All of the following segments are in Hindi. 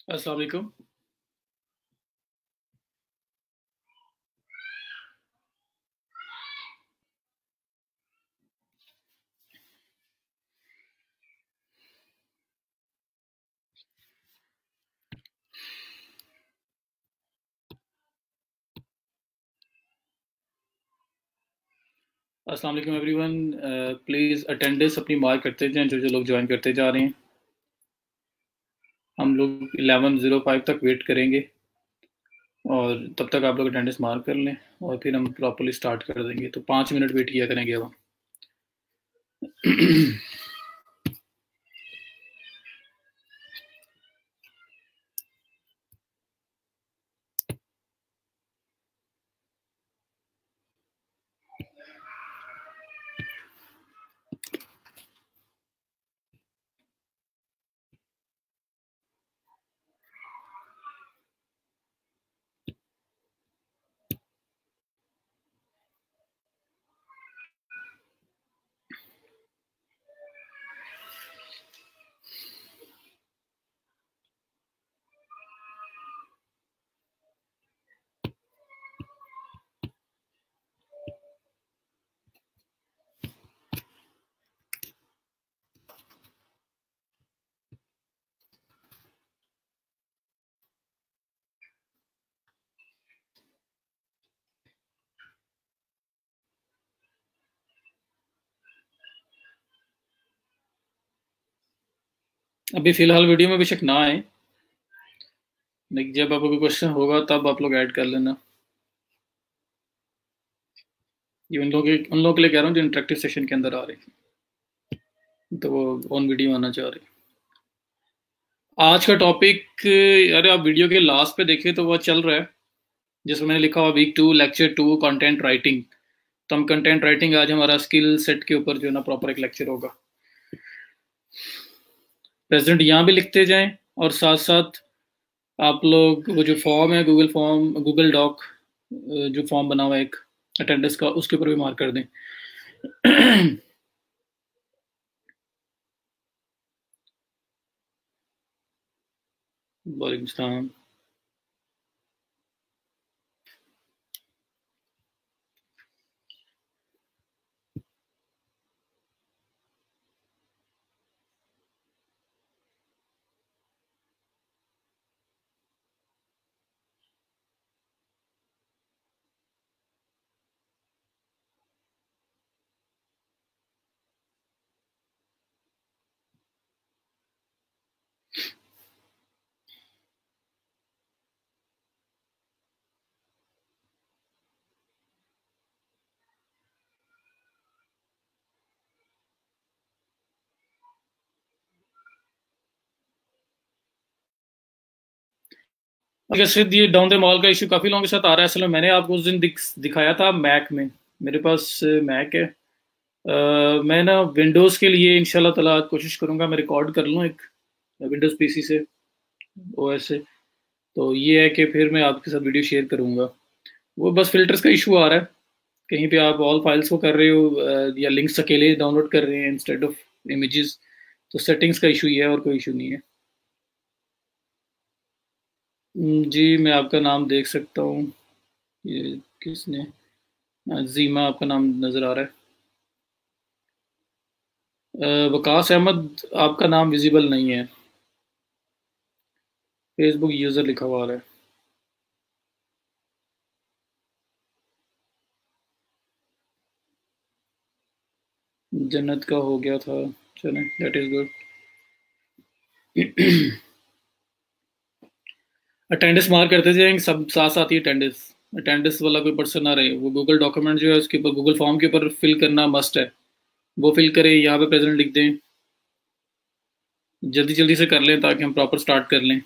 अस्सलाम वालेकुम। अस्सलाम वालेकुम एवरीवन। प्लीज़ अटेंडेंस अपनी मार्क करते जाएं जो जो लोग ज्वाइन करते जा रहे हैं। हम लोग 11:05 तक वेट करेंगे और तब तक आप लोग अटेंडेंस मार्क कर लें और फिर हम प्रॉपर्ली स्टार्ट कर देंगे। तो 5 मिनट वेट किया करेंगे अब हम। अभी फ़िलहाल वीडियो में बेशक ना आए, लेकिन जब आपको कोई क्वेश्चन होगा तब आप लोग ऐड कर लेना। ये उन लोगों के लिए कह रहा हूँ जो इंटरेक्टिव सेशन के अंदर आ रहे हैं, तो वो ऑन वीडियो आना चाह रहे हैं। आज का टॉपिक, अरे आप वीडियो के लास्ट पे देखें तो वह चल रहा है जिसमें मैंने लिखा हुआ वीक 2 लेक्चर 2 कंटेंट राइटिंग। तो हम कंटेंट राइटिंग आज हमारा स्किल सेट के ऊपर जो है ना प्रॉपर एक लेक्चर होगा। प्रेजेंट यहाँ भी लिखते जाएं और साथ साथ आप लोग वो जो फॉर्म है गूगल फॉर्म, गूगल डॉक, जो फॉर्म बना हुआ है एक अटेंडेंस का, उसके ऊपर भी मार्क कर दें। वालेकुम सलाम। जैसे ये डाउन द मॉल का इशू काफ़ी लोगों के साथ आ रहा है। असल में मैंने आपको उस दिन दिखाया था मैक में। मेरे पास मैक है। मैं ना विंडोज़ के लिए इंशाल्लाह ताला आज कोशिश करूँगा मैं रिकॉर्ड कर लूँ एक विंडोज़ पीसी से, ओएस से। तो ये है कि फिर मैं आपके साथ वीडियो शेयर करूँगा। वो बस फ़िल्टर्स का इशू आ रहा है। कहीं पे आप ऑल फाइल्स को कर रहे हो या लिंक्स अकेले डाउनलोड कर रहे हैं इंस्टेड ऑफ इमेजेस, तो सेटिंग्स का इशू ही है और कोई इशू नहीं है। जी, मैं आपका नाम देख सकता हूँ। ये किसने, ज़ीमा आपका नाम नज़र आ रहा है। वकास अहमद आपका नाम विजिबल नहीं है। फेसबुक यूज़र लिखा हुआ आ रहा है। जन्नत का हो गया था। चलें, that is good. Attendance mark करते जाएंगे सब साथ साथ ही। अटेंडेंस अटेंडेंस वाला कोई पर्सन ना रहे। वो गूगल डॉक्यूमेंट जो है उसके ऊपर गूगल फॉर्म के ऊपर फिल करना मस्ट है। वो फिल करें, यहाँ पे प्रेजेंट लिख दें। जल्दी जल्दी से कर लें ताकि हम प्रॉपर स्टार्ट कर लें।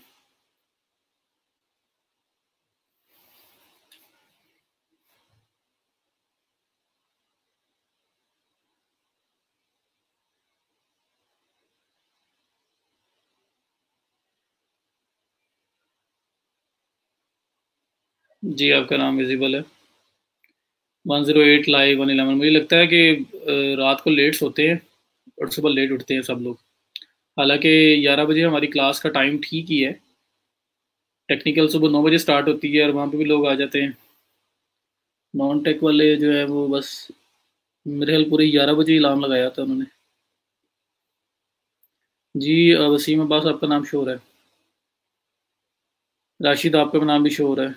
जी, आपका नाम विजिबल है। 108 लाइव 111। मुझे लगता है कि रात को लेट सोते हैं और सुबह लेट उठते हैं सब लोग। हालांकि 11 बजे हमारी क्लास का टाइम ठीक ही है, टेक्निकल सुबह 9 बजे स्टार्ट होती है और वहाँ पे भी लोग आ जाते हैं। नॉन टेक वाले जो है वो बस मेरे ख्याल पूरे 11 बजे अलार्म लगाया था उन्होंने। जी वसीम अब्बास आपका नाम शो हो रहा है। राशिद आपका नाम भी शो हो रहा है।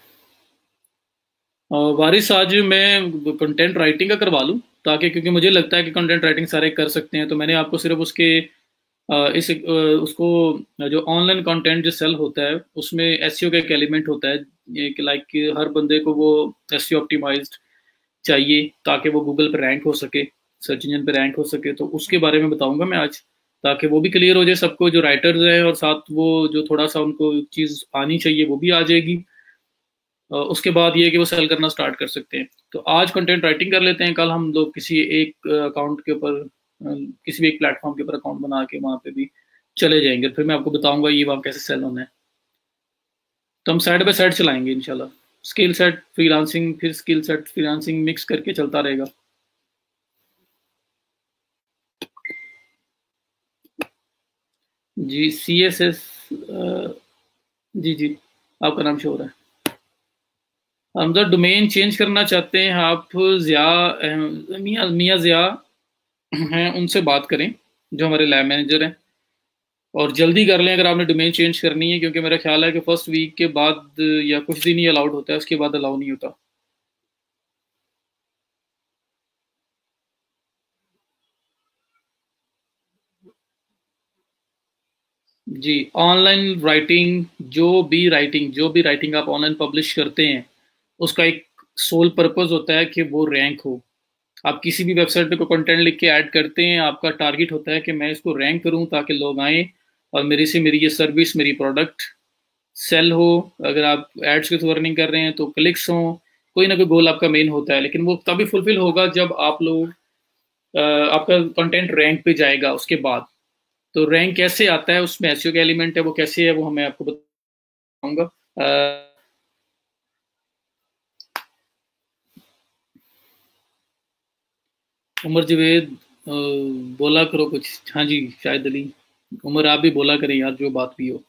वारिस आज मैं कंटेंट राइटिंग का करवा लूँ, ताकि क्योंकि मुझे लगता है कि कंटेंट राइटिंग सारे कर सकते हैं, तो मैंने आपको सिर्फ उसके उसको जो ऑनलाइन कंटेंट जो सेल होता है उसमें एसईओ का एक एलिमेंट होता है, एक लाइक हर बंदे को वो एसईओ ऑप्टिमाइज्ड चाहिए ताकि वो गूगल पे रैंक हो सके, सर्च इंजन पे रैंक हो सके। तो उसके बारे में बताऊंगा मैं आज, ताकि वो भी क्लियर हो जाए सबको जो राइटर्स हैं, और साथ वो जो थोड़ा सा उनको चीज़ आनी चाहिए वो भी आ जाएगी। उसके बाद ये कि वो सेल करना स्टार्ट कर सकते हैं। तो आज कंटेंट राइटिंग कर लेते हैं, कल हम लोग किसी एक अकाउंट के ऊपर किसी भी एक प्लेटफॉर्म के ऊपर अकाउंट बना के वहाँ पे भी चले जाएंगे, फिर मैं आपको बताऊंगा ये वहाँ कैसे सेल होना है। तो हम साइड बाय साइड चलाएंगे इंशाल्लाह। स्किल सेट फ्रीलांसिंग, फिर स्किल सेट फ्रीलांसिंग मिक्स करके चलता रहेगा। जी CSS, जी जी आपका नाम शो हो रहा है। हम तो डोमेन चेंज करना चाहते हैं, आप ज़िया मियाँ मियाँ ज़िया हैं, उनसे बात करें जो हमारे लैब मैनेजर हैं, और जल्दी कर लें अगर आपने डोमेन चेंज करनी है, क्योंकि मेरा ख्याल है कि फर्स्ट वीक के बाद या कुछ दिन ही अलाउड होता है, उसके बाद अलाउ नहीं होता। जी ऑनलाइन राइटिंग, जो भी राइटिंग आप ऑनलाइन पब्लिश करते हैं उसका एक सोल पर्पस होता है कि वो रैंक हो। आप किसी भी वेबसाइट पे कोई कंटेंट लिख के ऐड करते हैं, आपका टारगेट होता है कि मैं इसको रैंक करूं ताकि लोग आएँ और मेरी ये सर्विस, मेरी प्रोडक्ट सेल हो। अगर आप एड्स के थ्रू अर्निंग कर रहे हैं तो क्लिक्स हो, कोई ना कोई गोल आपका मेन होता है, लेकिन वो तभी फुलफिल होगा जब आप लोग आपका कंटेंट रैंक पे जाएगा उसके बाद। तो रैंक कैसे आता है, उसमें एसईओ का एलिमेंट है, वो कैसे है वो मैं आपको बताऊंगा। उमर जवेद बोला करो कुछ। हाँ जी शायद अली। उमर आप भी बोला करें यार, जो बात भी हो।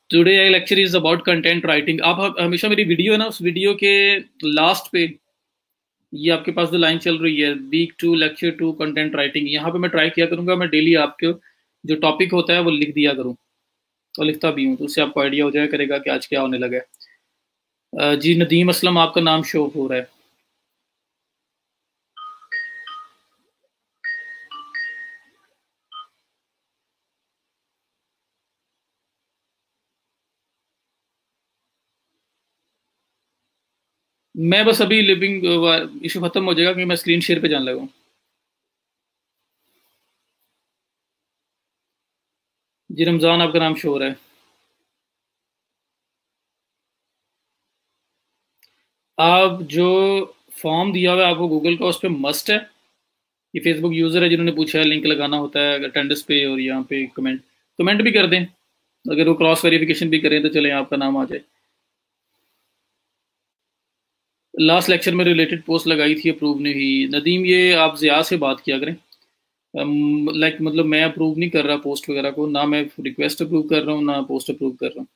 Today I lecture is about content writing. आप हमेशा मेरी वीडियो है ना, उस वीडियो के लास्ट पे ये आपके पास जो लाइन चल रही है, वीक 2 लेक्चर 2 कंटेंट राइटिंग, यहाँ पे मैं ट्राई किया करूंगा मैं डेली आपको जो टॉपिक होता है वो लिख दिया करूँ, और लिखता भी हूँ, तो उससे आपको आइडिया हो जाया करेगा कि आज क्या होने लगा है। जी नदीम असलम आपका नाम शो हो रहा है। मैं बस अभी लिविंग इशू खत्म हो जाएगा कि मैं स्क्रीन शेयर पे जाने लगा हूँ। जी रमज़ान आपका नाम शो हो रहा है। आप जो फॉर्म दिया हुआ है आपको गूगल का, उस पर मस्ट है। ये फेसबुक यूज़र है जिन्होंने पूछा है, लिंक लगाना होता है अटेंडेंस पे, और यहाँ पे कमेंट कमेंट भी कर दें, अगर वो क्रॉस वेरिफिकेशन भी करें तो चले आपका नाम आ जाए। लास्ट लेक्चर में रिलेटेड पोस्ट लगाई थी, अप्रूव नहीं हुई। नदीम ये आप ज़िया से बात किया करें। लाइक मतलब मैं अप्रूव नहीं कर रहा पोस्ट वगैरह को, ना मैं रिक्वेस्ट अप्रूव कर रहा हूँ ना पोस्ट अप्रूव कर रहा हूँ।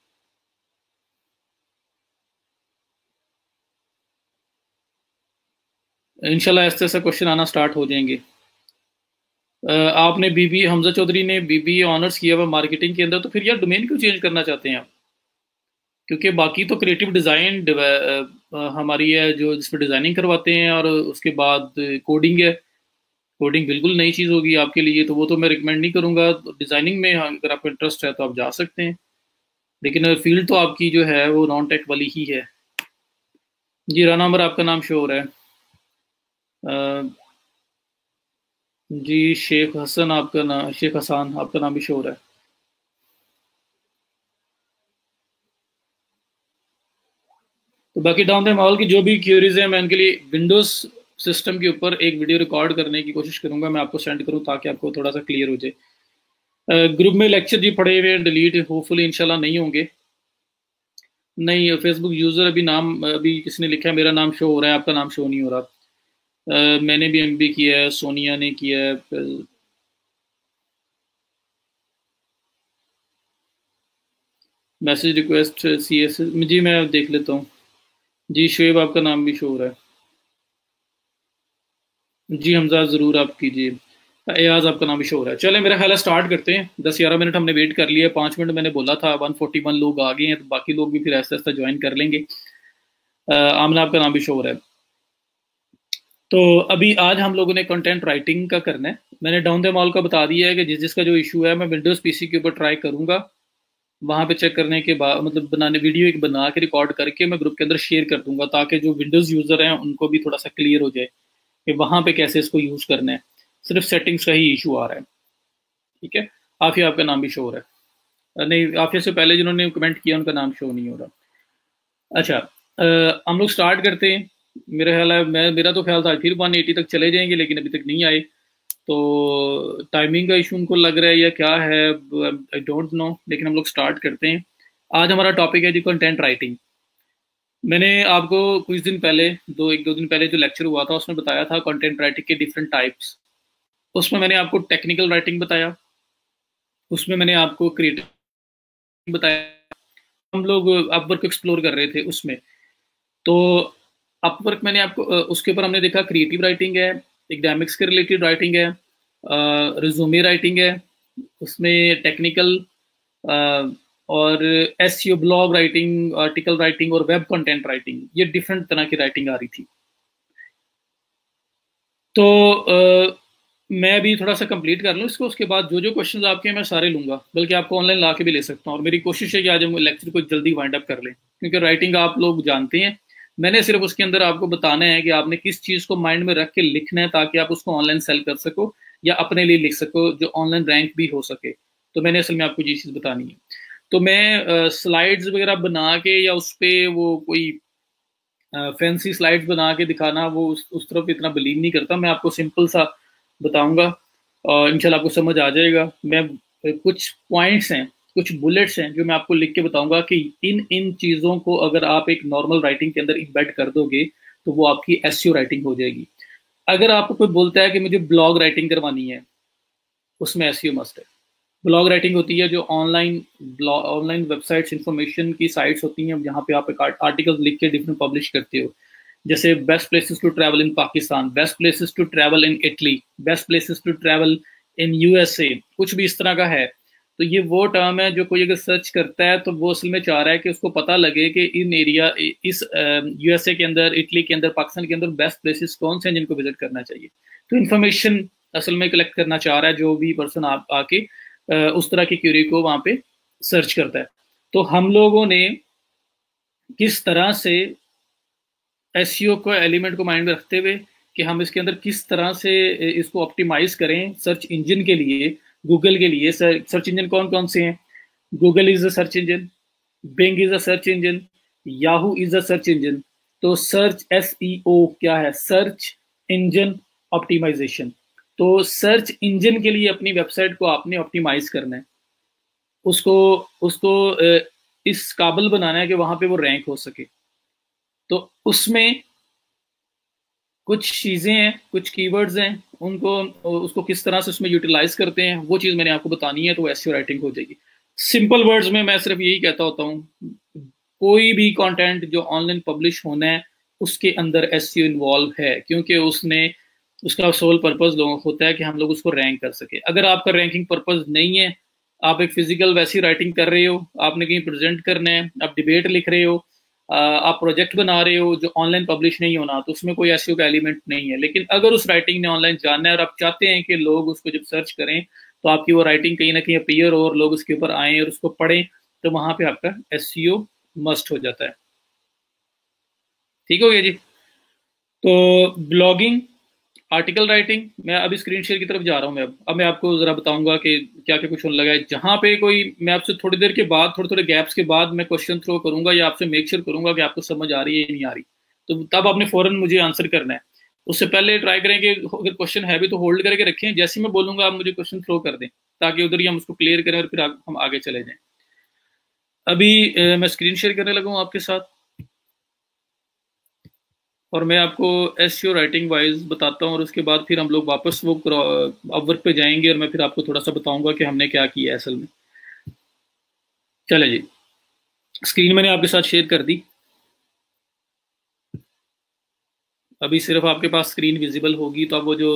इंशाल्लाह ऐसे ऐसा क्वेश्चन आना स्टार्ट हो जाएंगे। आपने बीबी हमजा चौधरी ने बीबी ऑनर्स किया हुआ मार्केटिंग के अंदर, तो फिर यार डोमेन क्यों चेंज करना चाहते हैं आप? क्योंकि बाकी तो क्रिएटिव डिज़ाइन हमारी है जो जिसमें डिज़ाइनिंग करवाते हैं, और उसके बाद कोडिंग है। कोडिंग बिल्कुल नई चीज़ होगी आपके लिए, तो वो तो मैं रिकमेंड नहीं करूँगा। डिज़ाइनिंग में अगर आपको इंटरेस्ट है तो आप जा सकते हैं, लेकिन फील्ड तो आपकी जो है वो नॉन टेक वाली ही है। जी राना नंबर आपका नाम शो हो रहा है। जी शेख हसन आपका नाम, शेख हसान आपका नाम भी शो हो रहा है। तो बाकी डाउन द मॉल की जो भी क्यूरीज है, मैं उनके लिए विंडोज सिस्टम के ऊपर एक वीडियो रिकॉर्ड करने की कोशिश करूंगा, मैं आपको सेंड करूं ताकि आपको थोड़ा सा क्लियर हो जाए। ग्रुप में लेक्चर जी पड़े हुए हैं, डिलीट होपफुली इंशाल्लाह नहीं होंगे। नहीं फेसबुक यूज़र अभी नाम अभी किसने लिखा है, मेरा नाम शो हो रहा है, आपका नाम शो नहीं हो रहा। मैंने भी एमबी किया है, सोनिया ने किया है। फिर- 'मैंने भी एमबी किया है, सोनिया ने किया है। फिर- 'मैंने भी एमबी किया है, सोनिया ने किया है। फिर- 'मैंने भी एमबी किया है, सोनिया ने किया है। फिर- 'मैंने भी एमबी किया है, सोनिया ने किया है। मैसेज रिक्वेस्ट CSS जी मैं देख लेता हूँ। जी शुएब आपका नाम भी शो हो रहा है। जी हमजा ज़रूर आप कीजिए। एयाज आपका नाम भी शो हो रहा है। चले मेरा ख्याल है स्टार्ट करते हैं। 10-11 मिनट हमने वेट कर लिया, 5 मिनट मैंने बोला था। 141 लोग आ गए हैं, तो बाकी लोग भी फिर ऐसा ऐसा ज्वाइन कर लेंगे। आमना आपका नाम भी शो हो रहा है। तो अभी आज हम लोगों ने कंटेंट राइटिंग का करना है। मैंने डाउन द मॉल का बता दिया है कि जिसका जो इशू है मैं विंडोज़ पीसी के ऊपर ट्राई करूंगा। वहां पे चेक करने के बाद मतलब बनाने वीडियो एक बना के रिकॉर्ड करके मैं ग्रुप के अंदर शेयर कर दूंगा, ताकि जो विंडोज़ यूज़र हैं उनको भी थोड़ा सा क्लियर हो जाए कि वहां पे कैसे इसको यूज़ करना है। सिर्फ सेटिंग्स का ही इशू आ रहा है। ठीक है। आफिया आपका नाम भी शो हो रहा है। नहीं, आफिया से पहले जिन्होंने कमेंट किया उनका नाम शो नहीं हो रहा। अच्छा, हम लोग स्टार्ट करते हैं। मेरा ख्याल है मेरा तो ख्याल था फिर 180 तक चले जाएंगे, लेकिन अभी तक नहीं आए। तो टाइमिंग का इशू उनको लग रहा है या क्या है, आई डोंट नो, लेकिन हम लोग स्टार्ट करते हैं। आज हमारा टॉपिक है जी कंटेंट राइटिंग। मैंने आपको कुछ दिन पहले, एक दो दिन पहले जो लेक्चर हुआ था उसमें बताया था कंटेंट राइटिंग के डिफरेंट टाइप्स। उसमें मैंने आपको टेक्निकल राइटिंग बताया, उसमें मैंने आपको क्रिएटिव बताया। हम लोग अपवर्क एक्सप्लोर कर रहे थे उसमें। तो अपवर्क मैंने आपको उसके ऊपर हमने देखा क्रिएटिव राइटिंग है, एकेडमिक्स के रिलेटेड राइटिंग है, रिज्यूमे राइटिंग है, उसमें टेक्निकल और SEO, blog writing, article writing और वेब कंटेंट राइटिंग, ये डिफरेंट तरह की राइटिंग आ रही थी। तो मैं अभी थोड़ा सा कंप्लीट कर लूँ इसको, उसके बाद जो जो क्वेश्चंस आपके हैं मैं सारे लूंगा, बल्कि आपको ऑनलाइन ला के भी ले सकता हूँ। और मेरी कोशिश है कि आज हम लेक्चर को जल्दी वाइंड अप कर लें, क्योंकि राइटिंग आप लोग जानते हैं। मैंने सिर्फ उसके अंदर आपको बताना है कि आपने किस चीज़ को माइंड में रख के लिखना है, ताकि आप उसको ऑनलाइन सेल कर सको या अपने लिए लिख सको, जो ऑनलाइन रैंक भी हो सके। तो मैंने असल में आपको ये चीज़ बतानी है। तो मैं स्लाइड्स वगैरह बना के या उस पर वो कोई फैंसी स्लाइड्स बना के दिखाना, वो उस तरफ इतना बिलीव नहीं करता। मैं आपको सिंपल सा बताऊंगा और इंशाल्लाह आपको समझ आ जाएगा। मैं कुछ पॉइंट्स हैं, कुछ बुलेट्स हैं जो मैं आपको लिख के बताऊंगा कि इन इन चीज़ों को अगर आप एक नॉर्मल राइटिंग के अंदर इम्बेड कर दोगे तो वो आपकी एसईओ राइटिंग हो जाएगी। अगर आपको कोई बोलता है कि मुझे ब्लॉग राइटिंग करवानी है, उसमें एसईओ मस्ट है। ब्लॉग राइटिंग होती है जो ऑनलाइन वेबसाइट्स, इंफॉर्मेशन की साइट्स होती हैं, जहाँ पे आप एक आर्टिकल लिख के डिफरेंट पब्लिश करते हो। जैसे best places to travel in Pakistan, best places to travel in Italy, best places to travel in USA, कुछ भी इस तरह का है। तो ये वो टर्म है जो कोई अगर सर्च करता है तो वो असल में चाह रहा है कि उसको पता लगे कि इन एरिया, इस यूएसए के अंदर, इटली के अंदर, पाकिस्तान के अंदर बेस्ट प्लेसेस कौन से हैं जिनको विजिट करना चाहिए। तो इन्फॉर्मेशन असल में कलेक्ट करना चाह रहा है जो भी पर्सन आप आके उस तरह की क्यूरी को वहां पे सर्च करता है। तो हम लोगों ने किस तरह से एसईओ को एलिमेंट को माइंड में रखते हुए कि हम इसके अंदर किस तरह से इसको ऑप्टिमाइज करें सर्च इंजन के लिए, गूगल के लिए। सर्च इंजन कौन कौन से हैं? Google is a search engine, Bing is a search engine, Yahoo is a search engine. तो सर्च एसईओ क्या है? Search engine optimization. तो सर्च इंजन के लिए अपनी वेबसाइट को आपने ऑप्टिमाइज करना है, उसको उसको इस काबिल बनाना है कि वहां पे वो रैंक हो सके। तो उसमें कुछ चीज़ें हैं, कुछ कीवर्ड्स हैं, उनको उसको किस तरह से उसमें यूटिलाइज करते हैं, वो चीज़ मैंने आपको बतानी है। तो एसईओ राइटिंग हो जाएगी। सिंपल वर्ड्स में मैं सिर्फ यही कहता होता हूँ, कोई भी कंटेंट जो ऑनलाइन पब्लिश होना है उसके अंदर एसईओ इन्वॉल्व है, क्योंकि उसने उसका सोल पर्पज होता है कि हम लोग उसको रैंक कर सके। अगर आपका रैंकिंग पर्पज नहीं है, आप एक फिजिकल वैसी राइटिंग कर रहे हो, आपने कहीं प्रेजेंट करना है, आप डिबेट लिख रहे हो, आप प्रोजेक्ट बना रहे हो जो ऑनलाइन पब्लिश नहीं होना, तो उसमें कोई एसईओ का एलिमेंट नहीं है। लेकिन अगर उस राइटिंग ने ऑनलाइन जानना है और आप चाहते हैं कि लोग उसको जब सर्च करें तो आपकी वो राइटिंग कहीं ना कहीं अपीयर हो और लोग उसके ऊपर आएँ और उसको पढ़ें, तो वहां पे आपका एसईओ मस्ट हो जाता है। ठीक हो गया जी। तो ब्लॉगिंग, आर्टिकल राइटिंग, मैं अभी स्क्रीन शेयर की तरफ जा रहा हूँ। मैं अब मैं आपको जरा बताऊंगा कि क्या क्या कुछ होने लगा है। जहाँ पे कोई, मैं आपसे थोड़ी देर के बाद, थोड़े थोड़े गैप्स के बाद मैं क्वेश्चन थ्रो करूंगा या आपसे मेक श्योर करूंगा कि आपको समझ आ रही है या नहीं आ रही। तो तब आपने फौरन मुझे आंसर करना है। उससे पहले ट्राई करें कि अगर क्वेश्चन है भी तो होल्ड करके रखें, जैसे ही मैं बोलूंगा आप मुझे क्वेश्चन थ्रो कर दें, ताकि उधर ही हम उसको क्लियर करें और फिर हम आगे चले जाएं। अभी मैं स्क्रीन शेयर करने लगा हूँ आपके साथ और मैं आपको एसईओ राइटिंग वाइज बताता हूँ, और उसके बाद फिर हम लोग वापस वो अपवर्क पे जाएंगे और मैं फिर आपको थोड़ा सा बताऊंगा कि हमने क्या किया है असल में। चले जी। स्क्रीन मैंने आपके साथ शेयर कर दी। अभी सिर्फ आपके पास स्क्रीन विजिबल होगी, तो अब वो जो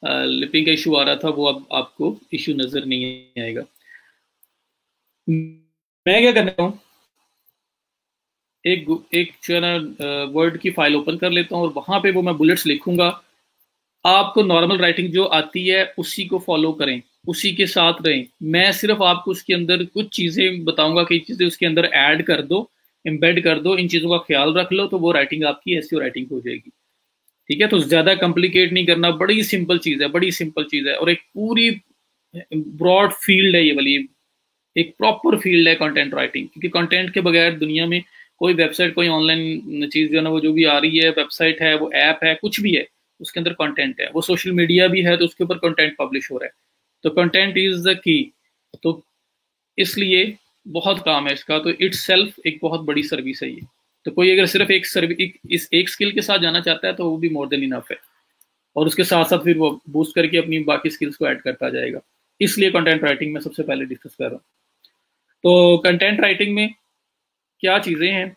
लिपिंग का इशू आ रहा था वो अब आपको इशू नजर नहीं आएगा। मैं क्या करने हूँ, एक एक जो है ना वर्ड की फाइल ओपन कर लेता हूँ और वहां पे वो मैं बुलेट्स लिखूंगा। आपको नॉर्मल राइटिंग जो आती है उसी को फॉलो करें, उसी के साथ रहें। मैं सिर्फ आपको उसके अंदर कुछ चीजें बताऊंगा कि चीजें उसके अंदर ऐड कर दो, एम्बेड कर दो, इन चीजों का ख्याल रख लो, तो वो राइटिंग आपकी एसईओ राइटिंग हो जाएगी। ठीक है, तो ज्यादा कॉम्प्लिकेट नहीं करना, बड़ी सिंपल चीज है, बड़ी सिंपल चीज है, और एक पूरी ब्रॉड फील्ड है ये वाली, एक प्रॉपर फील्ड है कंटेंट राइटिंग। क्योंकि कंटेंट के बगैर दुनिया में कोई वेबसाइट, कोई ऑनलाइन चीज जो है ना, वो जो भी आ रही है, वेबसाइट है, वो ऐप है, कुछ भी है, उसके अंदर कंटेंट है। वो सोशल मीडिया भी है तो उसके ऊपर कंटेंट पब्लिश हो रहा है। तो कंटेंट इज द की। तो इसलिए बहुत काम है इसका, तो इट्स सेल्फ एक बहुत बड़ी सर्विस है ये। तो कोई अगर सिर्फ एक सर्विस, इस एक स्किल के साथ जाना चाहता है तो वो भी मोर देन इनफ है, और उसके साथ साथ फिर वो बूस्ट करके अपनी बाकी स्किल्स को ऐड करता जाएगा। इसलिए कंटेंट राइटिंग में सबसे पहले डिस्कस कर रहा हूँ। तो कंटेंट राइटिंग में क्या चीजें हैं?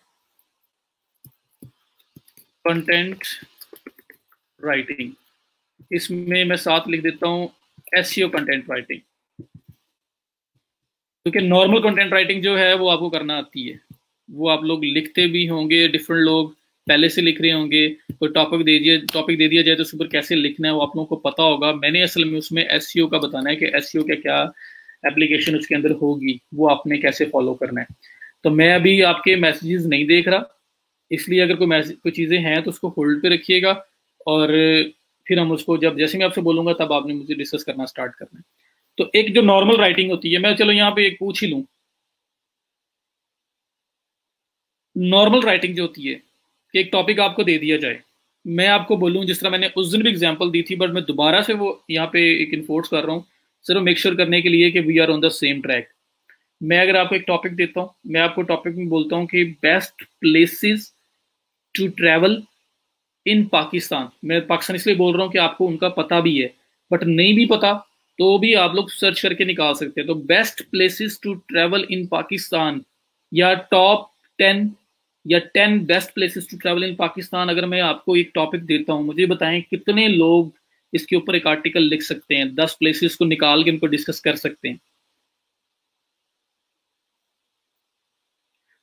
कंटेंट राइटिंग, इसमें मैं साथ लिख देता हूँ एसईओ कंटेंट राइटिंग। क्योंकि नॉर्मल कंटेंट राइटिंग जो है वो आपको करना आती है, वो आप लोग लिखते भी होंगे, डिफरेंट लोग पहले से लिख रहे होंगे। कोई टॉपिक दे दिया जाए तो उसके ऊपर कैसे लिखना है वो आप लोगों को पता होगा। मैंने असल में उसमें एसईओ का बताना है कि एसईओ क्या क्या एप्लीकेशन उसके अंदर होगी, वो आपने कैसे फॉलो करना है। तो मैं अभी आपके मैसेजेस नहीं देख रहा, इसलिए अगर कोई मैसेज, कोई चीज़ें हैं तो उसको होल्ड पे रखिएगा, और फिर हम उसको जब जैसे मैं आपसे बोलूंगा तब आपने मुझे डिस्कस करना स्टार्ट करना है। तो एक जो नॉर्मल राइटिंग होती है, मैं चलो यहाँ पे एक पूछ ही लूँ। नॉर्मल राइटिंग जो होती है कि एक टॉपिक आपको दे दिया जाए, मैं आपको बोलूँ जिस तरह मैंने उस दिन भी एग्जांपल दी थी, बट मैं दोबारा से वो यहाँ पे एक इन्फोर्स कर रहा हूँ, सिर्फ मेक श्योर करने के लिए कि we are on the same track. मैं अगर आपको एक टॉपिक देता हूँ, मैं आपको टॉपिक में बोलता हूँ कि best places to travel in Pakistan. मैं पाकिस्तान इसलिए बोल रहा हूँ कि आपको उनका पता भी है, बट नहीं भी पता तो भी आप लोग सर्च करके निकाल सकते हैं। तो best places to travel in Pakistan, या टॉप 10, या 10 best places to travel in Pakistan. अगर मैं आपको एक टॉपिक देता हूँ, मुझे बताएं कितने लोग इसके ऊपर एक आर्टिकल लिख सकते हैं, 10 प्लेसेस को निकाल के उनको डिस्कस कर सकते हैं।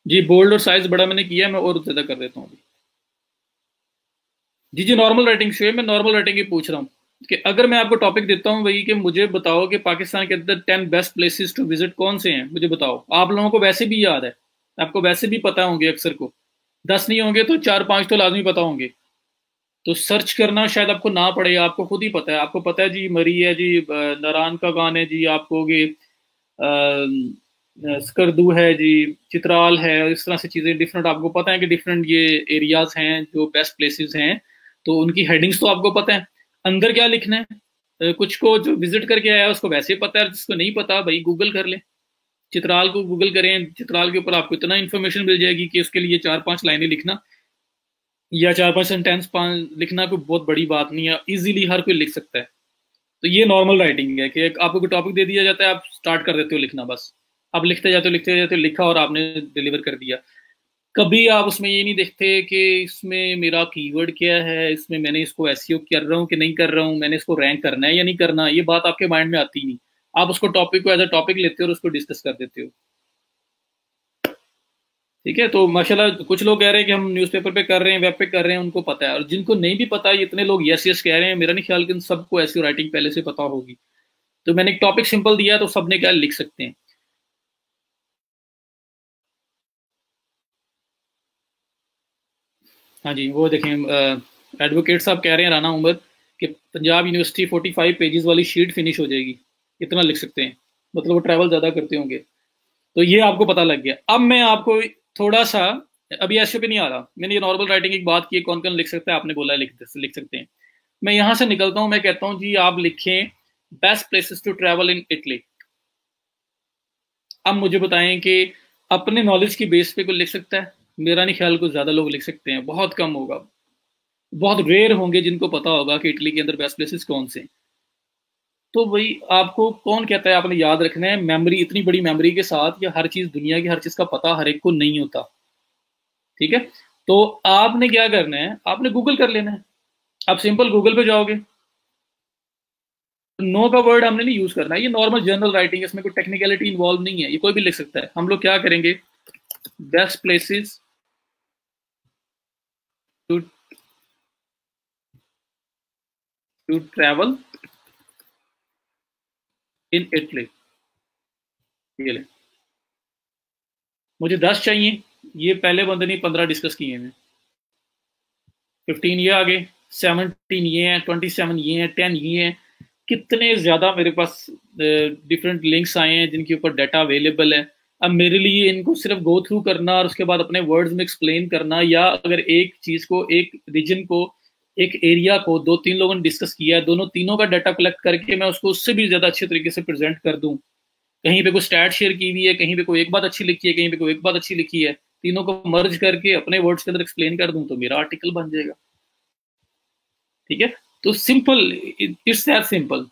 जी, बोल्ड और साइज बड़ा मैंने किया है, मैं और ज्यादा कर देता हूँ अभी। जी जी, नॉर्मल राइटिंग से मैं नॉर्मल राइटिंग ही पूछ रहा हूँ कि अगर मैं आपको टॉपिक देता हूँ वही कि मुझे बताओ कि पाकिस्तान के अंदर 10 बेस्ट प्लेसेस टू विजिट कौन से हैं, मुझे बताओ। आप लोगों को वैसे भी याद है, आपको वैसे भी पता होंगे, अक्सर को 10 नहीं होंगे तो 4-5 तो लाजमी पता होंगे। तो सर्च करना शायद आपको ना पड़े, आपको खुद ही पता है। आपको पता है जी, मरी है जी, नारायण का गान है जी, आपको ये स्कर्दू है जी, चित्राल है, इस तरह से चीज़ें डिफरेंट आपको पता है कि डिफरेंट ये एरियाज हैं जो बेस्ट प्लेसेस हैं। तो उनकी हेडिंग्स तो आपको पता है, अंदर क्या लिखना है। कुछ को जो विजिट करके आया है उसको वैसे ही पता है, जिसको नहीं पता भाई गूगल कर ले। चित्राल को गूगल करें, चित्राल के ऊपर आपको इतना इन्फॉर्मेशन मिल जाएगी कि उसके लिए 4-5 लाइनें लिखना या 4-5 सेंटेंस लिखना कोई बहुत बड़ी बात नहीं है, इजीली हर कोई लिख सकता है। तो ये नॉर्मल राइटिंग है कि आपको कोई टॉपिक दे दिया जाता है, आप स्टार्ट कर देते हो लिखना, बस आप लिखते जाते हो, लिखा और आपने डिलीवर कर दिया। कभी आप उसमें ये नहीं देखते कि इसमें मेरा कीवर्ड क्या है, इसमें मैंने इसको एसईओ कर रहा हूँ कि नहीं कर रहा हूँ, मैंने इसको रैंक करना है या नहीं करना, ये बात आपके माइंड में आती नहीं। आप उसको टॉपिक को एज अ टॉपिक लेते हो और उसको डिस्कस कर देते हो। ठीक है, तो माशाल्लाह कुछ लोग कह रहे हैं कि हम न्यूज़पेपर पे कर रहे हैं, वेब पे कर रहे हैं, उनको पता है। और जिनको नहीं भी पता, ये इतने लोग यस यस कह रहे हैं, मेरा नहीं ख्याल कि उन सबको एसईओ राइटिंग पहले से पता होगी। तो मैंने एक टॉपिक सिंपल दिया तो सबने क्या लिख सकते हैं। हाँ जी, वो देखें, एडवोकेट साहब कह रहे हैं, राना उमर, कि पंजाब यूनिवर्सिटी 45 पेजेस वाली शीट फिनिश हो जाएगी, इतना लिख सकते हैं। मतलब वो ट्रैवल ज़्यादा करते होंगे। तो ये आपको पता लग गया। अब मैं आपको थोड़ा सा, अभी ऐसे पे नहीं आ रहा, मैंने ये नॉर्मल राइटिंग की बात की है, कौन कौन लिख सकता है, आपने बोला है लिख सकते हैं। मैं यहाँ से निकलता हूँ, मैं कहता हूँ जी आप लिखें best places to travel in Italy. अब मुझे बताएं कि अपने नॉलेज की बेस पे कोई लिख सकता है? मेरा नहीं ख्याल कोई ज़्यादा लोग लिख सकते हैं, बहुत कम होगा। बहुत रेयर होंगे जिनको पता होगा कि इटली के अंदर बेस्ट प्लेसेस कौन से हैं। तो भाई आपको कौन कहता है आपने याद रखना है? मेमोरी, इतनी बड़ी मेमोरी के साथ या हर चीज, दुनिया की हर चीज का पता हर एक को नहीं होता। ठीक है, तो आपने क्या करना है, आपने गूगल कर लेना है। आप सिंपल गूगल पे जाओगे, नो का वर्ड हमने नहीं यूज करना है, ये नॉर्मल जनरल राइटिंग है, इसमें कोई टेक्निकलिटी इन्वॉल्व नहीं है, ये कोई भी लिख सकता है। हम लोग क्या करेंगे, best places to to travel in Italy. ये ले, मुझे 10 चाहिए, ये पहले बंदे ने 15 डिस्कस किए हैं। 15 ये आ गए, 17 ये हैं, 27 ये हैं, 10 ये हैं। कितने ज्यादा मेरे पास डिफरेंट लिंक्स आए हैं जिनके ऊपर डाटा अवेलेबल है। अब मेरे लिए इनको सिर्फ गो थ्रू करना और उसके बाद अपने वर्ड्स में एक्सप्लेन करना, या अगर एक चीज को, एक रीजन को, एक एरिया को दो तीन लोगों ने डिस्कस किया है, दोनों तीनों का डाटा कलेक्ट करके मैं उसको उससे भी ज्यादा अच्छे तरीके से प्रेजेंट कर दूं। कहीं पे कोई स्टैट शेयर की हुई है, कहीं पे कोई एक बात अच्छी लिखी है, कहीं पे कोई एक बात अच्छी लिखी है, तीनों को मर्ज करके अपने वर्ड्स के अंदर एक्सप्लेन कर दूं तो मेरा आर्टिकल बन जाएगा। ठीक है, तो सिंपल, इट्स दैट सिंपल।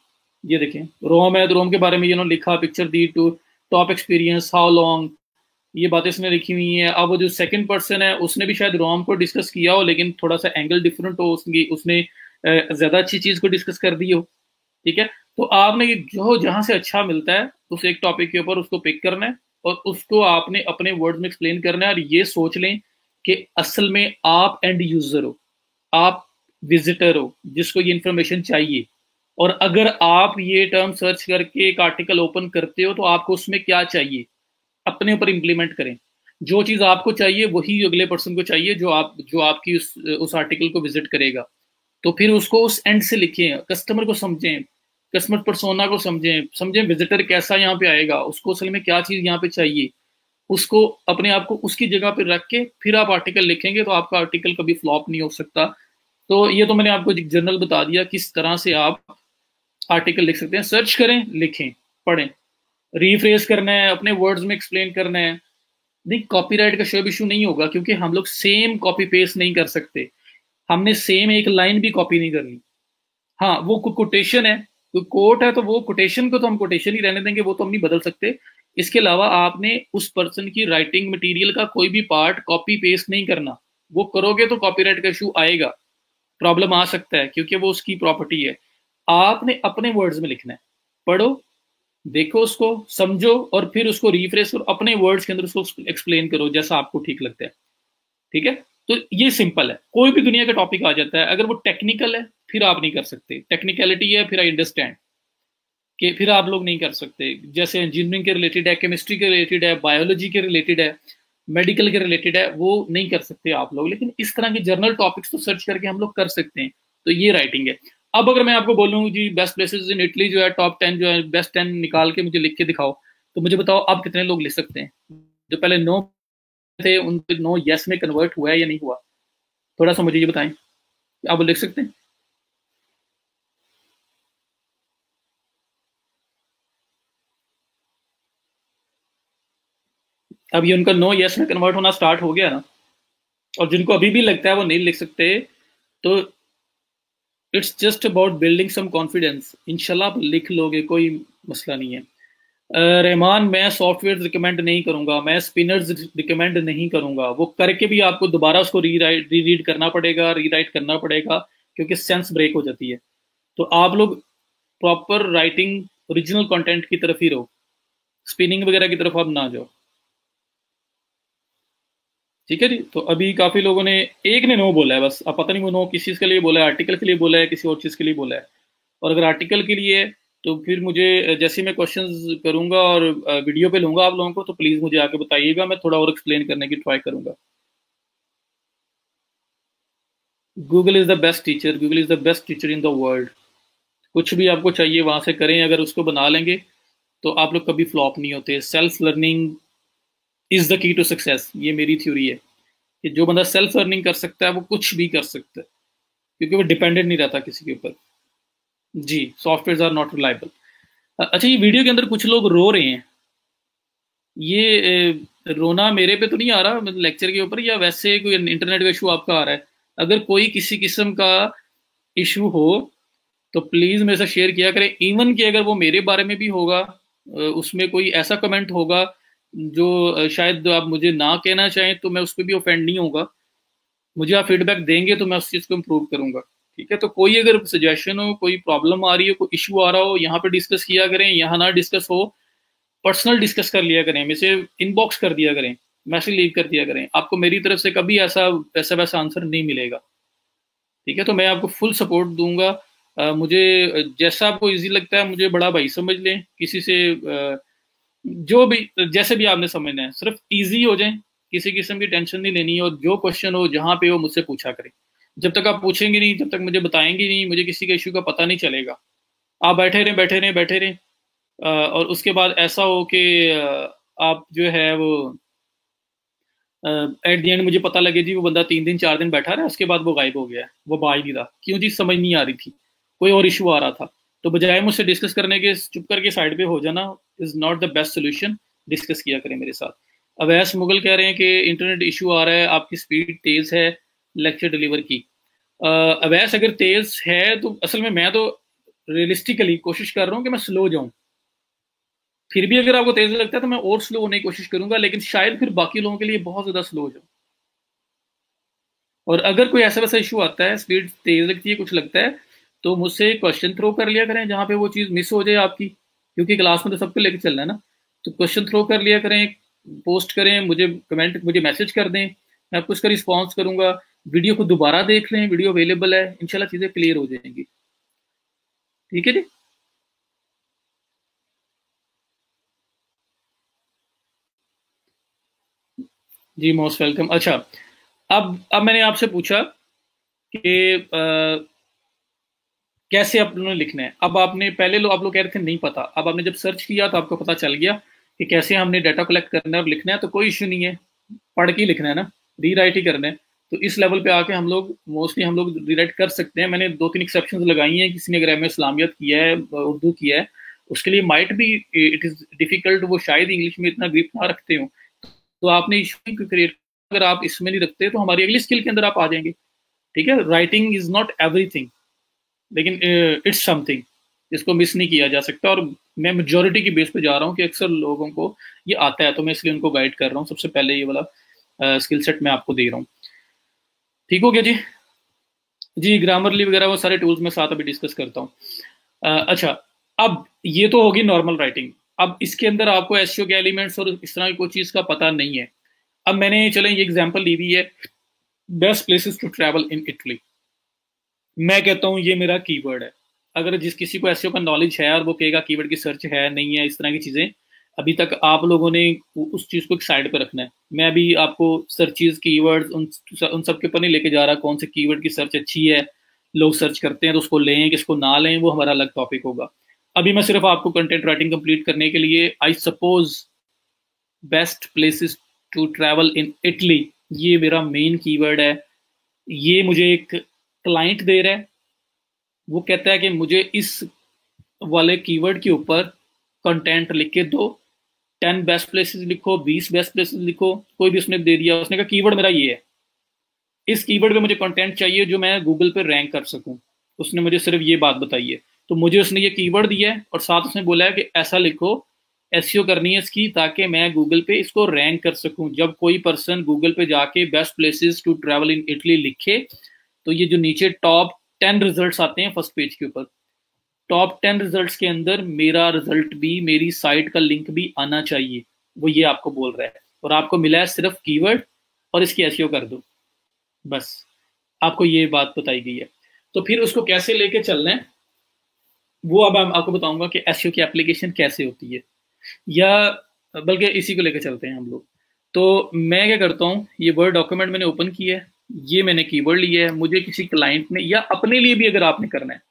ये देखें, रोम है तो रोम के बारे में इन्होंने लिखा, पिक्चर दी, to top experience, how long, ये बातें इसने लिखी हुई हैं। अब वो जो सेकंड पर्सन है उसने भी शायद रोम को डिस्कस किया हो, लेकिन थोड़ा सा एंगल डिफरेंट हो, उसकी उसने ज्यादा अच्छी चीज को डिस्कस कर दी हो। ठीक है, तो आपने जो जहां से अच्छा मिलता है उस एक टॉपिक के ऊपर उसको पिक करना है और उसको आपने अपने वर्ड्स में एक्सप्लेन करना है। और ये सोच लें कि असल में आप एंड यूजर हो, आप विजिटर हो जिसको ये इंफॉर्मेशन चाहिए। और अगर आप ये टर्म सर्च करके एक आर्टिकल ओपन करते हो तो आपको उसमें क्या चाहिए, अपने ऊपर इंप्लीमेंट करें। जो चीज आपको चाहिए वही अगले पर्सन को चाहिए, जो आपकी उस आर्टिकल को विजिट करेगा। तो फिर उसको उस एंड से लिखें, कस्टमर को समझें, कस्टमर पर्सोना को समझें, समझें विजिटर कैसा यहाँ पे आएगा, उसको असल में क्या चीज यहाँ पे चाहिए, उसको अपने आप को उसकी जगह पे रख के फिर आप आर्टिकल लिखेंगे तो आपका आर्टिकल कभी फ्लॉप नहीं हो सकता। तो ये तो मैंने आपको एक जनरल बता दिया किस तरह से आप आर्टिकल लिख सकते हैं। सर्च करें, लिखें, पढ़ें, रीफ्रेज करना है, अपने वर्ड्स में एक्सप्लेन करना है। नहीं, कॉपीराइट का शोब इशू नहीं होगा क्योंकि हम लोग सेम कॉपी पेस्ट नहीं कर सकते, हमने सेम एक लाइन भी कॉपी नहीं करनी। हाँ, वो कोटेशन है, तो कोट है तो वो कोटेशन को तो हम कोटेशन ही रहने देंगे, वो तो हम नहीं बदल सकते। इसके अलावा आपने उस पर्सन की राइटिंग मटेरियल का कोई भी पार्ट कॉपी पेस्ट नहीं करना। वो करोगे तो कॉपीराइट का इशू आएगा, प्रॉब्लम आ सकता है क्योंकि वो उसकी प्रॉपर्टी है। आपने अपने वर्ड्स में लिखना है, पढ़ो, देखो, उसको समझो और फिर उसको रिफ्रेश करो, अपने वर्ड्स के अंदर उसको एक्सप्लेन करो जैसा आपको ठीक लगता है। ठीक है, तो ये सिंपल है। कोई भी दुनिया का टॉपिक आ जाता है, अगर वो टेक्निकल है फिर आप नहीं कर सकते, टेक्निकलिटी है फिर आई अंडरस्टैंड कि फिर आप लोग नहीं कर सकते। जैसे इंजीनियरिंग के रिलेटेड है, केमिस्ट्री के रिलेटेड है, बायोलॉजी के रिलेटेड है, मेडिकल के रिलेटेड है, वो नहीं कर सकते आप लोग। लेकिन इस तरह के जर्नल टॉपिक्स तो सर्च करके हम लोग कर सकते हैं। तो ये राइटिंग है। अब अगर मैं आपको बोलूँ जी बेस्ट प्लेसेस इन इटली जो है, टॉप 10 जो है, बेस्ट 10 निकाल के मुझे लिख के दिखाओ, तो मुझे बताओ आप कितने लोग लिख सकते हैं? जो पहले नो थे उनके नो यस में कन्वर्ट हुआ है या नहीं हुआ? थोड़ा सा मुझे ये बताएं, आप लिख सकते हैं? अब ये उनका नो यस में कन्वर्ट होना स्टार्ट हो गया ना। और जिनको अभी भी लगता है वो नहीं लिख सकते, तो it's just about building some confidence. इंशाल्लाह आप लिख लोगे, कोई मसला नहीं है। रहमान, मैं सॉफ्टवेयर रिकमेंड नहीं करूंगा, मैं स्पिनर्स रिकमेंड नहीं करूंगा। वो करके भी आपको दोबारा उसको री रीड करना पड़ेगा, रीराइट करना पड़ेगा, क्योंकि सेंस ब्रेक हो जाती है। तो आप लोग प्रॉपर राइटिंग, ओरिजिनल कंटेंट की तरफ ही रहो, स्पिनिंग वगैरह की तरफ आप ना जाओ। ठीक है जी, तो अभी काफी लोगों ने, एक ने नो बोला है बस, अब पता नहीं वो नो किस चीज के लिए बोला है, आर्टिकल के लिए बोला है, किसी और चीज के लिए बोला है। और अगर आर्टिकल के लिए है तो फिर मुझे जैसे ही मैं क्वेश्चंस करूंगा और वीडियो पे लूंगा आप लोगों को, तो प्लीज मुझे आके बताइएगा, मैं थोड़ा और एक्सप्लेन करने की ट्राई करूंगा। Google is the best teacher, Google is the best teacher in the world. कुछ भी आपको चाहिए वहां से करें, अगर उसको बना लेंगे तो आप लोग कभी फ्लॉप नहीं होते। Self learning is the key to success, ये मेरी थ्योरी है कि जो बंदा सेल्फ लर्निंग कर सकता है वो कुछ भी कर सकता है, क्योंकि वो डिपेंडेंट नहीं रहता किसी के ऊपर। जी, सॉफ्टवेयर आर नॉट रिलायबल। अच्छा, ये वीडियो के अंदर कुछ लोग रो रहे हैं, ये रोना मेरे पे तो नहीं आ रहा, मतलब लेक्चर के ऊपर, या वैसे कोई इंटरनेट का इशू आपका आ रहा है? अगर कोई किसी किस्म का इशू हो तो प्लीज़ मेरे साथ शेयर किया करें। इवन कि अगर वो मेरे बारे में भी होगा, उसमें कोई ऐसा कमेंट होगा जो शायद आप मुझे ना कहना चाहें, तो मैं उस पर भी ऑफेंड नहीं होगा। मुझे आप फीडबैक देंगे तो मैं उस चीज़ को इम्प्रूव करूंगा। ठीक है, तो कोई अगर सजेशन हो, कोई प्रॉब्लम आ रही हो, कोई इशू आ रहा हो, यहाँ पे डिस्कस किया करें, यहाँ ना डिस्कस हो, पर्सनल डिस्कस कर लिया करें, मुझे इनबॉक्स कर दिया करें, मैसेज लीव कर दिया करें। आपको मेरी तरफ से कभी ऐसा वैसा वैसा आंसर नहीं मिलेगा। ठीक है, तो मैं आपको फुल सपोर्ट दूंगा। मुझे जैसा आपको इजी लगता है, मुझे बड़ा भाई समझ लें, किसी से जो भी जैसे भी आपने समझना है, सिर्फ इजी हो जाए, किसी किस्म की टेंशन नहीं लेनी है, और जो क्वेश्चन हो जहाँ पे हो मुझसे पूछा करें। जब तक आप पूछेंगे नहीं, जब तक मुझे बताएंगे नहीं, मुझे किसी का इशू का पता नहीं चलेगा। आप बैठे रहें बैठे रहें बैठे रहें, और उसके बाद ऐसा हो कि आप जो है वो एट द एंड मुझे पता लगे जी वो बंदा 3 दिन 4 दिन बैठा रहा, उसके बाद वो गायब हो गया है, वो बाहर ही था, क्यों जी, समझ नहीं आ रही थी, कोई और इशू आ रहा था। तो बजाय मुझसे डिस्कस करने के चुप करके साइड पे हो जाना is not the best solution. Discuss किया करें मेरे साथ। अवैस मुगल कह रहे हैं कि इंटरनेट इशू आ रहा है, आपकी स्पीड तेज है लेक्चर डिलीवर की। अवैस अगर तेज है तो असल में मैं तो रियलिस्टिकली कोशिश कर रहा हूँ कि मैं स्लो जाऊं। फिर भी अगर आपको तेज लगता है तो मैं और स्लो होने की कोशिश करूंगा, लेकिन शायद फिर बाकी लोगों के लिए बहुत ज्यादा स्लो हो जाऊं। और अगर कोई ऐसा वैसा इशू आता है, स्पीड तेज लगती है, कुछ लगता है, तो मुझसे क्वेश्चन थ्रो कर लिया करें जहाँ पे वो चीज़ मिस हो जाए आपकी, क्योंकि क्लास में तो सबको लेके चलना है ना। तो क्वेश्चन थ्रो कर लिया करें, पोस्ट करें, मुझे कमेंट, मुझे मैसेज कर दें, मैं आपको उसका रिस्पॉन्स करूंगा। वीडियो को दोबारा देख लें, वीडियो अवेलेबल है, इंशाल्लाह चीज़ें क्लियर हो जाएंगी। ठीक है जी। जी मोस्ट वेलकम। अच्छा, अब मैंने आपसे पूछा कि कैसे आपने लिखना है। अब आपने पहले आप लोग कह रहे थे नहीं पता, अब आपने जब सर्च किया तो आपको पता चल गया कि कैसे हमने डाटा कलेक्ट करना है और लिखना है, तो कोई इशू नहीं है, पढ़ के ही लिखना है ना, रीराइट ही करना है। तो इस लेवल पे आके हम लोग मोस्टली हम लोग रीराइट कर सकते हैं। मैंने 2-3 एक्सेप्शंस लगाई हैं, किसी ने अगर एम इस्लामियत किया है, उर्दू किया है, उसके लिए माइट भी इट इज़ डिफिकल्ट, वो शायद इंग्लिश में इतना ग्रिप ना रखते हो, तो आपने इशू क्यों क्रिएट, अगर आप इसमें नहीं रखते तो हमारी अगली स्किल के अंदर आप आ जाएंगे। ठीक है, राइटिंग इज नॉट एवरीथिंग, लेकिन इट्स समथिंग जिसको मिस नहीं किया जा सकता। और मैं मेजोरिटी की बेस पे जा रहा हूँ कि अक्सर लोगों को ये आता है, तो मैं इसलिए उनको गाइड कर रहा हूँ। सबसे पहले ये वाला स्किल सेट मैं आपको दे रहा हूँ। ठीक हो गया जी। जी ग्रामरली वगैरह वो सारे टूल्स मैं साथ अभी डिस्कस करता हूँ। अच्छा, अब ये तो होगी नॉर्मल राइटिंग। अब इसके अंदर आपको एसईओ के एलिमेंट्स और इस तरह की कोई चीज़ का पता नहीं है। अब मैंने चले ये एग्जाम्पल ली हुई है, best places to travel in Italy. मैं कहता हूँ ये मेरा कीवर्ड है। अगर जिस किसी को एसईओ का नॉलेज है और वो कहेगा कीवर्ड की सर्च है नहीं है, इस तरह की चीज़ें अभी तक आप लोगों ने उस चीज़ को एक साइड पर रखना है। मैं भी आपको सर्चेज कीवर्ड्स उन सब के ऊपर नहीं लेके जा रहा, कौन से कीवर्ड की सर्च अच्छी है, लोग सर्च करते हैं तो उसको लें किसको ना लें, वो हमारा अलग टॉपिक होगा। अभी मैं सिर्फ आपको कंटेंट राइटिंग कंप्लीट करने के लिए, I suppose best places to travel in Italy, ये मेरा मेन कीवर्ड है। ये मुझे एक क्लाइंट दे रहा है, वो कहता है कि मुझे इस वाले कीवर्ड के ऊपर कंटेंट लिख के दो, 10 बेस्ट प्लेसेस लिखो, 20 बेस्ट प्लेसेस लिखो, कोई भी उसने दे दिया। उसने कहा कीवर्ड मेरा ये है, इस कीवर्ड पे मुझे कंटेंट चाहिए जो मैं गूगल पे रैंक कर सकूं। उसने मुझे सिर्फ ये बात बताई है, तो मुझे उसने ये कीवर्ड दिया है और साथ उसने बोला है कि ऐसा लिखो, एसईओ करनी है इसकी, ताकि मैं गूगल पे इसको रैंक कर सकूं। जब कोई पर्सन गूगल पे जाके best places to travel in Italy लिखे, तो ये जो नीचे टॉप 10 रिजल्ट्स आते हैं फर्स्ट पेज के ऊपर, टॉप 10 रिजल्ट्स के अंदर मेरा रिजल्ट भी, मेरी साइट का लिंक भी आना चाहिए। वो ये आपको बोल रहा है, और आपको मिला है सिर्फ कीवर्ड और इसकी एसईओ कर दो, बस आपको ये बात बताई गई है। तो फिर उसको कैसे लेके चलना है वो अब मैं आपको बताऊंगा कि एसईओ की एप्लीकेशन कैसे होती है, या बल्कि इसी को लेकर चलते हैं हम लोग। तो मैं क्या करता हूँ, ये वर्ड डॉक्यूमेंट मैंने ओपन किया है, ये मैंने कीवर्ड लिया है, मुझे किसी क्लाइंट ने या अपने लिए भी अगर आपने करना है,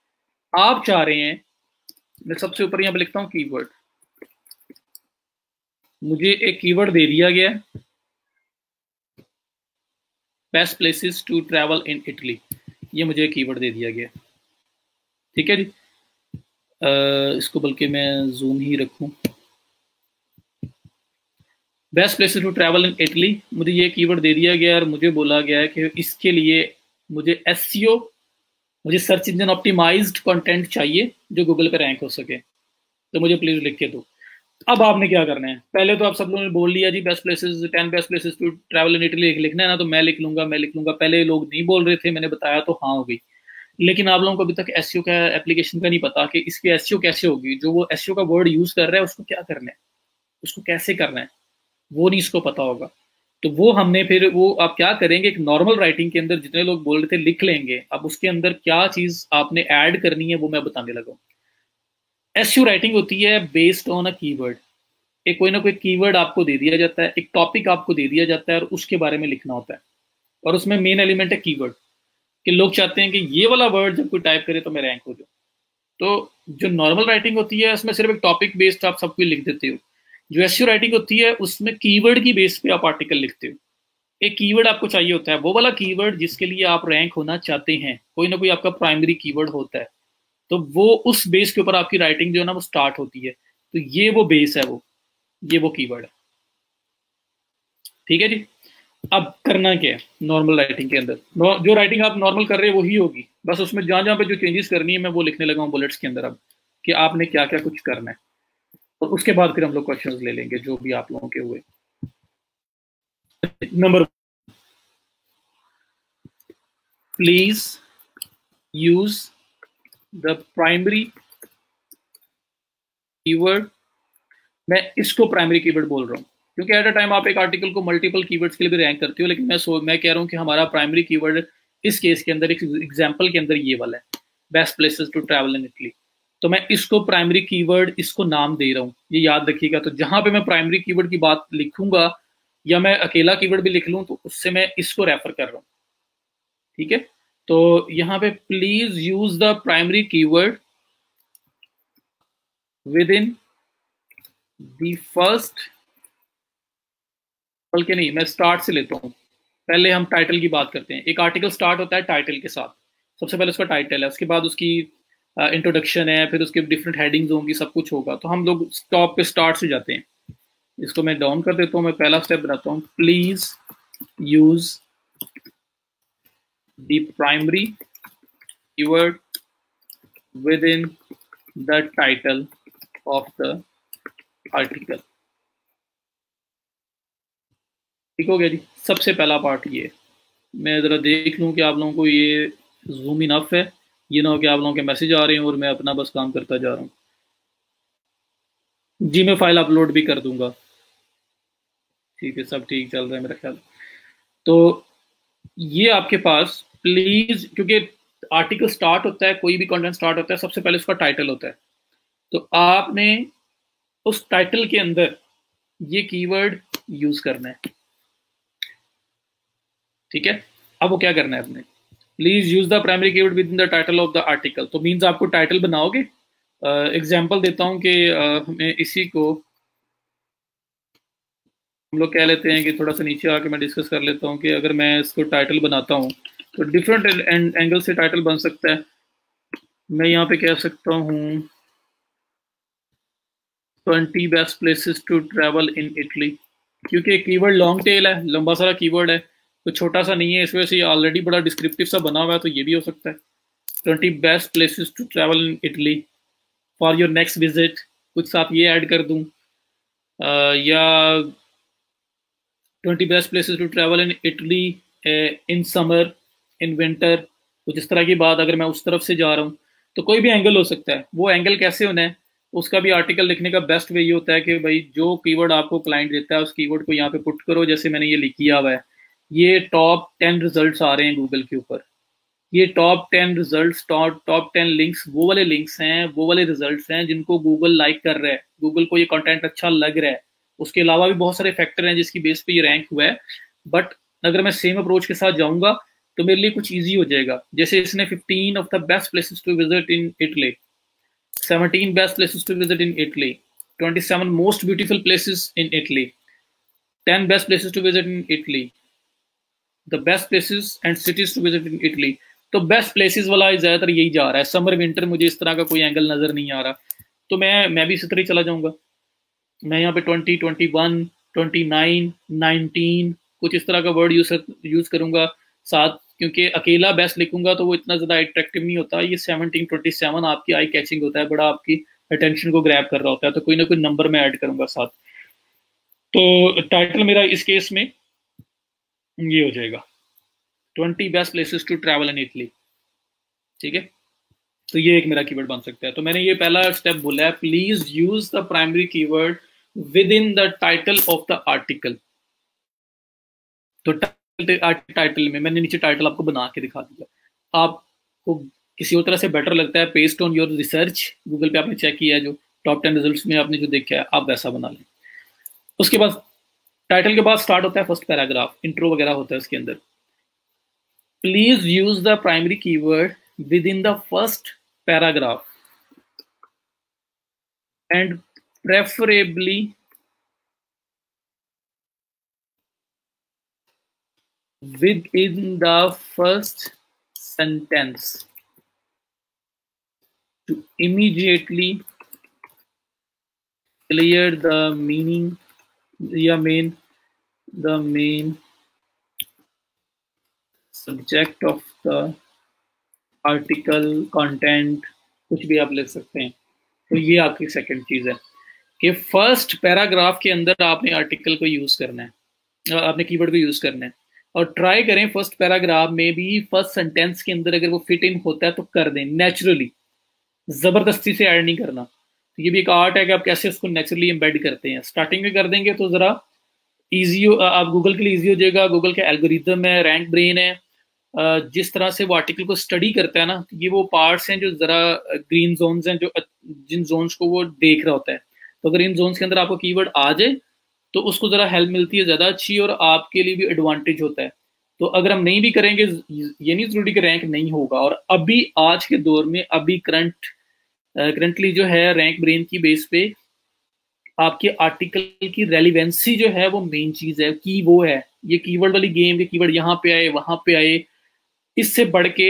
आप चाह रहे हैं, मैं सबसे ऊपर यहाँ पे लिखता हूँ कीवर्ड, मुझे एक कीवर्ड दे दिया गया, best places to travel in Italy, ये मुझे एक कीवर्ड दे दिया गया। ठीक है जी, इसको बल्कि मैं जूम ही रखूं, best places to travel in Italy, मुझे ये कीवर्ड दे दिया गया और मुझे बोला गया है कि इसके लिए मुझे एसईओ मुझे सर्च इंजन ऑप्टिमाइज्ड कंटेंट चाहिए जो गूगल पे रैंक हो सके, तो मुझे प्लीज लिख के दो। अब आपने क्या करना है, पहले तो आप सब लोगों ने बोल लिया जी best places 10 best places to travel in Italy लिखना है ना, तो मैं लिख लूंगा, मैं लिख लूंगा। पहले लोग नहीं बोल रहे थे, मैंने बताया तो हाँ हो गई। लेकिन आप लोगों को अभी तक एसईओ का एप्लीकेशन का नहीं पता कि इसकी एसईओ कैसे होगी। जो वो एसईओ का वर्ड यूज कर रहा है उसको क्या करना है, उसको कैसे करना है, वो नहीं इसको पता होगा। तो वो हमने फिर वो आप क्या करेंगे, एक नॉर्मल राइटिंग के अंदर जितने लोग बोल रहे थे लिख लेंगे। अब उसके अंदर क्या चीज आपने ऐड करनी है वो मैं बताने लगा। एसईओ राइटिंग होती है बेस्ड ऑन अ कीवर्ड। एक कोई ना कोई कीवर्ड आपको दे दिया जाता है, एक टॉपिक आपको दे दिया जाता है और उसके बारे में लिखना होता है। और उसमें मेन एलिमेंट है कीवर्ड, कि लोग चाहते हैं कि ये वाला वर्ड जब कोई टाइप करे तो मैं रैंक हो जाऊँ। तो जो नॉर्मल राइटिंग होती है उसमें सिर्फ एक टॉपिक बेस्ड आप सब कुछ लिख देते हो। जो एसईओ राइटिंग होती है उसमें कीवर्ड की बेस पे आप आर्टिकल लिखते हो। एक कीवर्ड आपको चाहिए होता है, वो वाला कीवर्ड जिसके लिए आप रैंक होना चाहते हैं, कोई ना कोई आपका प्राइमरी कीवर्ड होता है। तो वो उस बेस के ऊपर आपकी राइटिंग जो है ना वो स्टार्ट होती है। तो ये वो बेस है, ये वो कीवर्ड है। ठीक है जी। अब करना क्या है नॉर्मल राइटिंग के अंदर, जो राइटिंग आप नॉर्मल कर रहे हैं वही होगी, बस उसमें जहां जहां पे जो चेंजेस करनी है मैं वो लिखने लगा हूँ बुलेट्स के अंदर अब, कि आपने क्या क्या कुछ करना है। और उसके बाद फिर हम लोग क्वेश्चंस ले लेंगे जो भी आप लोगों के हुए। Number, please use the primary keyword. मैं इसको प्राइमरी कीवर्ड बोल रहा हूँ क्योंकि एट अ टाइम आप एक आर्टिकल को मल्टीपल कीवर्ड्स के लिए भी रैंक करते हो, लेकिन मैं कह रहा हूँ कि हमारा प्राइमरी कीवर्ड इस केस के अंदर, एक एग्जाम्पल के अंदर ये वाला है, best places to travel in Italy. तो मैं इसको प्राइमरी कीवर्ड, इसको नाम दे रहा हूँ, ये याद रखिएगा। तो जहां पे मैं प्राइमरी कीवर्ड की बात लिखूंगा या मैं अकेला कीवर्ड भी लिख लूँ तो उससे मैं इसको रेफर कर रहा हूँ। ठीक है, तो यहाँ पे please use the primary keyword with in the first, बल्कि नहीं, मैं स्टार्ट से लेता हूँ। पहले हम टाइटल की बात करते हैं। एक आर्टिकल स्टार्ट होता है टाइटल के साथ, सबसे पहले उसका टाइटल है, उसके बाद उसकी इंट्रोडक्शन है, फिर उसके डिफरेंट हेडिंग्स होंगी, सब कुछ होगा। तो हम लोग टॉप पे स्टार्ट से जाते हैं। इसको मैं डाउन कर देता हूँ, मैं पहला स्टेप बनाता हूँ, please use the primary keyword with in the title of the article. ठीक हो गया जी। सबसे पहला पार्ट ये, मैं ज़रा देख लूँ कि आप लोगों को ये जूम इनफ है, ये ना हो कि आप लोगों के मैसेज आ रहे हैं और मैं अपना बस काम करता जा रहा हूँ। जी मैं फाइल अपलोड भी कर दूंगा। ठीक है, सब ठीक चल रहा है मेरा ख्याल। तो ये आपके पास प्लीज, क्योंकि आर्टिकल स्टार्ट होता है, कोई भी कंटेंट स्टार्ट होता है, सबसे पहले उसका टाइटल होता है। तो आपने उस टाइटल के अंदर ये कीवर्ड यूज करना है। ठीक है, अब वो क्या करना है आपने, please use the primary keyword with in the title of the article. तो मीन्स आपको टाइटल बनाओगे। एग्जाम्पल देता हूँ कि हमें इसी को हम लोग कह लेते हैं कि थोड़ा सा नीचे आके मैं डिस्कस कर लेता हूँ कि अगर मैं इसको टाइटल बनाता हूँ तो डिफरेंट एंगल से टाइटल बन सकता है। मैं यहाँ पे कह सकता हूँ 20 best places to travel in Italy, क्योंकि कीवर्ड लॉन्ग टेल है, लंबा सारा कीवर्ड है, तो छोटा सा नहीं है, इस वजह से ऑलरेडी बड़ा डिस्क्रिप्टिव सा बना हुआ है, तो ये भी हो सकता है 20 best places to travel in Italy for your next visit, कुछ साथ ये ऐड कर दूँ। या 20 best places to travel in Italy in summer, in winter, कुछ इस तरह की बात। अगर मैं उस तरफ से जा रहा हूँ तो कोई भी एंगल हो सकता है। वो एंगल कैसे होना है, उसका भी आर्टिकल लिखने का बेस्ट वे ये होता है कि भाई जो कीवर्ड आपको क्लाइंट देता है उस कीवर्ड को यहाँ पे पुट करो। जैसे मैंने ये लिख किया हुआ है, ये टॉप 10 रिजल्ट्स आ रहे हैं गूगल के ऊपर, ये टॉप 10 रिजल्ट्स, टॉप 10 लिंक्स, वो वाले लिंक्स हैं, वो वाले रिजल्ट्स हैं जिनको गूगल लाइक कर रहा है, गूगल को ये कंटेंट अच्छा लग रहा है। उसके अलावा भी बहुत सारे फैक्टर हैं जिसकी बेस पे ये रैंक हुआ है। बट अगर मैं सेम अप्रोच के साथ जाऊंगा तो मेरे लिए कुछ ईजी हो जाएगा। जैसे इसने 15 of the best places to visit in Italy, 17 best places to visit in Italy, 27 most beautiful places in Italy, 10 best places to visit in Italy, the best places and cities to visit in Italy. तो बेस्ट प्लेसेस वाला ज्यादातर यही जा रहा है। समर विंटर मुझे इस तरह का कोई एंगल नजर नहीं आ रहा, तो मैं भी इसी तरह चला जाऊंगा। मैं यहाँ पे 20, 21, 29, 19 कुछ इस तरह का वर्ड यूज करूंगा। साथ क्योंकि अकेला बेस्ट लिखूंगा तो वो इतना ज़्यादा अट्रैक्टिव नहीं होता। ये 1727 आपकी आई कैचिंग होता है, बड़ा आपकी अटेंशन को ग्रैब कर रहा होता है, तो कोई ना कोई नंबर मैं ऐड करूंगा साथ। तो टाइटल मेरा इस केस में ये हो जाएगा 20 best places to travel in Italy. ठीक है, तो ये एक मेरा कीवर्ड बन सकता है। तो मैंने ये पहला स्टेप बोला है, please use the primary keyword with in the title of the article. तो टाइटल में मैंने नीचे टाइटल आपको बना के दिखा दिया। आपको किसी और तरह से बेटर लगता है, based on your research, Google पे आपने चेक किया है, जो टॉप 10 रिजल्ट्स में आपने जो देखा है, आप वैसा बना लें। उसके बाद टाइटल के बाद स्टार्ट होता है फर्स्ट पैराग्राफ, इंट्रो वगैरह होता है उसके अंदर। Please use the primary keyword with in the first paragraph and preferably within the first sentence to immediately clear the meaning या the main subject of the article, content, कुछ भी आप लिख सकते हैं। तो ये आपकी सेकंड चीज है कि फर्स्ट पैराग्राफ के अंदर आपने आर्टिकल को यूज करना है, आपने कीवर्ड को यूज करना है। और ट्राई करें फर्स्ट पैराग्राफ में भी फर्स्ट सेंटेंस के अंदर अगर वो फिट इन होता है तो कर दें, नेचुरली, जबरदस्ती से ऐड नहीं करना। तो ये भी एक आर्ट है कि आप कैसे उसको नेचुरली एम्बेड करते हैं। स्टार्टिंग में कर देंगे तो जरा ईजी, आप गूगल के लिए ईजी हो जाएगा। गूगल का एल्गोरिदम है, रैंक ब्रेन है, जिस तरह से वो आर्टिकल को स्टडी करता है ना, ये वो पार्ट्स हैं जो जरा ग्रीन जोन्स हैं, जो जिन जोन्स को वो देख रहा होता है। तो अगर इन जोन्स के अंदर आपको कीवर्ड आ जाए तो उसको जरा हेल्प मिलती है ज़्यादा अच्छी, और आपके लिए भी एडवांटेज होता है। तो अगर हम नहीं भी करेंगे, ये नहीं जरूरी कि रैंक नहीं होगा। और अभी आज के दौर में, अभी करंटली जो है, रैंक ब्रेन की बेस पे आपके आर्टिकल की रेलिवेंसी जो है वो मेन चीज है, की वो है। ये कीवर्ड वाली गेम के कीवर्ड यहाँ पे आए, वहां पे आए, इससे बढ़ के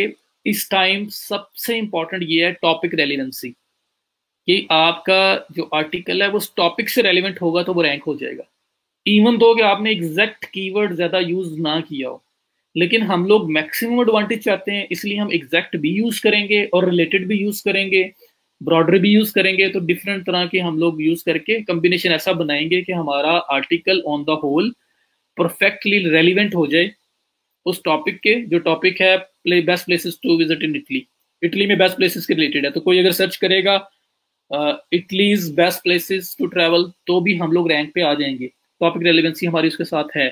इस टाइम सबसे इंपॉर्टेंट ये है टॉपिक रेलिवेंसी, कि आपका जो आर्टिकल है वो उस टॉपिक से रेलिवेंट होगा तो वो रैंक हो जाएगा। इवन दो कि आपने एग्जैक्ट कीवर्ड ज्यादा यूज ना किया हो, लेकिन हम लोग मैक्सिमम एडवांटेज चाहते हैं, इसलिए हम एग्जैक्ट भी यूज करेंगे और रिलेटेड भी यूज करेंगे, ब्रॉडर भी यूज करेंगे। तो डिफरेंट तरह के हम लोग यूज करके कॉम्बिनेशन ऐसा बनाएंगे कि हमारा article on the whole perfectly relevant हो जाए उस टॉपिक के, जो टॉपिक है best places to visit in Italy. Italy में बेस्ट प्लेसेस के रिलेटेड है, तो कोई अगर सर्च करेगा Italy's best places to travel तो भी हम लोग रैंक पे आ जाएंगे। टॉपिक रेलिवेंसी हमारी उसके साथ है,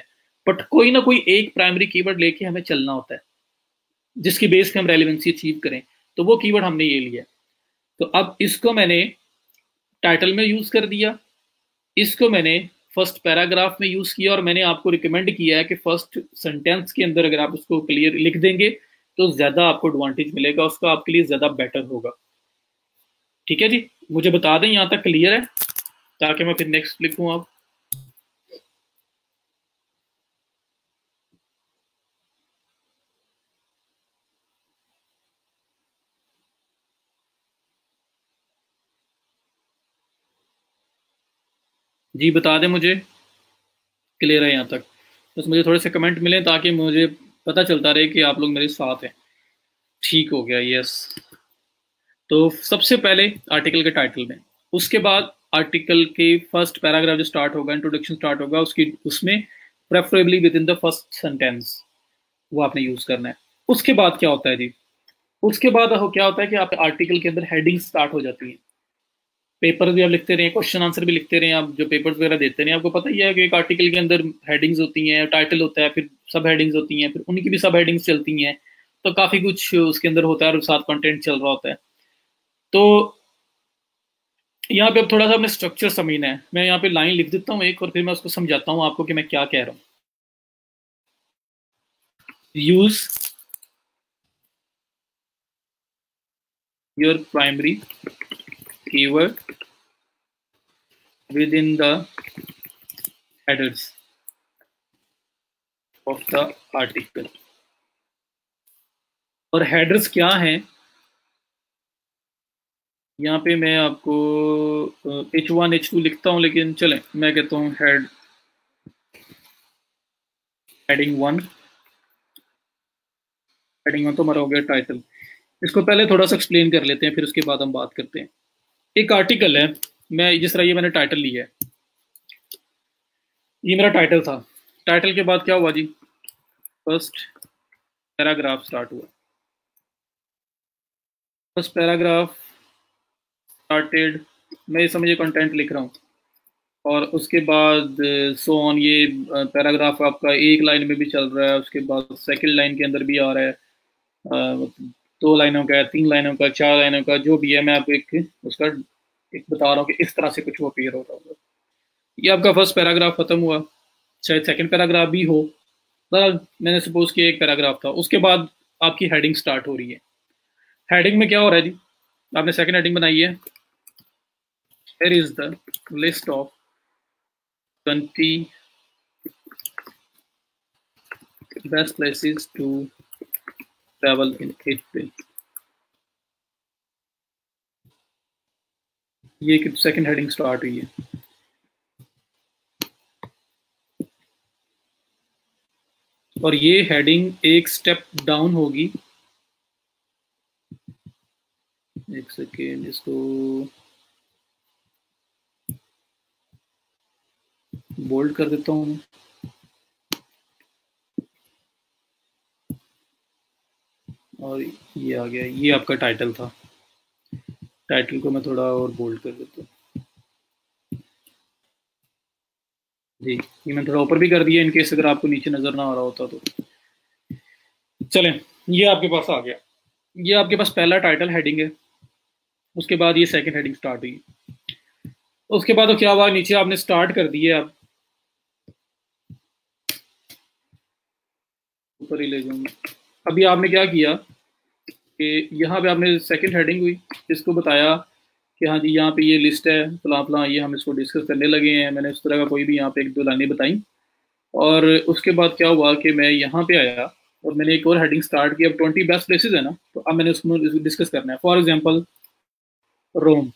बट कोई ना कोई एक प्राइमरी कीवर्ड लेके हमें चलना होता है जिसकी बेस पे हम रेलिवेंसी अचीव करें। तो वो कीवर्ड हमने ये लिया। तो अब इसको मैंने टाइटल में यूज कर दिया, इसको मैंने फर्स्ट पैराग्राफ में यूज किया, और मैंने आपको रिकमेंड किया है कि फर्स्ट सेंटेंस के अंदर अगर आप उसको क्लियर लिख देंगे तो ज्यादा आपको एडवांटेज मिलेगा, उसका आपके लिए ज्यादा बेटर होगा। ठीक है जी, मुझे बता दें यहाँ तक क्लियर है, ताकि मैं फिर नेक्स्ट लिखूं। अब जी बता दें मुझे क्लियर है यहाँ तक, बस मुझे थोड़े से कमेंट मिले ताकि मुझे पता चलता रहे कि आप लोग मेरे साथ हैं। ठीक हो गया, यस। तो सबसे पहले आर्टिकल के टाइटल में, उसके बाद आर्टिकल के फर्स्ट पैराग्राफ जो स्टार्ट होगा, इंट्रोडक्शन स्टार्ट होगा, उसमें preferably with in the first sentence वो आपने यूज करना है। उसके बाद क्या होता है जी, उसके बाद क्या होता है कि आप आर्टिकल के अंदर हेडिंग स्टार्ट हो जाती है। पेपर भी आप लिखते रहे, क्वेश्चन आंसर भी लिखते रहे, आप जो पेपर्स वगैरह देते रहे, आपको पता ही है कि एक आर्टिकल के अंदर हेडिंग्स होती हैं, टाइटल होता है, फिर सब हेडिंग्स होती हैं, फिर उनकी भी सब हेडिंग्स चलती हैं, तो काफ़ी कुछ उसके अंदर होता है और साथ कंटेंट चल रहा होता है। तो यहाँ पे अब थोड़ा सा अपने स्ट्रक्चर समझना है। मैं यहाँ पे लाइन लिख देता हूँ एक, और फिर मैं उसको समझाता हूँ आपको कि मैं क्या कह रहा हूँ। Use your primary keyword within the headers of the article। और हेडर्स क्या हैं, यहाँ पे मैं आपको H1 H2 लिखता हूँ, लेकिन चलें मैं कहता हूँ हेडिंग 1, हेडिंग 1 तो हमारा हो गया टाइटल। इसको पहले थोड़ा सा एक्सप्लेन कर लेते हैं, फिर उसके बाद हम बात करते हैं। एक आर्टिकल है, मैं जिस तरह ये मैंने टाइटल लिया है, ये मेरा टाइटल था। टाइटल के बाद क्या हुआ जी, फर्स्ट पैराग्राफ स्टार्ट हुआ। फर्स्ट पैराग्राफ स्टार्टेड, मैं इस समय ये कंटेंट लिख रहा हूँ, और उसके बाद सो ऑन, ये पैराग्राफ आपका एक लाइन में भी चल रहा है, उसके बाद सेकंड लाइन के अंदर भी आ रहा है, दो लाइनों का, तीन लाइनों का, चार लाइनों का, जो भी है, मैं आपको एक उसका एक बता रहा हूँ कि इस तरह से कुछ वो अपीयर हो रहा होगा। ये आपका फर्स्ट पैराग्राफ खत्म हुआ, शायद सेकंड पैराग्राफ भी हो, बहरहाल मैंने सपोज किया एक पैराग्राफ था। उसके बाद आपकी हेडिंग स्टार्ट हो रही है। हेडिंग में क्या हो रहा है जी, आपने सेकंड हेडिंग बनाई है, here is the list of 20 best places to travel in April। ये सेकंड हेडिंग स्टार्ट हुई है। और ये हेडिंग एक स्टेप डाउन होगी, एक सेकेंड, इसको बोल्ड कर देता हूँ। और ये आ गया, ये आपका टाइटल था। टाइटल को मैं थोड़ा और बोल्ड कर देता हूँ जी, ये मैं थोड़ा ऊपर भी कर दिया, इनकेस अगर आपको नीचे नजर ना आ रहा होता तो। चलें, ये आपके पास आ गया, ये आपके पास पहला टाइटल हेडिंग है। उसके बाद ये सेकंड हेडिंग स्टार्ट हुई। उसके बाद तो क्या हुआ, नीचे आपने स्टार्ट कर दिए, आप ऊपर ही ले जाऊंगा। अभी आपने क्या किया कि यहाँ पे आपने सेकंड हेडिंग हुई, इसको बताया कि हाँ जी यहाँ पे ये लिस्ट है फलां फलां, ये हम इसको डिस्कस करने लगे हैं। मैंने उस तरह का कोई भी यहाँ पे एक दो लाइनें बताई। और उसके बाद क्या हुआ कि मैं यहाँ पे आया और मैंने एक और हेडिंग स्टार्ट की। अब 20 बेस्ट प्लेसेस है ना, तो अब मैंने उसको डिस्कस करना है। फॉर एग्जाम्पल रोम,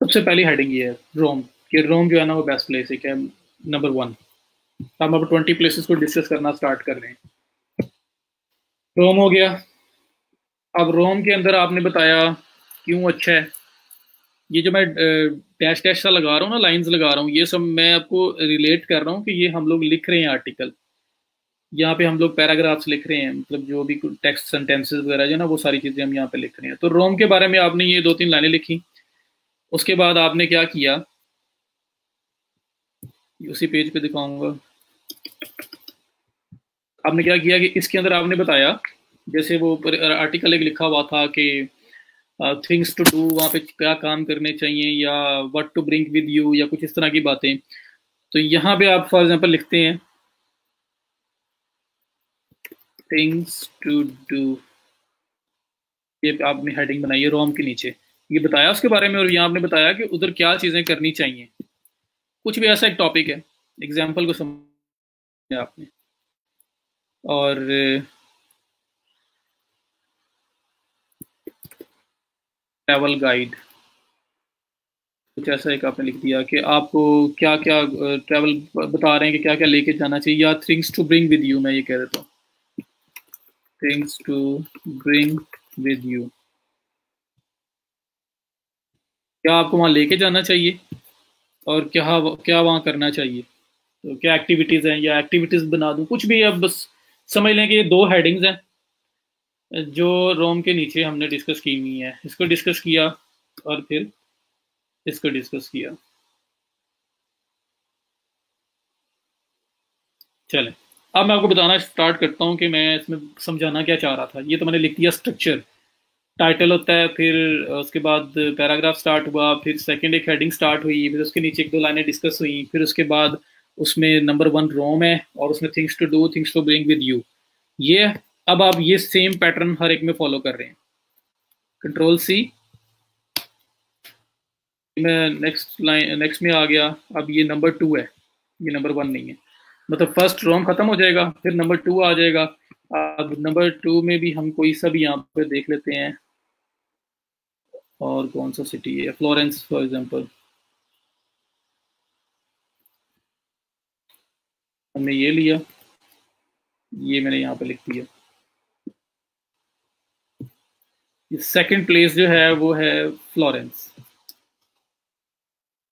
सबसे पहली हेडिंग ये है रोम, कि रोम जो है ना वो बेस्ट प्लेस है, क्या नंबर 1। हम अब 20 प्लेसेस को डिस्कस करना स्टार्ट कर रहे हैं। रोम हो गया। अब रोम के अंदर आपने बताया क्यों अच्छा है। ये जो मैं डैश डैश सा लगा रहा हूँ ना, लाइंस लगा रहा हूँ, ये सब मैं आपको रिलेट कर रहा हूँ कि ये हम लोग लिख रहे हैं आर्टिकल। यहाँ पे हम लोग पैराग्राफ्स लिख रहे हैं, मतलब जो भी टेक्स्ट सेंटेंसेस वगैरह जो ना, वो सारी चीज़ें हम यहाँ पे लिख रहे हैं। तो रोम के बारे में आपने ये दो तीन लाइनें लिखी। उसके बाद आपने क्या किया, उसी पेज पे दिखाऊंगा। आपने क्या किया कि इसके अंदर आपने बताया, जैसे वो आर्टिकल एक लिखा हुआ था कि थिंग्स टू डू, वहाँ पे क्या काम करने चाहिए, या what to bring with you, या कुछ इस तरह की बातें। तो यहाँ पे आप फॉर एग्जांपल लिखते हैं थिंग्स टू डू, ये आपने हेडिंग बनाई है रोम के नीचे, ये बताया उसके बारे में। और यहाँ आपने बताया कि उधर क्या चीज़ें करनी चाहिए, कुछ भी ऐसा एक टॉपिक है, एग्जाम्पल को समझ आपने। और ट्रैवल गाइड, कुछ ऐसा एक आपने लिख दिया कि आपको क्या क्या ट्रैवल बता रहे हैं कि क्या क्या लेके जाना चाहिए, या things to bring with you, मैं ये कह देता हूँ things to bring with you, क्या आपको वहाँ लेके जाना चाहिए और क्या क्या वहाँ करना चाहिए। तो क्या एक्टिविटीज़ हैं, या एक्टिविटीज़ बना दूँ, कुछ भी। अब बस समझ लें कि ये दो हेडिंग्स हैं जो रोम के नीचे हमने डिस्कस की हुई है। इसको डिस्कस किया और फिर इसको डिस्कस किया। चलें, अब मैं आपको बताना स्टार्ट करता हूँ कि मैं इसमें समझाना क्या चाह रहा था। ये तो मैंने लिख दिया स्ट्रक्चर, टाइटल होता है, फिर उसके बाद पैराग्राफ स्टार्ट हुआ, फिर सेकंड एक हेडिंग स्टार्ट हुई, फिर उसके नीचे एक दो लाइनें डिस्कस हुई, फिर उसके बाद उसमें नंबर 1 रोम है और उसमें things to do, things to bring with you. ये अब आप ये सेम पैटर्न हर एक में फॉलो कर रहे हैं। कंट्रोल सी, मैं नेक्स्ट लाइन, नेक्स्ट में आ गया। अब ये नंबर 2 है, ये नंबर 1 नहीं है। मतलब फर्स्ट रोम खत्म हो जाएगा, फिर नंबर 2 आ जाएगा। अब नंबर 2 में भी हम कोई सा भी यहाँ पे देख लेते हैं, और कौन सा सिटी है, फ्लोरेंस फॉर एग्जांपल। हमने ये लिया, ये मैंने यहाँ पे लिख दिया। सेकंड प्लेस जो है वो है फ्लोरेंस,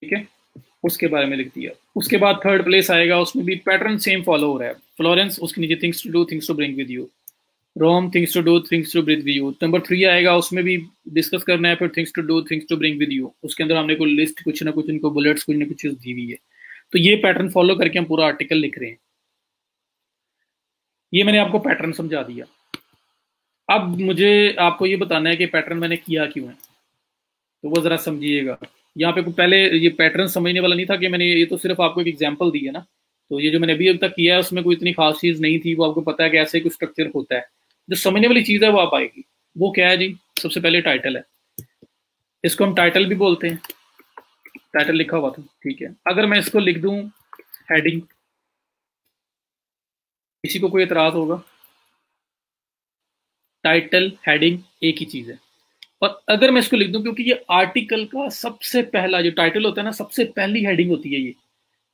ठीक है, उसके बारे में लिख दिया। उसके बाद थर्ड प्लेस आएगा, उसमें भी पैटर्न सेम फॉलो हो रहा है। फ्लोरेंस, उसके नीचे things to do, things to bring with you. Rome, things to do, things to bring with you. Number 3 आएगा, उसमें भी डिस्कस करना है, फिर things to do, things to bring with you. उसके अंदर हमने कोई लिस्ट, कुछ ना कुछ इनको बुलेट्स, कुछ ना कुछ चीज दी हुई है। तो ये पैटर्न फॉलो करके हम पूरा आर्टिकल लिख रहे हैं। ये मैंने आपको पैटर्न समझा दिया। अब मुझे आपको ये बताना है कि पैटर्न मैंने किया क्यों है, तो वो जरा समझिएगा। यहाँ पे पहले ये पैटर्न समझने वाला नहीं था कि मैंने, ये तो सिर्फ आपको एक एग्जांपल दी है ना। तो ये जो मैंने अभी तक किया है उसमें कोई इतनी खास चीज नहीं थी, वो आपको पता है कि ऐसे कुछ स्ट्रक्चर होता है। जो समझने वाली चीज है वो आप आएगी। वो क्या है जी? सबसे पहले टाइटल है। इसको हम टाइटल भी बोलते हैं, टाइटल लिखा हुआ था, ठीक है। अगर मैं इसको लिख दूं हेडिंग, किसी को कोई एतराज होगा? टाइटल हेडिंग एक ही चीज है। और अगर मैं इसको लिख दूं, क्योंकि ये आर्टिकल का सबसे पहला जो टाइटल होता है ना, सबसे पहली हेडिंग होती है ये।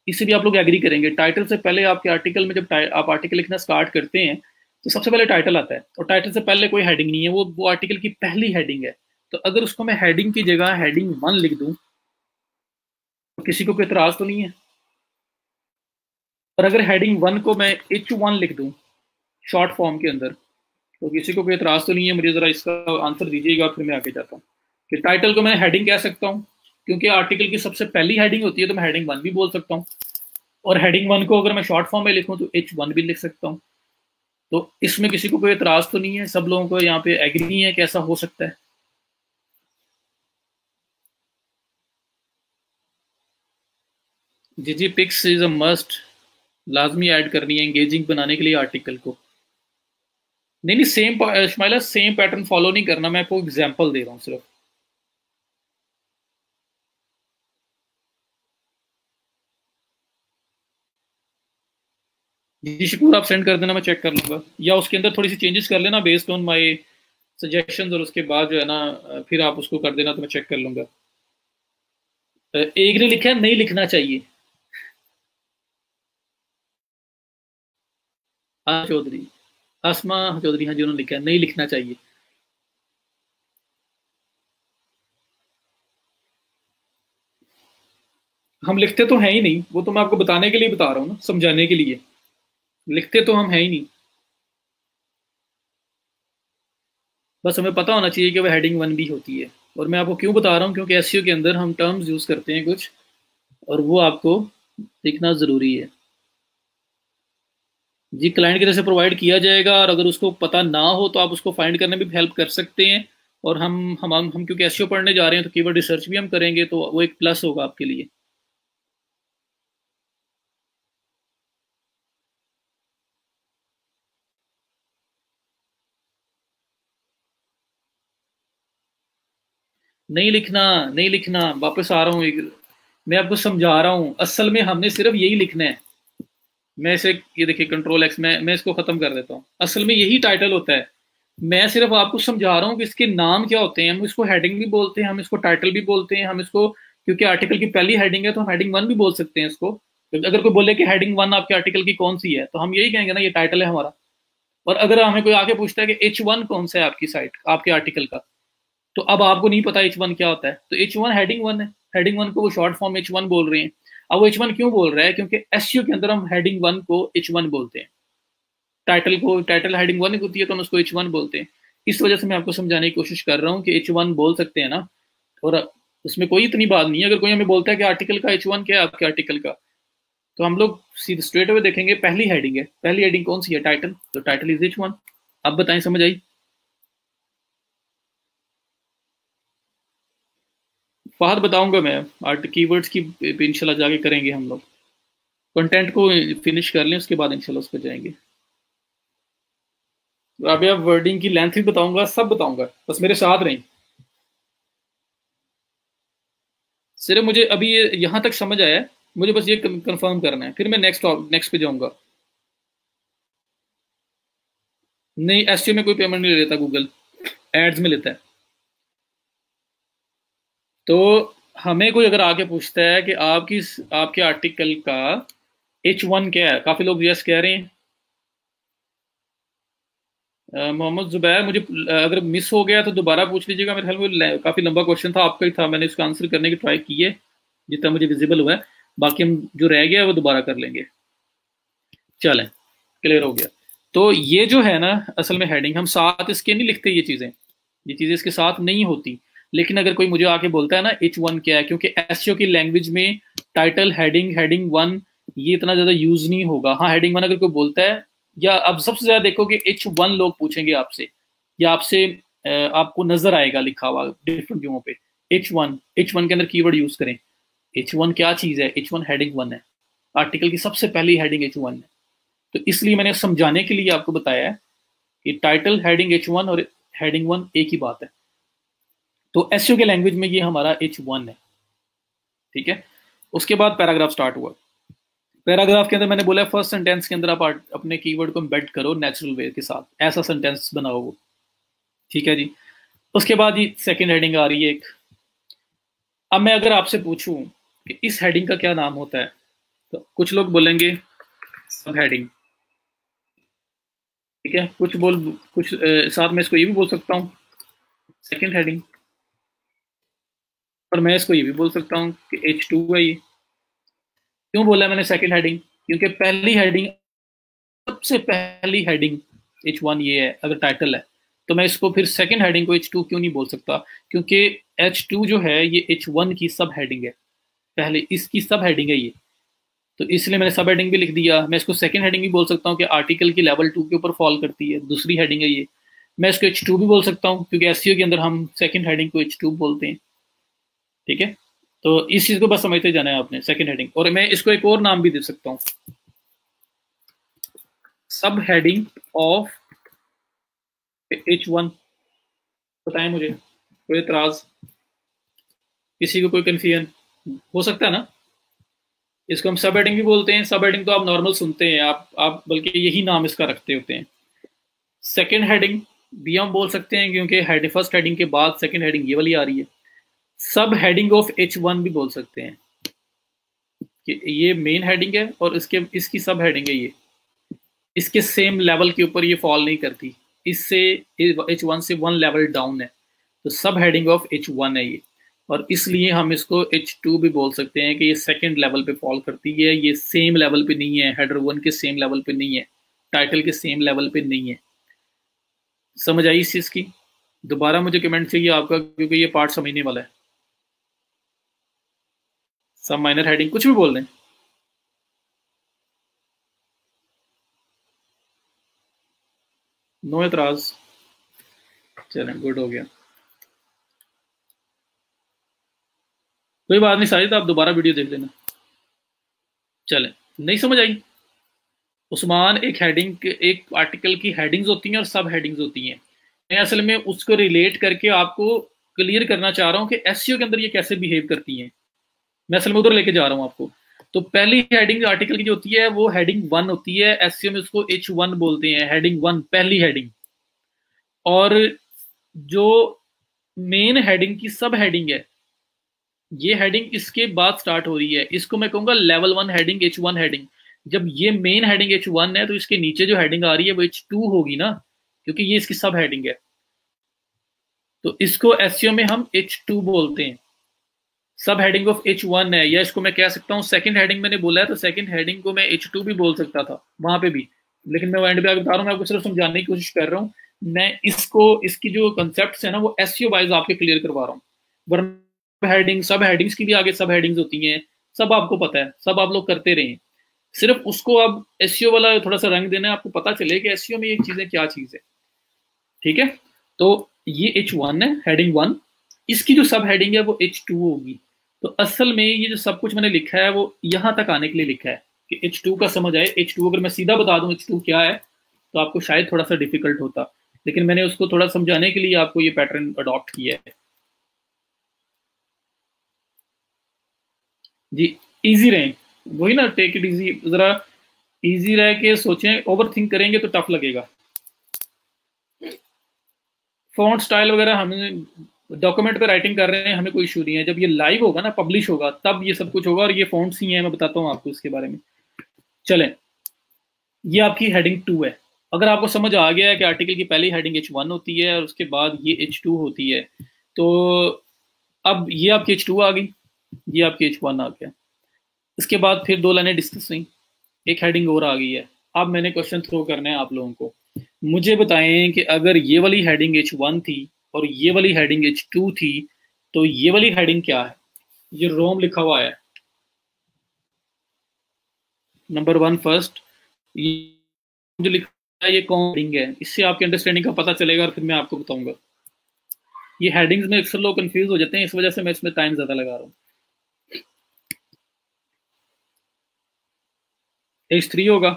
इससे भी आप लोग एग्री करेंगे, टाइटल से पहले आपके आर्टिकल में, जब आप आर्टिकल लिखना स्टार्ट करते हैं तो सबसे पहले टाइटल आता है, और टाइटल से पहले कोई हेडिंग नहीं है, वो आर्टिकल की पहली हेडिंग है। तो अगर उसको मैं हेडिंग की जगह हेडिंग 1 लिख दूं तो किसी को कोई एतराज तो नहीं है। और अगर हेडिंग 1 को मैं H1 लिख दूं शॉर्ट फॉर्म के अंदर, तो किसी को कोई एतराज तो नहीं है। मुझे जरा इसका आंसर दीजिएगा, फिर मैं आगे जाता हूँ। कि टाइटल को मैं हेडिंग कह सकता हूँ, क्योंकि आर्टिकल की सबसे पहली हेडिंग होती है, तो मैं हेडिंग 1 भी बोल सकता हूँ। और हेडिंग 1 को अगर मैं शॉर्ट फॉर्म में लिखूं तो H1 भी लिख सकता हूँ। तो इसमें किसी को कोई एतराज तो नहीं है? सब लोगों को यहाँ पे एग्री है कि ऐसा हो सकता है? जी जी, पिक्स इज अ मस्ट, लाजमी ऐड करनी है एंगेजिंग बनाने के लिए आर्टिकल को। नहीं नहीं, same Ismaila, same pattern follow नहीं करना, मैं आपको एग्जांपल दे रहा हूँ सिर्फ। जी शकूर, आप सेंड कर देना, मैं चेक कर लूंगा, या उसके अंदर थोड़ी सी चेंजेस कर लेना बेस्ड ऑन माय सजेशंस, और उसके बाद जो है ना फिर आप उसको कर देना, तो मैं चेक कर लूंगा। एक ने लिखा है नहीं लिखना चाहिए, चौधरी, आसमा चौधरी, हाँ जी, उन्होंने लिखा है नहीं लिखना चाहिए। हम लिखते तो हैं ही नहीं, वो तो मैं आपको बताने के लिए बता रहा हूँ ना, समझाने के लिए। लिखते तो हम हैं ही नहीं। बस हमें पता होना चाहिए कि वह हेडिंग 1 भी होती है। और मैं आपको क्यों बता रहा हूँ, क्योंकि एसईओ के अंदर हम टर्म्स यूज करते हैं कुछ, और वो आपको सीखना जरूरी है। जी, क्लाइंट की तरफ से प्रोवाइड किया जाएगा, और अगर उसको पता ना हो तो आप उसको फाइंड करने में भी हेल्प कर सकते हैं। और हम क्योंकि एसईओ पढ़ने जा रहे हैं, तो कीवर्ड रिसर्च भी हम करेंगे, तो वो एक प्लस होगा आपके लिए। नहीं लिखना, नहीं लिखना, वापस आ रहा हूँ मैं आपको समझा रहा हूँ, असल में हमने सिर्फ यही लिखना है। मैं इसे, ये देखिए कंट्रोल एक्स, मैं इसको खत्म कर देता हूँ। असल में यही टाइटल होता है। मैं सिर्फ आपको समझा रहा हूँ कि इसके नाम क्या होते हैं। हम इसको हेडिंग भी बोलते हैं, हम इसको टाइटल भी बोलते हैं, हम इसको, क्योंकि आर्टिकल की पहली हेडिंग है तो हम हेडिंग 1 भी बोल सकते हैं इसको। तो अगर कोई बोले कि हेडिंग 1 आपके आर्टिकल की कौन सी है, तो हम यही कहेंगे ना, ये टाइटल है हमारा। और अगर हमें कोई आके पूछता है कि H1 कौन सा है आपकी साइट, आपके आर्टिकल का, तो अब आपको नहीं पता H1 क्या होता है, तो H1 हेडिंग 1 है। हेडिंग 1 को वो शॉर्ट फॉर्म H1 बोल रहे हैं। अब वो H1 क्यों बोल रहा है? क्योंकि एसईओ के अंदर हम हेडिंग 1 को H1 बोलते हैं। टाइटल को, टाइटल हेडिंग 1 होती है तो हम उसको H1 बोलते हैं। इस वजह से मैं आपको समझाने की कोशिश कर रहा हूँ कि H1 बोल सकते हैं ना। और उसमें कोई इतनी बात नहीं है। अगर कोई हमें बोलता है कि आर्टिकल का H1 क्या है आपके आर्टिकल का, तो हम लोग सीधे स्ट्रेट अवे देखेंगे, पहली हेडिंग है, पहली हेडिंग कौन सी है? टाइटल, तो टाइटल इज H1। अब बताएं, समझ आई? बात बताऊंगा मैं, आर्ट कीवर्ड्स की इंशाल्लाह जाके करेंगे हम लोग। कंटेंट को फिनिश कर लें, उसके बाद इंशाल्लाह उस पर जाएंगे। तो अभी आप वर्डिंग की लेंथ भी बताऊंगा, सब बताऊंगा, बस मेरे साथ रहें। सिर्फ मुझे अभी ये यहाँ तक समझ आया है, मुझे बस ये कंफर्म करना है, फिर मैं नेक्स्ट नेक्स्ट पे जाऊंगा। नहीं, एसईओ में कोई पेमेंट नहीं लेता गूगल, एड्स में लेता है। तो हमें कोई अगर आके पूछता है कि आपके आर्टिकल का H1 क्या है, काफी लोग यस कह रहे हैं, मोहम्मद जुबैर, मुझे अगर मिस हो गया तो दोबारा पूछ लीजिएगा। मेरे ख्याल में काफ़ी लंबा क्वेश्चन था, आपका ही था, मैंने इसका आंसर करने की ट्राई की है जितना मुझे विजिबल हुआ है। बाकी हम जो रह गया है वो दोबारा कर लेंगे। चलें, क्लियर हो गया। तो ये जो है ना, असल में हेडिंग हम साथ इसके नहीं लिखते, ये चीज़ें इसके साथ नहीं होती। लेकिन अगर कोई मुझे आके बोलता है ना H1 क्या है, क्योंकि एसईओ की लैंग्वेज में टाइटल, हेडिंग वन ये इतना ज़्यादा यूज नहीं होगा। हाँ, हेडिंग वन अगर कोई बोलता है, या अब सबसे ज़्यादा देखोगे H1 लोग पूछेंगे आपसे, या आपसे आपको नजर आएगा लिखा हुआ डिफरेंट जगहों पे H1 के अंदर कीवर्ड यूज करें। H1 क्या चीज़ है? H1 हेडिंग वन है, आर्टिकल की सबसे पहली हेडिंग H1 है। तो इसलिए मैंने समझाने के लिए आपको बताया है कि टाइटल, हेडिंग H1 और हेडिंग वन एक ही बात है। तो एसईओ के लैंग्वेज में ये हमारा H1 है, ठीक है। उसके बाद पैराग्राफ स्टार्ट हुआ। पैराग्राफ के अंदर मैंने बोला फर्स्ट सेंटेंस के अंदर आप अपने कीवर्ड को एम्बेड करो नेचुरल वे के साथ, ऐसा सेंटेंस बनाओ वो, ठीक है जी। उसके बाद ही सेकंड हेडिंग आ रही है एक। अब मैं अगर आपसे पूछूं कि इस हेडिंग का क्या नाम होता है, तो कुछ लोग बोलेंगे सब हेडिंग, ठीक है। कुछ साथ में इसको ये भी बोल सकता हूँ सेकंड हेडिंग, और मैं इसको ये भी बोल सकता हूँ कि H2 है ये। क्यों बोला मैंने सेकंड हेडिंग? क्योंकि पहली हेडिंग, सबसे पहली हेडिंग H1 ये है। अगर टाइटल है तो मैं इसको फिर सेकंड हेडिंग को H2 क्यों नहीं बोल सकता? क्योंकि H2 जो है ये H1 की सब हेडिंग है, पहले इसकी सब हेडिंग है ये। तो इसलिए मैंने सब हेडिंग भी लिख दिया। मैं इसको सेकंड हेडिंग भी बोल सकता हूँ कि आर्टिकल की लेवल 2 के ऊपर फॉल करती है, दूसरी हेडिंग है ये। मैं इसको H2 भी बोल सकता हूँ, क्योंकि एसईओ के अंदर हम सेकंड हेडिंग को H2 बोलते हैं, ठीक है। तो इस चीज को बस समझते जाना है आपने, सेकंड हेडिंग। और मैं इसको एक और नाम भी दे सकता हूँ, सब हेडिंग ऑफ H1। बताएं मुझे, कोई एतराज, किसी को कोई कंफ्यूजन हो सकता है ना? इसको हम सब हेडिंग भी बोलते हैं। सब हेडिंग तो आप नॉर्मल सुनते हैं, आप बल्कि यही नाम इसका रखते होते हैं। सेकंड हेडिंग भी हम बोल सकते हैं, क्योंकि फर्स्ट हेडिंग के बाद सेकंड हेडिंग ये वाली आ रही है। सब हेडिंग ऑफ H1 भी बोल सकते हैं कि ये मेन हेडिंग है और इसकी सब हेडिंग है ये, इसके सेम लेवल के ऊपर ये फॉल नहीं करती, इससे H1 से वन लेवल डाउन है। तो सब हेडिंग ऑफ H1 है ये, और इसलिए हम इसको H2 भी बोल सकते हैं कि ये सेकंड लेवल पे फॉल करती है, ये सेम लेवल पे नहीं है, हेडर वन के सेम लेवल पे नहीं है, टाइटल के सेम लेवल पे नहीं है। समझ आई इस चीज की? दोबारा मुझे कमेंट चाहिए आपका, क्योंकि ये पार्ट समझने वाला है। सब माइनर हेडिंग कुछ भी बोल दें, नो एतराज। चलें, गुड हो गया, कोई बात नहीं साजिद, आप दोबारा वीडियो देख लेना। चलें, नहीं समझ आई? उस्मान, एक आर्टिकल की हेडिंग्स होती हैं और सब हेडिंग्स होती हैं। मैं असल में उसको रिलेट करके आपको क्लियर करना चाह रहा हूँ कि एसईओ के अंदर ये कैसे बिहेव करती हैं। मैं असल में उधर लेके जा रहा हूँ आपको। तो पहली हेडिंग आर्टिकल की जो होती है वो हेडिंग वन होती है, एसईओ में उसको H1 बोलते हैं, हेडिंग वन, पहली हेडिंग। और जो मेन हेडिंग की सब हेडिंग है, ये हेडिंग इसके बाद स्टार्ट हो रही है, इसको मैं कहूंगा लेवल 1 हेडिंग, H1 हेडिंग। जब ये मेन हेडिंग H1 है तो इसके नीचे जो हेडिंग आ रही है वो H2 होगी ना, क्योंकि ये इसकी सब हेडिंग है। तो इसको एसईओ में हम H2 बोलते हैं। सब हेडिंग ऑफ H1 है, या इसको मैं कह सकता हूँ सेकंड हेडिंग मैंने बोला है, तो सेकंड हेडिंग को मैं H2 भी बोल सकता था वहां पे भी। लेकिन मैं एंड पे आगे बता रहा हूँ, मैं आपको सिर्फ समझाने की कोशिश कर रहा हूँ। मैं इसको, इसकी जो कंसेप्ट है ना वो एसईओ वाइज आपके क्लियर करवा रहा हूँ। वरना हेडिंग, सब हेडिंग्स की भी आगे सब हेडिंग्स होती हैं, सब आपको पता है, सब आप लोग करते रहे। सिर्फ उसको अब एसईओ वाला थोड़ा सा रंग देना है, आपको पता चले कि एसईओ में ये चीजें क्या चीज है, ठीक है। तो ये H1 है, हेडिंग वन। इसकी जो सब हेडिंग है वो H2 होगी। तो असल में ये जो सब कुछ मैंने लिखा है वो यहां तक आने के लिए लिखा है कि H2 का समझ आए। H2 अगर मैं सीधा बता दूं H2 क्या है तो आपको शायद थोड़ा सा डिफिकल्ट होता, लेकिन मैंने उसको थोड़ा समझाने के लिए आपको ये पैटर्न अडॉप्ट किया है जी। इजी रहे, वही ना, टेक इट इजी, जरा इजी रह के सोचें। ओवर थिंक करेंगे तो टफ लगेगा। फॉन्ट स्टाइल वगैरह हमें डॉक्यूमेंट पे राइटिंग कर रहे हैं, हमें कोई इशू नहीं है। जब ये लाइव होगा ना, पब्लिश होगा, तब ये सब कुछ होगा। और ये फॉन्ट्स ही हैं, मैं बताता हूँ आपको इसके बारे में। चलें, ये आपकी हेडिंग 2 है, अगर आपको समझ आ गया है कि आर्टिकल की पहली हेडिंग H1 होती है और उसके बाद ये H2 होती है, तो अब ये आपकी H2 आ गई, ये आपकी H1 आ गया। इसके बाद फिर दो लाइनें डिस्कस हुई, एक हेडिंग और आ गई है। अब मैंने क्वेश्चन थ्रो करना है आप लोगों को। मुझे बताएं कि अगर ये वाली हेडिंग H1 थी और ये वाली हेडिंग H2 थी, तो ये वाली हेडिंग क्या है? ये रोम लिखा हुआ है, नंबर 1 फर्स्ट। ये जो लिखा है ये कौन हेडिंग है, इससे आपकी अंडरस्टैंडिंग का पता चलेगा और फिर मैं आपको बताऊंगा। ये हेडिंग्स में अक्सर लोग कंफ्यूज हो जाते हैं, इस वजह से मैं इसमें टाइम ज्यादा लगा रहा हूँ। H3 होगा,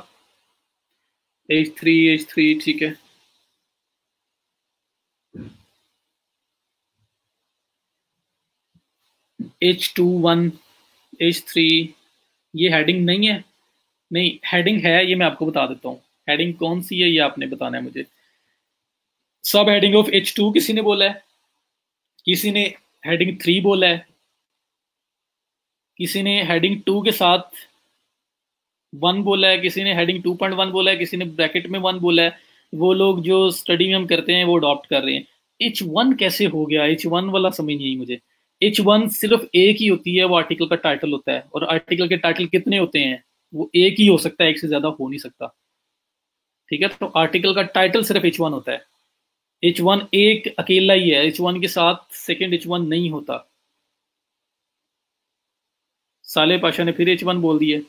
H3 ठीक है। H21 H3 ये हेडिंग नहीं है? नहीं, हेडिंग है, ये मैं आपको बता देता हूँ। हेडिंग कौन सी है ये आपने बताना है मुझे। सब हेडिंग ऑफ H2 किसी ने बोला है, किसी ने हेडिंग 3 बोला है, किसी ने हेडिंग 2 के साथ 1 बोला है, किसी ने हेडिंग 2.1 बोला है, किसी ने ब्रैकेट में 1 बोला है। वो लोग जो स्टडी में हम करते हैं वो अडॉप्ट कर रहे हैं। H1 कैसे हो गया? H1 वाला समझ नहीं आई मुझे। H1 सिर्फ एक ही होती है, वो आर्टिकल का टाइटल होता है, और आर्टिकल के टाइटल कितने होते हैं? वो एक ही हो सकता है, एक से ज्यादा हो नहीं सकता। ठीक है, तो आर्टिकल का टाइटल सिर्फ H1 होता है। H1 एक अकेला ही है, H1 के साथ सेकंड H1 नहीं होता। साले पाशा ने फिर H1 बोल दिया।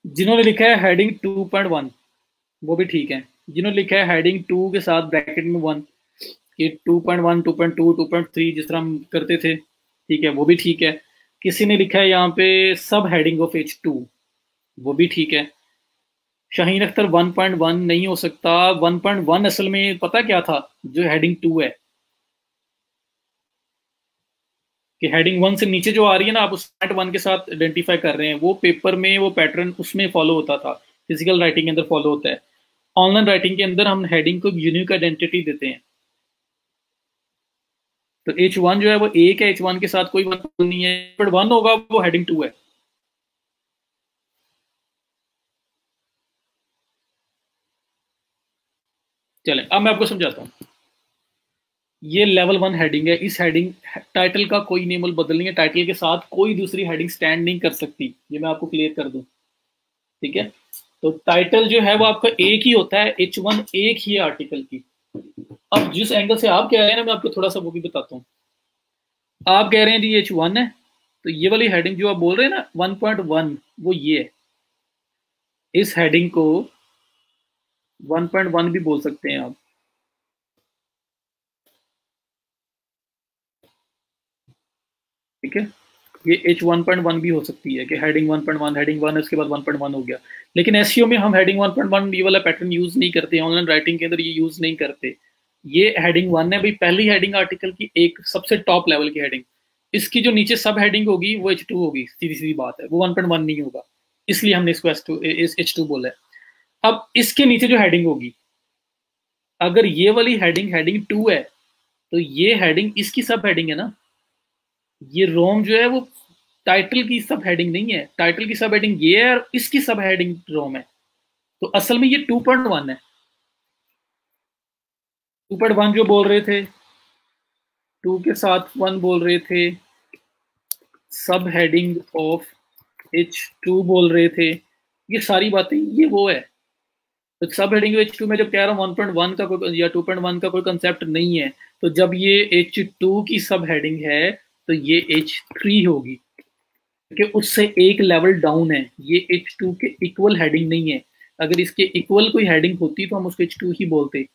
जिन्होंने लिखा है हेडिंग 2.1 वो भी ठीक है। जिन्होंने लिखा है हेडिंग 2 के साथ ब्रैकेट में 1, ये 2.1 2.2 2.3 जिस तरह हम करते थे, ठीक है, वो भी ठीक है। किसी ने लिखा है यहाँ पे सब हेडिंग ऑफ H2, वो भी ठीक है। शाहीन अख्तर 1.1 नहीं हो सकता। 1.1 असल में पता क्या था, जो हेडिंग 2 है, कि हेडिंग 1 से नीचे जो आ रही है ना, आप उस पॉइंट 1 के साथ आइडेंटिफाई कर रहे हैं, वो पेपर में वो पैटर्न उसमें फॉलो होता था, फिजिकल राइटिंग के अंदर फॉलो होता है। ऑनलाइन राइटिंग के अंदर हम हेडिंग को यूनिक आइडेंटिटी देते हैं। तो H1 जो है वो एक है, H1 के साथ कोई वन नहीं है, बट 1 होगा वो हेडिंग 2 है। चले अब मैं आपको समझाता हूँ। ये लेवल 1 हेडिंग है। इस हेडिंग टाइटल का कोई नेमल बदल नहीं है, टाइटल के साथ कोई दूसरी हेडिंग स्टैंड नहीं कर सकती, ये मैं आपको क्लियर कर दूं। ठीक है, तो टाइटल जो है वो आपका एक ही होता है, H1 एक ही है आर्टिकल की। अब जिस एंगल से आप कह रहे हैं ना, मैं आपको थोड़ा सा वो भी बताता हूँ। आप कह रहे हैं जी H1 है, तो ये वाली हेडिंग जो आप बोल रहे हैं ना 1.1, वो ये है। इस हेडिंग को 1.1 भी बोल सकते हैं आप। ठीक है, ये H1.1 भी हो सकती है कि हेडिंग 1.1 हेडिंग 1 उसके बाद 1.1 हो गया। लेकिन एसईओ में हम हेडिंग 1.1 ये वाला पैटर्न यूज नहीं करते, ऑनलाइन राइटिंग के अंदर ये यूज नहीं करते। ये हेडिंग 1 है भाई, पहली हेडिंग आर्टिकल की, एक सबसे टॉप लेवल की हेडिंग। इसकी जो नीचे सब हेडिंग होगी वो H2 होगी, सीधी सीधी बात है, वो 1.1 नहीं होगा, इसलिए हमने इसको H2 बोला है। अब इसके नीचे जो हेडिंग होगी, अगर ये वाली हेडिंग हेडिंग 2 है, तो ये हेडिंग इसकी सब हेडिंग है ना। ये रोम जो है वो टाइटल की सब हेडिंग नहीं है, टाइटल की सब हेडिंग ये है और इसकी सब हेडिंग रोम है। तो असल में ये 2.1 है। 2.1 जो बोल रहे थे, 2 के साथ 1 बोल रहे थे, सब हेडिंग ऑफ H2 बोल रहे थे, ये सारी बातें ये वो है। तो सब हेडिंग H2 में जब कह रहा हूँ 1.1 का कोई या 2.1 का कोई कंसेप्ट नहीं है, तो जब ये H2 की सब हेडिंग है तो ये H3 होगी, कि उससे एक लेवल डाउन है। ये H2 के इक्वल हेडिंग नहीं है। अगर इसके इक्वल कोई हेडिंग होती तो हम उसको H2 ही बोलते।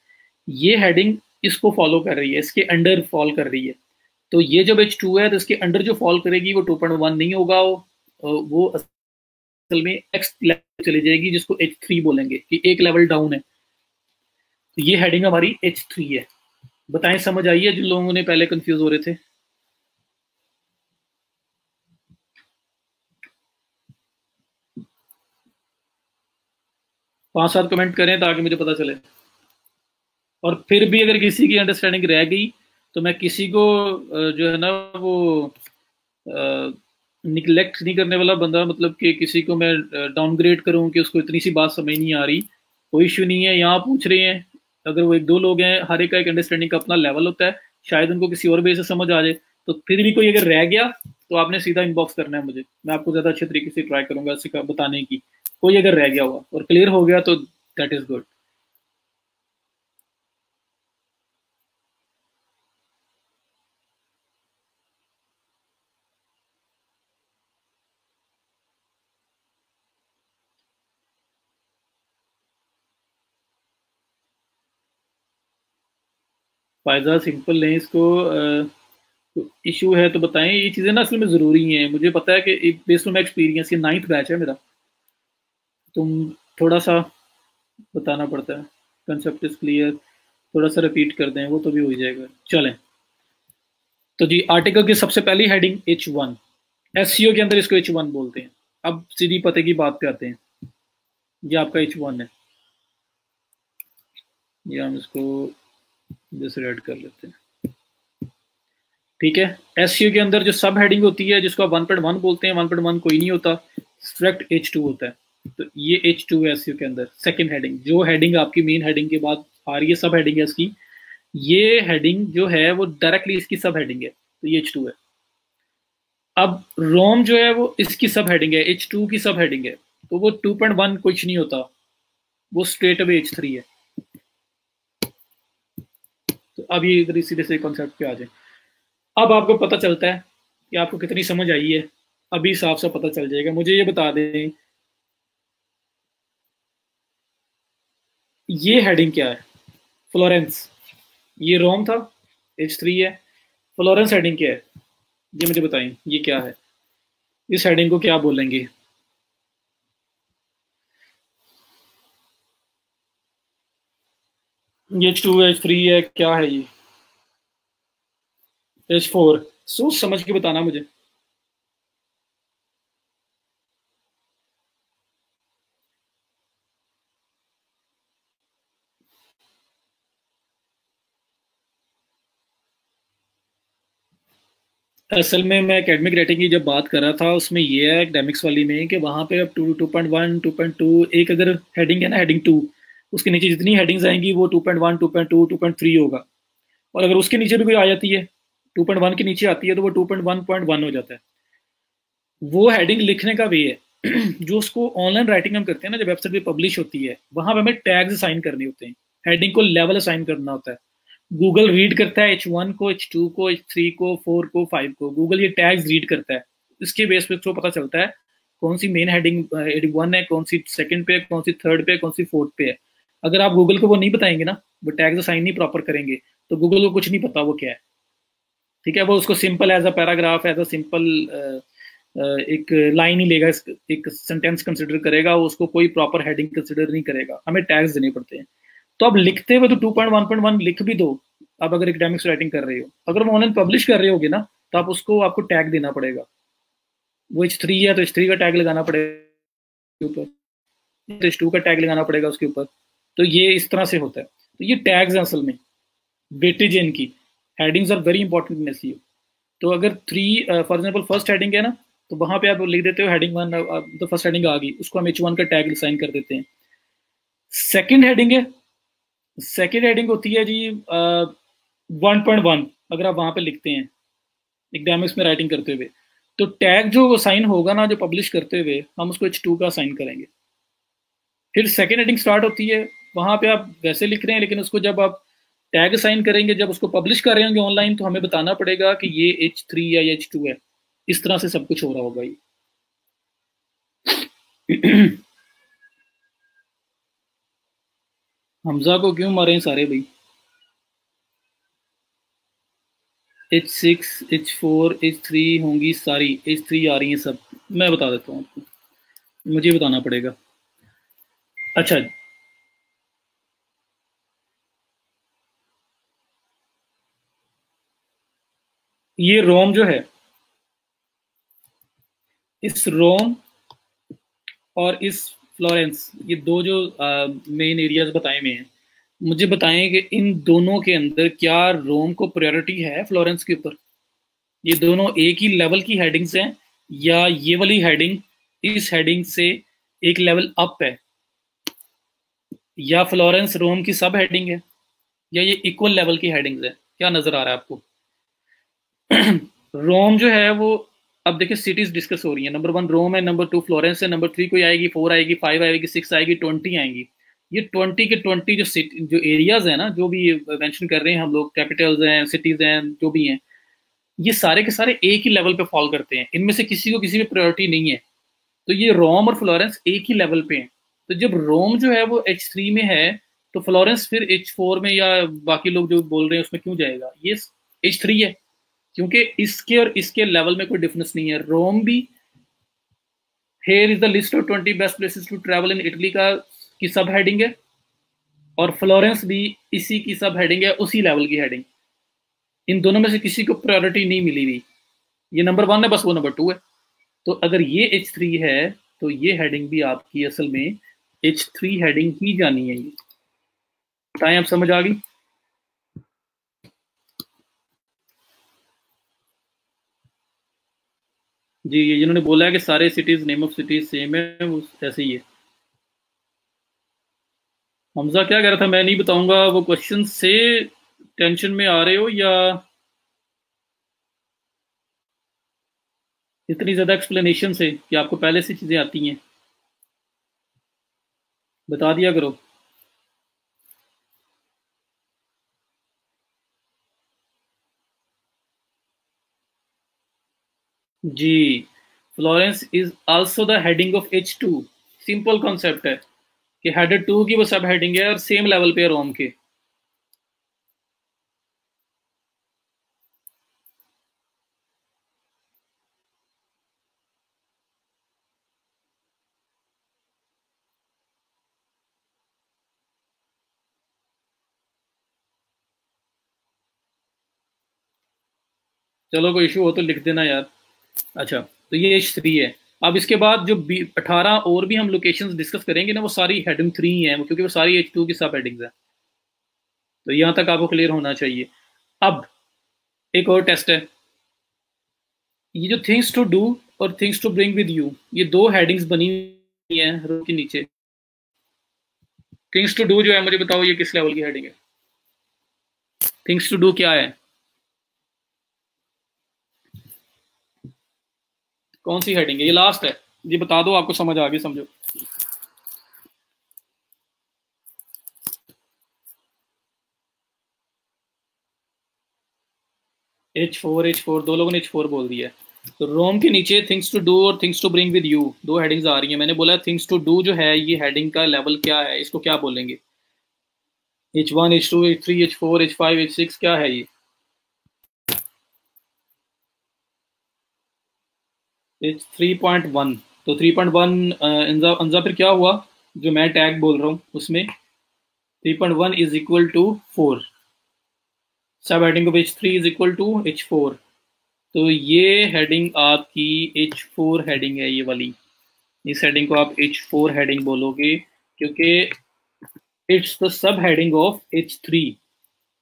ये हेडिंग इसको फॉलो कर रही है, इसके अंडर फॉल कर रही है। तो ये जब H2 है तो इसके अंडर जो फॉल करेगी वो 2.1 नहीं होगा, वो असल में नेक्स्ट लेवल चली जाएगी, जिसको H3 बोलेंगे, कि एक लेवल डाउन है। तो ये हेडिंग हमारी H3 है। बताएं समझ आई है जिन लोगों ने पहले कंफ्यूज हो रहे थे? 5-7 कमेंट करें ताकि मुझे पता चले। और फिर भी अगर किसी की अंडरस्टैंडिंग रह गई तो मैं किसी को जो है ना वो निगलेक्ट नहीं करने वाला बंदा, मतलब कि किसी को मैं डाउनग्रेड करूं कि उसको इतनी सी बात समझ नहीं आ रही, कोई इशू नहीं है। यहाँ पूछ रहे हैं, अगर वो एक दो लोग हैं, हर एक का एक अंडरस्टैंडिंग का अपना लेवल होता है, शायद उनको किसी और वे से समझ आ जाए। तो फिर भी कोई अगर रह गया तो आपने सीधा इनबॉक्स करना है मुझे, मैं आपको ज़्यादा अच्छे तरीके से ट्राई करूंगा बताने की। कोई अगर रह गया हुआ और क्लियर हो गया तो दैट इज़ गुड। फायदा सिंपल लें इसको। इशू है तो बताएं, ये चीज़ें ना असल में ज़रूरी हैं, मुझे पता है कि बेस्ड ऑन माई एक्सपीरियंस, ये 9th बैच है मेरा। तुम थोड़ा सा बताना पड़ता है, कंसेप्ट इज क्लियर, थोड़ा सा रिपीट कर दें वो तो भी हो जाएगा। चलें, तो जी आर्टिकल की सबसे पहली हेडिंग H1, एससीओ के अंदर इसको H1 बोलते हैं। अब सीधी पते की बात पे आते हैं, ये आपका H1 है, ये हम इसको जैसे रेड कर लेते हैं, ठीक है। एससीओ के अंदर जो सब हेडिंग होती है जिसको आप 1.1 बोलते हैं, 1.1 कोई नहीं होता, डायरेक्ट H2 होता है। तो ये H2 है एससीओ के अंदर, सेकंड हेडिंग, जो हेडिंग आपकी मेन हेडिंग के बाद आ रही है, सब हेडिंग है इसकी, ये हेडिंग जो है वो डायरेक्टली इसकी सब हेडिंग है, तो ये H2 है। अब रोम जो है वो इसकी सब हेडिंग है, H2 की सब हेडिंग है, तो वो 2.1 कुछ नहीं होता, वो स्ट्रेट अवे H3 है। तो अब ये इधर सीधे से कॉन्सेप्ट पे आ जाए। अब आपको पता चलता है कि आपको कितनी समझ आई है, अभी साफ साफ पता चल जाएगा। मुझे ये बता दें, ये हेडिंग क्या है? फ्लोरेंस, ये रोम था, H3 है। फ्लोरेंस हेडिंग क्या है, ये मुझे बताएं, ये क्या है? इस हेडिंग को क्या बोलेंगे? ये H2 H3 है, क्या है ये? H4। सोच समझ के बताना मुझे। असल में मैं एकेडमिक रेटिंग की जब बात कर रहा था, उसमें ये है एकेडमिक्स वाली में कि वहाँ पे अब 2.1 2.2, एक अगर हेडिंग है ना, हेडिंग 2, उसके नीचे जितनी हेडिंग्स आएंगी वो 2.1 2.2 2.3 होगा। और अगर उसके नीचे भी कोई आ जाती है, 2.1 के नीचे आती है, तो वो 2.1.1 हो जाता है। वो हेडिंग लिखने का वे है। जो उसको ऑनलाइन राइटिंग हम करते हैं ना, जब वेबसाइट पे पब्लिश होती है, वहां पे हमें टैग्स असाइन करने होते हैं, हेडिंग को लेवल असाइन करना होता है। गूगल रीड करता है H1 को, H2 को, H3 को, 4 को, 5 को, गूगल ये टैग्स रीड करता है। इसके बेस पे उसको पता चलता है कौन सी मेन हेडिंग हेडिंग 1 है, कौन सी सेकंड पे, कौन सी थर्ड पे, कौन सी फोर्थ पे है। अगर आप गूगल को वो नहीं बताएंगे ना, वो टैग्स असाइन नहीं प्रॉपर करेंगे, तो गूगल को कुछ नहीं पता वो क्या है। ठीक है, वो उसको simple as a paragraph, as a simple एक लाइन ही लेगा, एक सेंटेंस कंसिडर करेगा, उसको कोई प्रॉपर हेडिंग कंसिडर नहीं करेगा, हमें टैग्स देने पड़ते हैं। तो अब लिखते हुए तो 2.1.1 लिख भी दो। अब अगर एकेडमिक्स राइटिंग कर रहे हो, अगर वो ऑनलाइन पब्लिश कर रहे होगे ना, तो आप उसको, आपको टैग देना पड़ेगा। वो H3 है तो H3 का टैग लगाना पड़ेगा ऊपर, तो H2 का टैग लगाना पड़ेगा उसके ऊपर। तो ये इस तरह से होता है। तो ये टैग्स हैं असल में, वेटेज है इनकी। Headings are very important in SEO. तो अगर 3 फॉर एग्जाम्पल फर्स्ट हेडिंग है ना, तो वहां पे आप लिख देते हो हेडिंग 1, तो फर्स्ट हेडिंग आ गई, उसको हम H1 का टैग साइन कर देते हैं। सेकेंड हेडिंग है, सेकेंड हेडिंग होती है जी 1.1, अगर आप वहां पे लिखते हैं एकेडमिक्स में राइटिंग करते हुए, तो टैग जो साइन होगा ना, जो पब्लिश करते हुए, हम उसको H2 का साइन करेंगे। फिर सेकेंड हेडिंग स्टार्ट होती है, वहां पे आप वैसे लिख रहे हैं, लेकिन उसको जब आप टैग साइन करेंगे, जब उसको पब्लिश कर रहे होंगे ऑनलाइन, तो हमें बताना पड़ेगा कि ये H3 या H2 है। इस तरह से सब कुछ हो रहा होगा ये। हमजा को क्यों मारे हैं सारे भाई? H6 H4 H3 होंगी सारी, H3 आ रही हैं सब। मैं बता देता हूँ आपको, मुझे बताना पड़ेगा। अच्छा, ये रोम जो है, इस रोम और इस फ्लोरेंस, ये दो जो मेन एरियाज बताए हुए हैं, मुझे बताएं कि इन दोनों के अंदर क्या रोम को प्रायोरिटी है फ्लोरेंस के ऊपर? ये दोनों एक ही लेवल की हेडिंग्स हैं, या ये वाली हेडिंग इस हेडिंग से एक लेवल अप है, या फ्लोरेंस रोम की सब हेडिंग है, या ये इक्वल लेवल की हेडिंग्स है? क्या नजर आ रहा है आपको? रोम जो है वो, अब देखिए सिटीज डिस्कस हो रही है। नंबर 1 रोम है, नंबर 2 फ्लोरेंस है, नंबर 3 कोई आएगी, 4 आएगी, 5 आएगी, 6 आएगी, 20 आएंगी। ये 20 के 20 जो सिटी जो एरियाज है ना, जो भी मेंशन कर रहे हैं हम लोग, कैपिटल्स हैं, सिटीज हैं, जो भी हैं, ये सारे के सारे एक ही लेवल पे फॉल करते हैं। इनमें से किसी को किसी में प्रायोरिटी नहीं है। तो ये रोम और फ्लोरेंस एक ही लेवल पे हैं। तो जब रोम जो है वो H3 में है, तो फ्लोरेंस फिर H4 में या बाकी लोग जो बोल रहे हैं उसमें क्यों जाएगा? ये H3 है, क्योंकि इसके और इसके लेवल में कोई डिफरेंस नहीं है। रोम भी here is the list of 20 best places to travel in Italy का की सब हेडिंग है, और फ्लोरेंस भी इसी की सब हेडिंग है, उसी लेवल की हेडिंग। इन दोनों में से किसी को प्रायोरिटी नहीं मिली हुई। ये नंबर 1 है, बस वो नंबर 2 है। तो अगर ये H3 है, तो ये हेडिंग भी आपकी असल में H3 हेडिंग ही जानी है। ये बताएं, आप समझ आ गई? जी, ये जिन्होंने बोला है कि सारे cities name of cities same है, वो ऐसे ही है। हमजा क्या कह रहा था? मैं नहीं बताऊंगा। वो क्वेश्चन से टेंशन में आ रहे हो, या इतनी ज्यादा एक्सप्लेनेशन से कि आपको पहले से चीजें आती हैं? बता दिया करो। जी, Florence is also the heading of H2। Simple concept है कि हेडर 2 की वो सब हेडिंग है और सेम लेवल पे है रोम के। चलो, कोई इशू हो तो लिख देना यार। अच्छा, तो ये H3 है। अब इसके बाद जो 18 और भी हम लोकेशंस डिस्कस करेंगे ना, वो सारी हेडिंग 3 हैं, क्योंकि वो सारी H2 की सब हेडिंग्स हैं। तो यहाँ तक आपको क्लियर होना चाहिए। अब एक और टेस्ट है। ये जो थिंग्स टू डू और things to bring with you, ये दो हेडिंग्स बनी हुई हैं रो के नीचे। थिंग्स टू डू जो है, मुझे बताओ ये किस लेवल की हेडिंग है? थिंग्स टू डू क्या है? कौन सी हेडिंग है? ये लास्ट है। ये बता दो, आपको समझ आ गई, समझो। H4 दो लोगों ने H4 बोल दिया है। तो रोम के नीचे थिंग्स टू डू और things to bring with you दो हेडिंग्स आ रही हैं। मैंने बोला थिंग्स टू डू जो है, ये हेडिंग का लेवल क्या है, इसको क्या बोलेंगे? H1, H2, H3, H4, H5, H6 क्या है ये? H3.1। तो 3.1 अंजा फिर क्या हुआ? जो मैं टैग बोल रहा हूँ उसमें 3.1 is equal to 4। Sub heading of H3 is equal to H4। तो ये हेडिंग आपकी H4 हेडिंग है, ये वाली। इस हेडिंग को आप H4 हेडिंग बोलोगे, क्योंकि it's the sub heading of H3।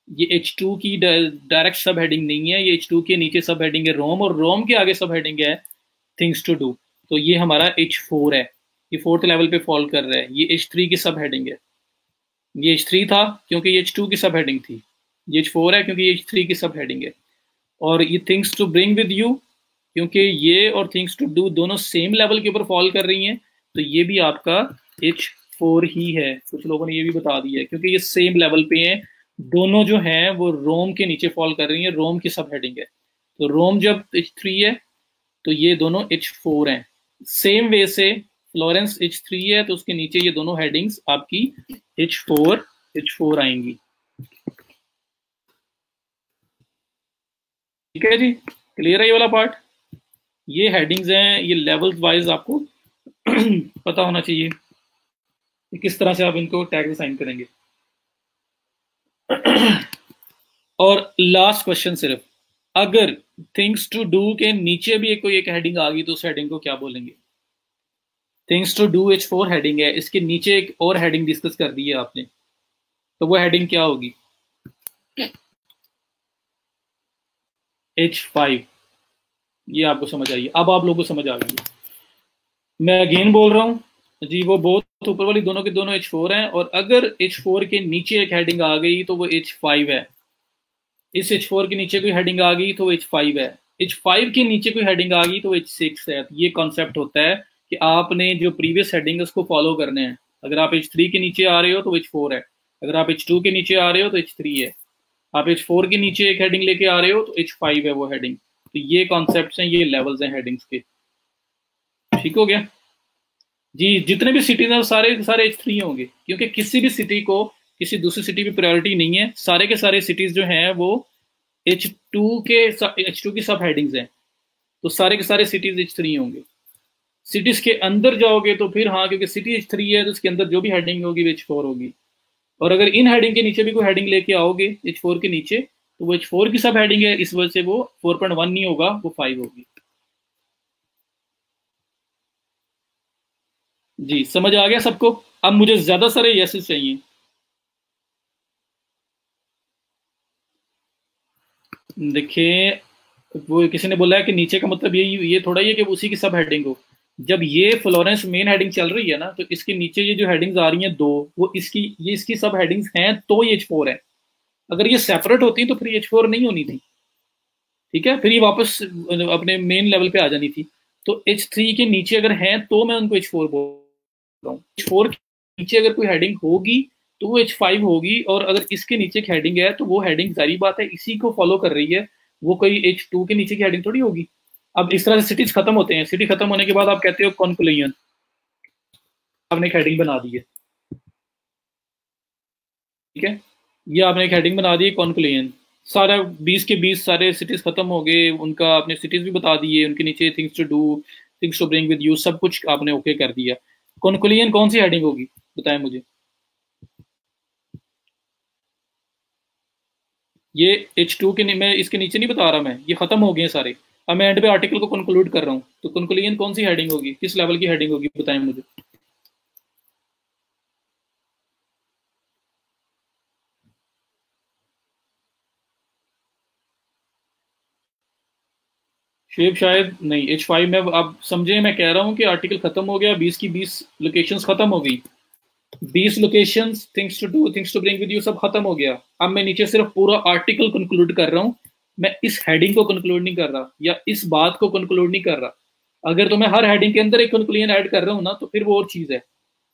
ये H2 की डायरेक्ट सब हेडिंग नहीं है। ये H2 के नीचे सब हेडिंग है रोम, और रोम के आगे सब हेडिंग है थिंग्स टू डू। तो ये हमारा H4 है। ये फोर्थ लेवल पे फॉल कर रहा है। ये H3 की सब हेडिंग है। ये H3 था क्योंकि ये H2 की सब हेडिंग थी। ये H4 है क्योंकि ये H3 की सब हेडिंग है। और ये things to bring with you, क्योंकि ये और थिंग्स टू डू दोनों सेम लेवल के ऊपर फॉल कर रही हैं, तो ये भी आपका H4 ही है। कुछ लोगों ने ये भी बता दिया है, क्योंकि ये सेम लेवल पे हैं। दोनों जो हैं वो रोम के नीचे फॉल कर रही हैं, रोम की सब हेडिंग है। तो रोम जब H3 है, तो ये दोनों H4 हैं। सेम वे से फ्लोरेंस H3 है, तो उसके नीचे ये दोनों हेडिंग्स आपकी H4 आएंगी। ठीक है जी, क्लियर है ये वाला पार्ट? ये हेडिंग्स हैं, ये लेवल्स वाइज आपको पता होना चाहिए कि किस तरह से आप इनको टैग असाइन करेंगे। और लास्ट क्वेश्चन सिर्फ, अगर थिंग्स टू डू के नीचे भी कोई एक हेडिंग आ गई, तो उस हेडिंग को क्या बोलेंगे? Things to do H4 heading है, इसके नीचे एक और हेडिंग डिस्कस कर दी है आपने, तो वो हेडिंग क्या होगी? H5। ये आपको समझ आई, अब आप लोगों को समझ आ गई। मैं अगेन बोल रहा हूँ जी, वो बहुत ऊपर वाली दोनों के दोनों H4 हैं, और अगर H4 के नीचे एक हेडिंग आ गई तो वो H5 है। इस H4 के नीचे कोई हेडिंग आ गई तो वो H5 है। H5 के नीचे कोई हेडिंग आ गई तो H6 है। तो ये कॉन्सेप्ट होता है कि आपने जो प्रीवियस हेडिंग है उसको फॉलो करने हैं। अगर आप H3 के नीचे आ रहे हो तो H4 है, अगर आप H2 के नीचे आ रहे हो तो H3 है, आप H4 के नीचे एक हेडिंग लेके आ रहे हो तो H5 है वो हेडिंग। तो ये कॉन्सेप्ट हैं, ये लेवल्स हैं हेडिंग्स के। ठीक हो गया जी। जितने भी सिटीज हैं वो सारे के सारे H3 होंगे, क्योंकि किसी भी सिटी को किसी दूसरी सिटी की प्रायोरिटी नहीं है। सारे के सारे सिटीज जो हैं वो H2 की सब हेडिंग्स हैं, तो सारे के सारे सिटीज H3 होंगे। सिटीज के अंदर जाओगे तो फिर हाँ, क्योंकि सिटी H3 है तो उसके अंदर जो भी हेडिंग होगी वो H4 होगी। और अगर इन हेडिंग के नीचे भी कोई हेडिंग लेके आओगे H4 के नीचे, तो वो H4 की सब हेडिंग है, इस वजह से वो 4.1 नहीं होगा, वो 5 होगी। जी समझ आ गया सबको? अब मुझे ज्यादा सारे यसेस चाहिए। देखिए, वो किसी ने बोला है कि नीचे का मतलब ये थोड़ा ही है कि उसी की सब हेडिंग हो। जब ये फ्लोरेंस मेन हेडिंग चल रही है ना, तो इसके नीचे ये जो हेडिंग्स आ रही हैं दो, वो इसकी सब हेडिंग्स हैं, तो ये H4 है। अगर ये सेपरेट होती तो फिर H4 नहीं होनी थी। ठीक है, फिर ये वापस अपने मेन लेवल पे आ जानी थी। तो H3 के नीचे अगर हैं तो मैं उनको H4 बोल रहा हूँ। H4 के नीचे अगर कोई हेडिंग होगी तो वो H5 होगी, और अगर इसके नीचे एक हेडिंग है तो वो हेडिंग जारी बात है इसी को फॉलो कर रही है, वो कोई H2 के नीचे की हेडिंग थोड़ी होगी। अब इस तरह से सिटीज खत्म होते हैं। सिटी खत्म होने के बाद आप कहते हो कॉन्क्लूजन, आपने एक हेडिंग बना दी है। ठीक है, ये आपने एक हेडिंग बना दी कॉन्क्लूजन। सारा 20 के 20 सारे सिटीज खत्म हो गए, उनका आपने सिटीज भी बता दिए, उनके नीचे things to do, things to bring with you, सब कुछ आपने ओके कर दिया। कॉन्क्लूजन कौन सी हेडिंग होगी, बताएं मुझे। ये H2 के मैं इसके नीचे नहीं बता रहा, मैं ये खत्म हो गए हैं सारे। अब मैं एंड पे आर्टिकल को कंक्लूड कर रहा हूँ, तो कंक्लूजन कौन सी हेडिंग होगी, किस लेवल की हेडिंग होगी, बताएं मुझे। शेप शायद नहीं, H5 में। आप समझे, मैं कह रहा हूँ कि आर्टिकल खत्म हो गया, 20 की 20 लोकेशंस खत्म हो गई, 20 locations, things to do, things to bring with you, सब खत्म हो गया। अब मैं नीचे सिर्फ पूरा आर्टिकल कंक्लूड कर रहा हूँ। मैं इस हेडिंग को कंक्लूड नहीं कर रहा, या इस बात को कंक्लूड नहीं कर रहा। अगर तो मैं हर हेडिंग के अंदर एक कंक्लूजन ऐड कर रहा हूँ ना, तो फिर वो और चीज है।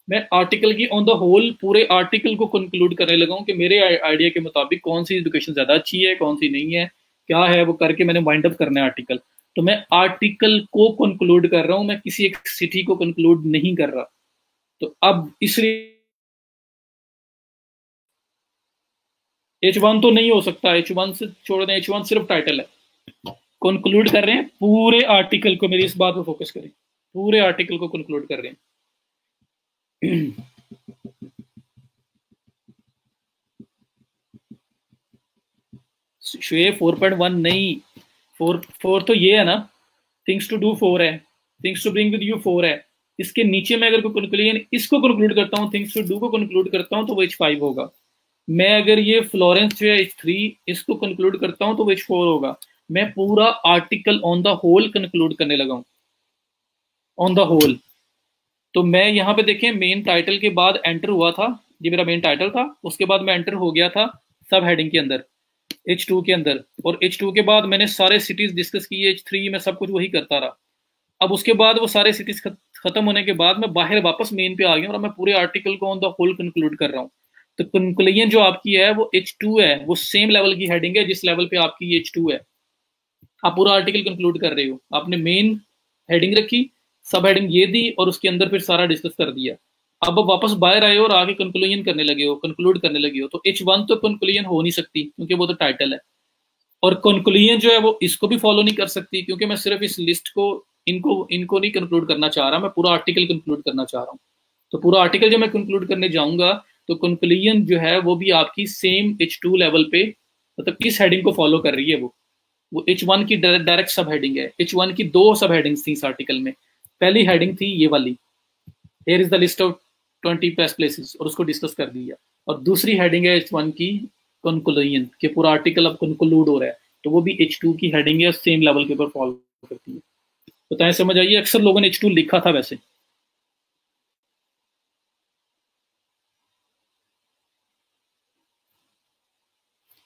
मैं आर्टिकल की ऑन द होल पूरे आर्टिकल को कंक्लूड करने लगा हूँ कि मेरे आइडिया के मुताबिक कौन सी एजुकेशन ज्यादा अच्छी है, कौन सी नहीं है, क्या है, वो करके मैंने वाइंड अप करना है आर्टिकल। तो मैं आर्टिकल को कंक्लूड कर रहा हूँ, मैं किसी एक सिटी को कंक्लूड नहीं कर रहा। तो अब इसलिए H1 तो नहीं हो सकता, H1 से छोड़ दें, H1 सिर्फ टाइटल है। कंक्लूड कर रहे हैं पूरे आर्टिकल को, मेरी इस बात पे फोकस करें, पूरे आर्टिकल को कंक्लूड कर रहे हैं। शुए 4.1 नहीं, 4 तो ये है ना, थिंग्स टू डू 4 है, things to bring with you 4 है। इसके नीचे मैं अगर कोई कंक्लूजन इसको कंक्लूड करता हूँ, थिंग्स टू डू को कंक्लूड करता हूँ, तो वो H5 होगा। मैं अगर ये फ्लोरेंस जो है H3 इसको कंक्लूड करता हूँ तो वो H4 होगा। मैं पूरा article on the whole conclude करने लगा हूँ, ऑन द होल। तो मैं यहाँ पे देखें, मेन टाइटल के बाद एंटर हुआ था, ये मेरा मेन टाइटल था, उसके बाद मैं एंटर हो गया था सब हेडिंग के अंदर, H2 के अंदर। और H2 के बाद मैंने सारे सिटीज डिस्कस किए, H3 में सब कुछ वही करता रहा। अब उसके बाद वो सारे सिटीज खत्म होने के बाद मैं बाहर वापस मेन पे आ गया, और मैं पूरे आर्टिकल को ऑन द होल कंक्लूड कर रहा हूँ। तो कंक्लूजन जो आपकी है वो H2 है, वो सेम लेवल की हेडिंग है जिस लेवल पे आपकी H2 है। आप पूरा आर्टिकल कंक्लूड कर रहे हो, आपने मेन हेडिंग रखी, सब हेडिंग ये दी, और उसके अंदर फिर सारा डिस्कस कर दिया। अब आप वापस बाहर आए हो और आगे कंक्लूजन करने लगे हो, कंक्लूड करने लगे हो। तो H1 तो कंक्लूजन हो नहीं सकती, क्योंकि वो तो टाइटल है। और कंक्लूजन जो है वो इसको भी फॉलो नहीं कर सकती, क्योंकि मैं सिर्फ इस लिस्ट को, इनको इनको नहीं कंक्लूड करना चाह रहा, मैं पूरा आर्टिकल कंक्लूड करना चाह रहा हूँ। तो पूरा आर्टिकल जब मैं कंक्लूड करने जाऊंगा, तो कंक्लूजन जो है वो भी आपकी सेम H2 लेवल पे, मतलब इस हेडिंग को फॉलो कर रही है। वो H1 की डायरेक्ट सब हेडिंग है। H1 की दो सब हेडिंग्स थी इस आर्टिकल में। पहली हेडिंग थी ये वाली, hair is the list of 20 best places, और उसको डिस्कस कर दिया। और दूसरी हेडिंग है H1 की कंक्लूजन, कि पूरा आर्टिकल अब कंक्लूड हो रहा है, तो वो भी H2 की हेडिंग है, सेम लेवल के ऊपर फॉलो करती है। बताएं, समझ आइए? अक्सर लोगों ने H2 लिखा था वैसे।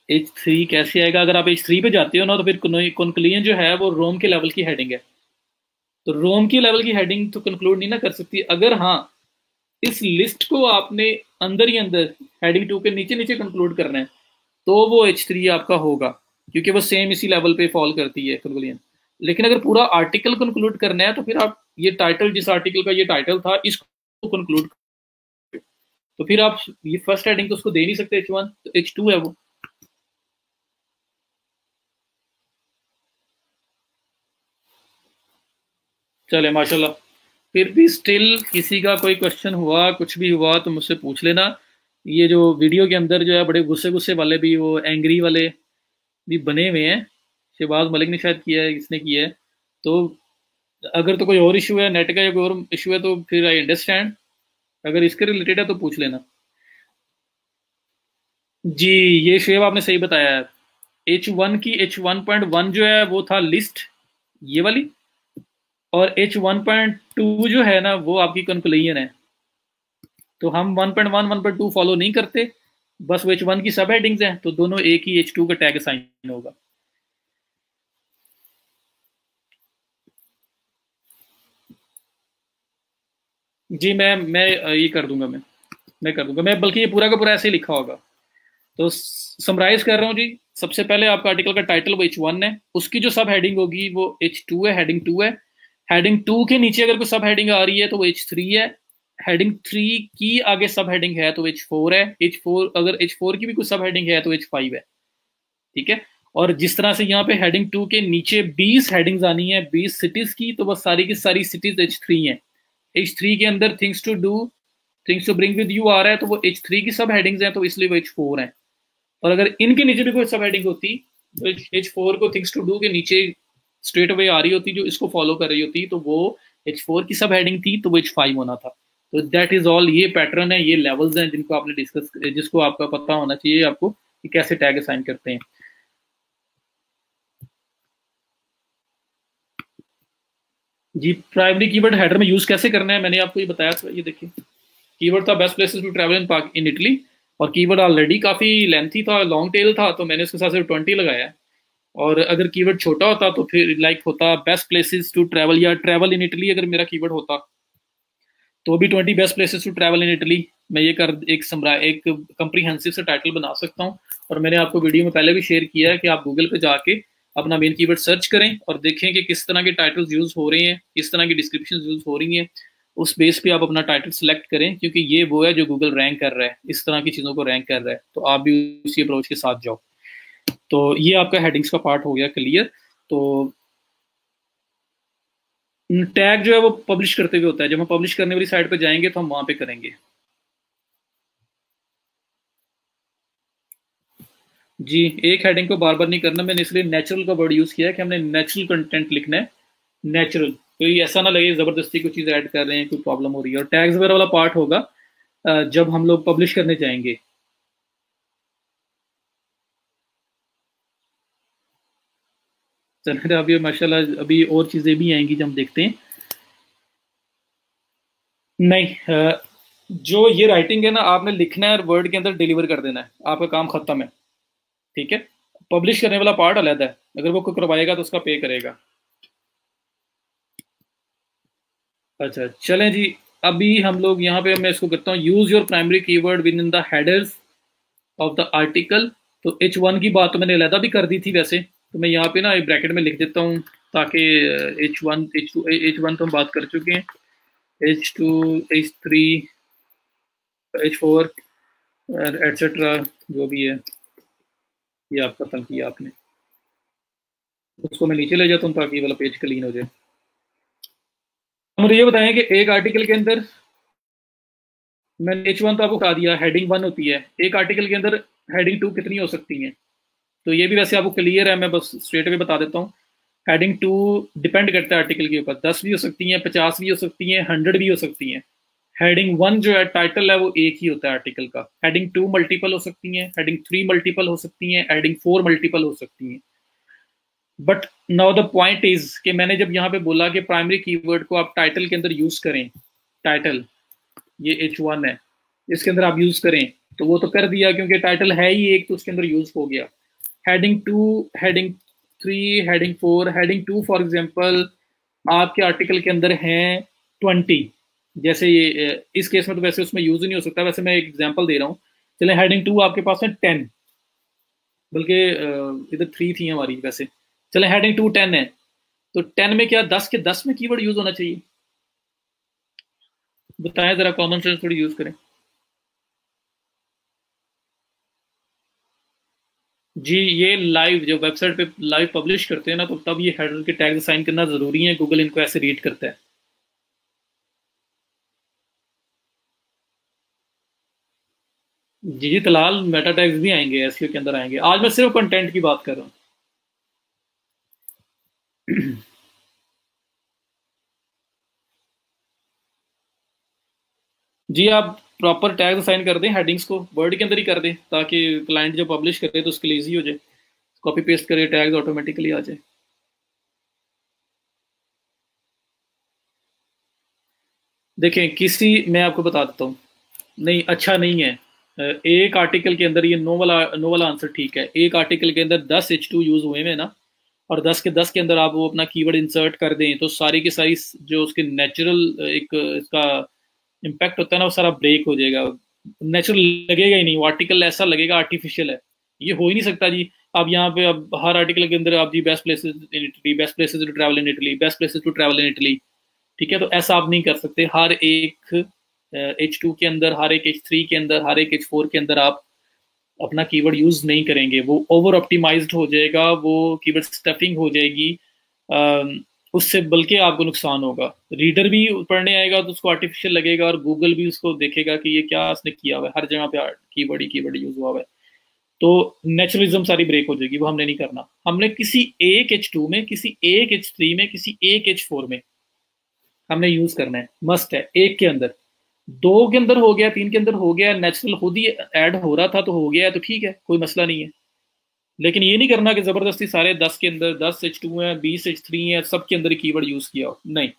H3 कैसे आएगा? अगर आप H3 पे जाते हो ना, तो फिर कॉन्क्लूजन जो है वो रोम के लेवल की हेडिंग है। तो रोम की लेवल की हेडिंग तो कंक्लूड नहीं ना कर सकती। अगर हाँ, इस लिस्ट को आपने अंदर ही अंदर हेडिंग 2 के नीचे नीचे कंक्लूड करना है, तो वो H3 आपका होगा, क्योंकि वो सेम इसी लेवल पे फॉल करती है कंक्लूजन। लेकिन अगर पूरा आर्टिकल कंक्लूड करना है, तो फिर आप ये टाइटल, जिस आर्टिकल का ये टाइटल था, इसको कंक्लूड, तो फिर आप ये फर्स्ट हेडिंग तो उसको दे नहीं सकते H1, तो H2 है वो। चले माशाल्लाह। फिर भी स्टिल किसी का कोई क्वेश्चन हुआ, कुछ भी हुआ, तो मुझसे पूछ लेना। ये जो वीडियो के अंदर जो है बड़े गुस्से गुस्से वाले भी, वो एंग्री वाले भी बने हुए हैं। शहबाज मलिक ने शायद किया है, किसने किया है। तो अगर तो कोई और इशू है, नेट का या कोई और इशू है, तो फिर आई अंडरस्टैंड। अगर इसके रिलेटेड है तो पूछ लेना। जी, ये शेब आपने सही बताया है। H1 जो है वो था लिस्ट, ये वाली। और H1.2 जो है ना, वो आपकी कंक्लूजन है। तो हम 1.1 1.2 फॉलो नहीं करते, बस वो H1 की सब हेडिंग्स हैं, तो दोनों एक ही H2 का टैग असाइन होगा। जी, मैं ये कर दूंगा। मैं कर दूंगा, मैं बल्कि ये पूरा का पूरा ऐसे ही लिखा होगा। तो समराइज कर रहा हूँ जी। सबसे पहले आपका आर्टिकल का टाइटल वो H1 है, उसकी जो सब हेडिंग होगी वो H2 है, हेडिंग 2 है। हेडिंग 2 के नीचे अगर कोई सब हेडिंग आ रही है तो वो H3 है। हेडिंग 3 की आगे सब हेडिंग है तो H4 है। H4, अगर H4 की भी कोई सब हेडिंग है तो H5 है। ठीक है। और जिस तरह से यहाँ पे हेडिंग 2 के नीचे 20 हेडिंग्स आनी है, 20 सिटीज की, तो बस सारी की सारी सिटीज H3 है। H3 के अंदर things to do, things to bring with you आ रहा है, तो वो H3 की सब हेडिंग्स हैं, तो इसलिए वो H4 है। और अगर इनके नीचे भी कोई सब हेडिंग होती, तो H4 को थिंग्स टू डू के नीचे स्ट्रेट अवे आ रही होती, जो इसको फॉलो कर रही होती, तो वो H4 की सब हेडिंग थी, तो वो H5 होना था। तो दैट इज ऑल। ये पैटर्न है, ये लेवल्स हैं जिनको आपने डिस्कस, जिसको आपका पता होना चाहिए आपको कि कैसे टैग असाइन करते हैं। जी, प्राइमरी कीवर्ड हेडर में यूज कैसे करना है, मैंने आपको ये बताया था। ये देखिए, कीवर्ड था best places to travel in Italy, और कीवर्ड ऑलरेडी काफी लेंथी था, लॉन्ग टेल था, तो मैंने उसके साथ सिर्फ 20 लगाया है। और अगर कीवर्ड छोटा होता तो फिर लाइक होता बेस्ट प्लेसेस टू ट्रैवल, या ट्रैवल इन इटली अगर मेरा कीवर्ड होता, तो भी 20 best places to travel in Italy. मैं ये कर एक कंप्रीहेंसिव से टाइटल बना सकता हूँ। और मैंने आपको वीडियो में पहले भी शेयर किया है कि आप गूगल पे जाके अपना मेन कीवर्ड सर्च करें और देखें कि किस तरह के टाइटल्स यूज हो रहे हैं, किस तरह की डिस्क्रिप्शन यूज हो रही हैं। उस बेस पे आप अपना टाइटल सेलेक्ट करें, क्योंकि ये वो है जो गूगल रैंक कर रहा है, इस तरह की चीज़ों को रैंक कर रहा है। तो आप भी उसी अप्रोच के साथ जाओ। तो ये आपका हेडिंग्स का पार्ट हो गया क्लियर। तो टैग जो है वो पब्लिश करते हुए होता है। जब हम पब्लिश करने वाली साइट पे जाएंगे तो हम वहां पे करेंगे। जी, एक हेडिंग को बार बार नहीं करना। मैंने इसलिए नेचुरल का वर्ड यूज किया है कि हमने नेचुरल कंटेंट लिखना है। नेचुरल, कोई ऐसा ना लगे जबरदस्ती कोई चीज ऐड कर रहे हैं, कोई प्रॉब्लम हो रही है। और टैग्स वगैरह वाला पार्ट होगा जब हम लोग पब्लिश करने जाएंगे। चलिए, अभी माशाल्लाह अभी और चीजें भी आएंगी जब हम देखते हैं। नहीं, जो ये राइटिंग है ना, आपने लिखना है और वर्ड के अंदर डिलीवर कर देना है, आपका काम खत्म है। ठीक है। पब्लिश करने वाला पार्ट अलग है, अगर वो कोई करवाएगा तो उसका पे करेगा। अच्छा, चलें जी। अभी हम लोग यहाँ पे, मैं इसको करता हूँ, use your primary keyword with in the headers of the article. तो H1 की बात तो मैंने अलहदा भी कर दी थी वैसे, तो मैं यहाँ पे ना एक ब्रैकेट में लिख देता हूँ, ताकि H1 तो हम बात कर चुके हैं। H2, H3, H4 एटसेट्रा, जो भी है, ये आप खत्म किया आपने। उसको मैं नीचे ले जाता हूँ ताकि वाला पेज क्लीन हो जाए। मुझे ये बताएं कि एक आर्टिकल के अंदर, मैंने H1 तो आपको बता दिया, हेडिंग 1 होती है। एक आर्टिकल के अंदर हेडिंग 2 कितनी हो सकती हैं, तो ये भी वैसे आपको क्लियर है, मैं बस स्ट्रेट अवे बता देता हूँ। हेडिंग 2 डिपेंड करता है आर्टिकल के ऊपर, 10 भी हो सकती हैं, 50 भी हो सकती हैं, 100 भी हो सकती हैं। हेडिंग 1 जो है टाइटल है, वो एक ही होता है आर्टिकल का। हेडिंग 2 मल्टीपल हो सकती हैं, हेडिंग 3 मल्टीपल हो सकती हैं, हेडिंग 4 मल्टीपल हो सकती हैं। But now the point is कि मैंने जब यहाँ पे बोला कि प्राइमरी कीवर्ड को आप टाइटल के अंदर यूज करें, टाइटल ये H1 है, इसके अंदर आप यूज करें, तो वो तो कर दिया क्योंकि टाइटल है ही एक, तो उसके अंदर यूज हो गया। Heading 2, heading 3, heading 4, heading 2 for example आपके आर्टिकल के अंदर हैं 20, जैसे ये इस केस में तो वैसे उसमें यूज ही नहीं हो सकता, वैसे मैं एक एग्जांपल दे रहा हूँ। चले हेडिंग 2 आपके पास है 10, बल्कि इधर 3 थी हमारी वैसे। चले हेडिंग 2 10 है, तो 10 में क्या 10 के 10 में कीवर्ड यूज होना चाहिए? बताएं जरा, कॉमन सेंस थोड़ी यूज करें। जी, ये लाइव जो वेबसाइट पे लाइव पब्लिश करते हैं ना, तो तब ये हेडर के टैग असाइन करना जरूरी है, गूगल इनको ऐसे रीड करता है। जी जी, तलाल मेटा टैग्स भी आएंगे, एसईओ के अंदर आएंगे। आज मैं सिर्फ कंटेंट की बात कर रहा हूँ। जी, आप प्रॉपर टैग असाइन कर दें, हेडिंग्स को वर्ड के अंदर ही कर दें, ताकि क्लाइंट जब पब्लिश करे तो उसके लिए ईजी हो जाए, कॉपी पेस्ट करे टैग्स ऑटोमेटिकली आ जाए। देखें, किसी मैं आपको बता देता हूँ, नहीं अच्छा नहीं है। एक आर्टिकल के अंदर ये नो वाला आंसर ठीक है। एक आर्टिकल के अंदर 10 H2 यूज हुए में ना, और 10 के 10 के अंदर आप वो अपना कीवर्ड इंसर्ट कर दें, तो सारी की सारी जो उसके नेचुरल एक इसका इम्पैक्ट होता है ना, वो सारा ब्रेक हो जाएगा। नेचुरल लगेगा ही नहीं, वो आर्टिकल ऐसा लगेगा आर्टिफिशियल है। ये हो ही नहीं सकता जी। अब यहाँ पे अब हर आर्टिकल के अंदर आप जी best places in Italy, best places to travel in Italy, best places to travel in Italy, ठीक है? तो ऐसा आप नहीं कर सकते। हर एक H2 के अंदर, हर एक H3 के अंदर, हर एक H4 के अंदर आप अपना कीवर्ड यूज नहीं करेंगे, वो ओवर ऑप्टिमाइज्ड हो जाएगा, वो कीवर्ड स्टफिंग हो जाएगी। उससे बल्कि आपको नुकसान होगा। रीडर भी पढ़ने आएगा तो उसको आर्टिफिशियल लगेगा, और गूगल भी उसको देखेगा कि ये क्या उसने किया हुआ है, हर जगह पे कीवर्ड यूज हुआ हुआ है। तो नेचुरलिज्म सारी ब्रेक हो जाएगी, वो हमने नहीं करना। हमने किसी एक H2 में, किसी एक H3 में, किसी एक H4 में हमने यूज करना है, मस्ट है। एक के अंदर, दो के अंदर हो गया, तीन के अंदर हो गया, नेचुरल खुद ही ऐड हो रहा था तो हो गया है, तो ठीक है, कोई मसला नहीं है। लेकिन ये नहीं करना कि जबरदस्ती सारे 10 के अंदर, 10 H2 है, 20 H3 है, सबके अंदर ही कीवर्ड यूज किया हो, नहीं।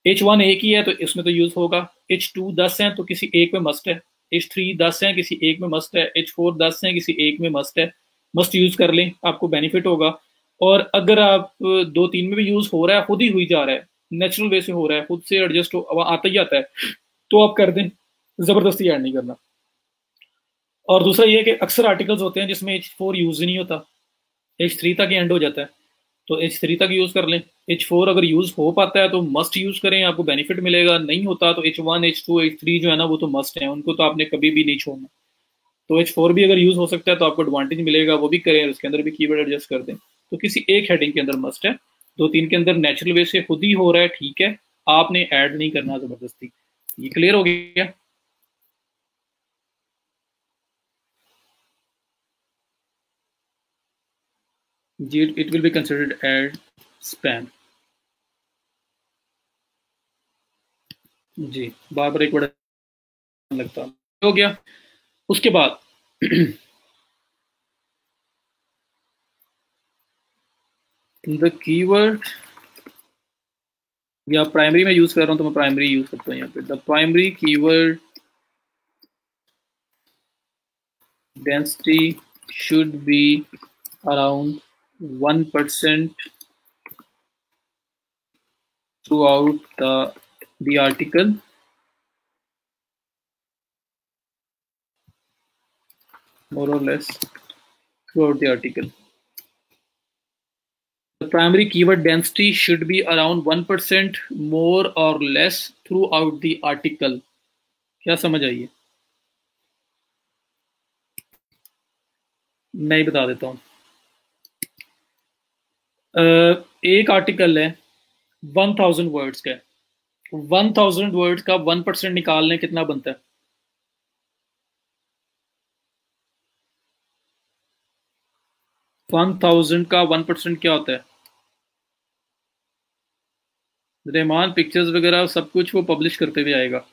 H1 एक ही है तो इसमें तो यूज होगा। H2 10 है तो किसी एक में मस्ट है। H3 10 है, किसी एक में मस्ट है। H4 10 है, किसी एक में मस्ट है। मस्ट यूज कर लें, आपको बेनिफिट होगा। और अगर आप दो तीन में भी यूज हो रहा है, खुद ही हुई जा रहा है, नेचुरल वे से हो रहा है, खुद से एडजस्ट आता ही आता है, तो आप कर दें, जबरदस्ती ऐड नहीं करना। और दूसरा ये कि अक्सर आर्टिकल्स होते हैं जिसमें H4 यूज ही नहीं होता, H3 तक ही एंड हो जाता है, तो H3 तक यूज कर लें। H4 अगर यूज हो पाता है तो मस्ट यूज करें, आपको बेनिफिट मिलेगा। नहीं होता तो H1 H2 H3 जो है ना, वो तो मस्ट है, उनको तो आपने कभी भी नहीं छोड़ना। तो H4 भी अगर यूज हो सकता है तो आपको एडवांटेज मिलेगा, वो भी करें, उसके अंदर भी कीवर्ड एडजस्ट कर दें। तो किसी एक हेडिंग के अंदर मस्ट है, दो तीन के अंदर नेचुरल वे से खुद ही हो रहा है, ठीक है, आपने ऐड नहीं करना जबरदस्ती। ये क्लियर हो गया? जी, it will be considered as spam. जी, बार बार एक वर्ड लगता हो गया। उसके बाद द कीवर्ड, या प्राइमरी में यूज कर रहा हूँ तो मैं प्राइमरी यूज करता हूँ यहाँ पे। The primary keyword density should be around 1% throughout the article, more or less throughout the article. The primary keyword density should be around 1% more or less throughout the article. क्या समझ आइए? मैं ही बता देता हूँ। एक आर्टिकल है 1000 वर्ड्स का, 1000 वर्ड्स का 1% निकाल लें, कितना बनता है? 1000 का 1% क्या होता है? रहमान पिक्चर्स वगैरह सब कुछ वो पब्लिश करते हुए आएगा।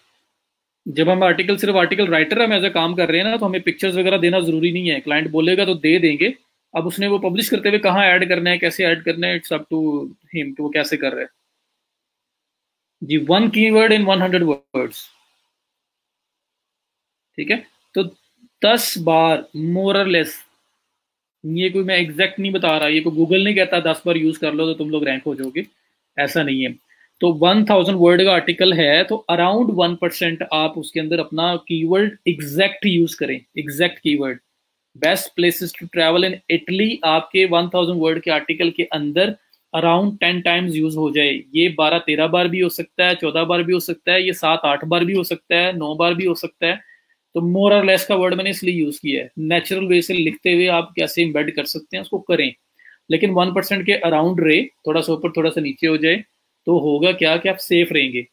जब हम सिर्फ आर्टिकल राइटर हम एज ए काम कर रहे हैं ना, तो हमें पिक्चर्स वगैरह देना जरूरी नहीं है, क्लाइंट बोलेगा तो दे देंगे, अब उसने वो पब्लिश करते हुए कहाँ ऐड करना है, कैसे ऐड करना है, इट्स अप टू हिम कि वो कैसे कर रहा है। जी, 1 कीवर्ड इन 100 वर्ड्स। ठीक है, तो 10 बार मोर और लेस, ये कोई मैं एग्जैक्ट नहीं बता रहा, ये कोई गूगल नहीं कहता 10 बार यूज कर लो तो तुम लोग रैंक हो जाओगे, ऐसा नहीं है। तो 1000 वर्ड का आर्टिकल है तो अराउंड 1% आप उसके अंदर अपना कीवर्ड एग्जैक्ट यूज करें, exact keyword. Best places to travel in Italy आपके 1000 वर्ड के आर्टिकल के अंदर अराउंड 10 टाइम्स यूज हो जाए। ये 12-13 बार भी हो सकता है, 14 बार भी हो सकता है, ये 7-8 बार भी हो सकता है, 9 बार भी हो सकता है। तो मोर और लेस का वर्ड मैंने इसलिए यूज किया है, नेचुरल वे से लिखते हुए आप कैसे इम्बेड कर सकते हैं उसको करें, लेकिन 1% के अराउंड रहे, थोड़ा सा ऊपर थोड़ा सा नीचे हो जाए तो होगा क्या कि आप सेफ रहेंगे।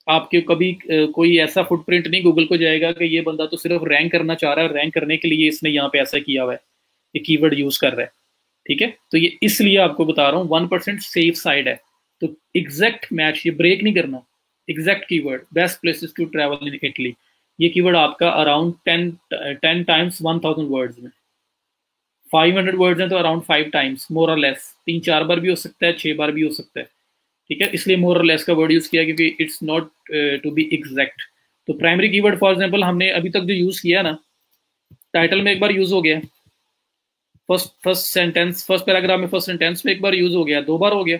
आपके कभी कोई ऐसा फुटप्रिंट नहीं गूगल को जाएगा कि ये बंदा तो सिर्फ रैंक करना चाह रहा है, रैंक करने के लिए इसने यहाँ पे ऐसा किया हुआ है, ये कीवर्ड यूज कर रहा है। ठीक है, तो ये इसलिए आपको बता रहा हूँ 1% सेफ साइड है। तो एग्जैक्ट मैच, ये ब्रेक नहीं करना। Exact keyword, best places to travel in Italy, ये कीवर्ड आपका अराउंड 10 टाइम्स 1000 वर्ड्स में। 500 वर्ड्स हैं तो अराउंड 5 टाइम्स मोर और लेस, 3-4 बार भी हो सकता है, 6 बार भी हो सकता है। ठीक है, इसलिए मोर और लेस का वर्ड यूज किया क्योंकि it's not to be exact. तो प्राइमरी कीवर्ड फॉर एग्जांपल हमने अभी तक जो यूज किया ना, टाइटल में एक बार यूज हो गया, फर्स्ट सेंटेंस, फर्स्ट पैराग्राफ में फर्स्ट सेंटेंस में एक बार यूज हो गया, 2 बार हो गया।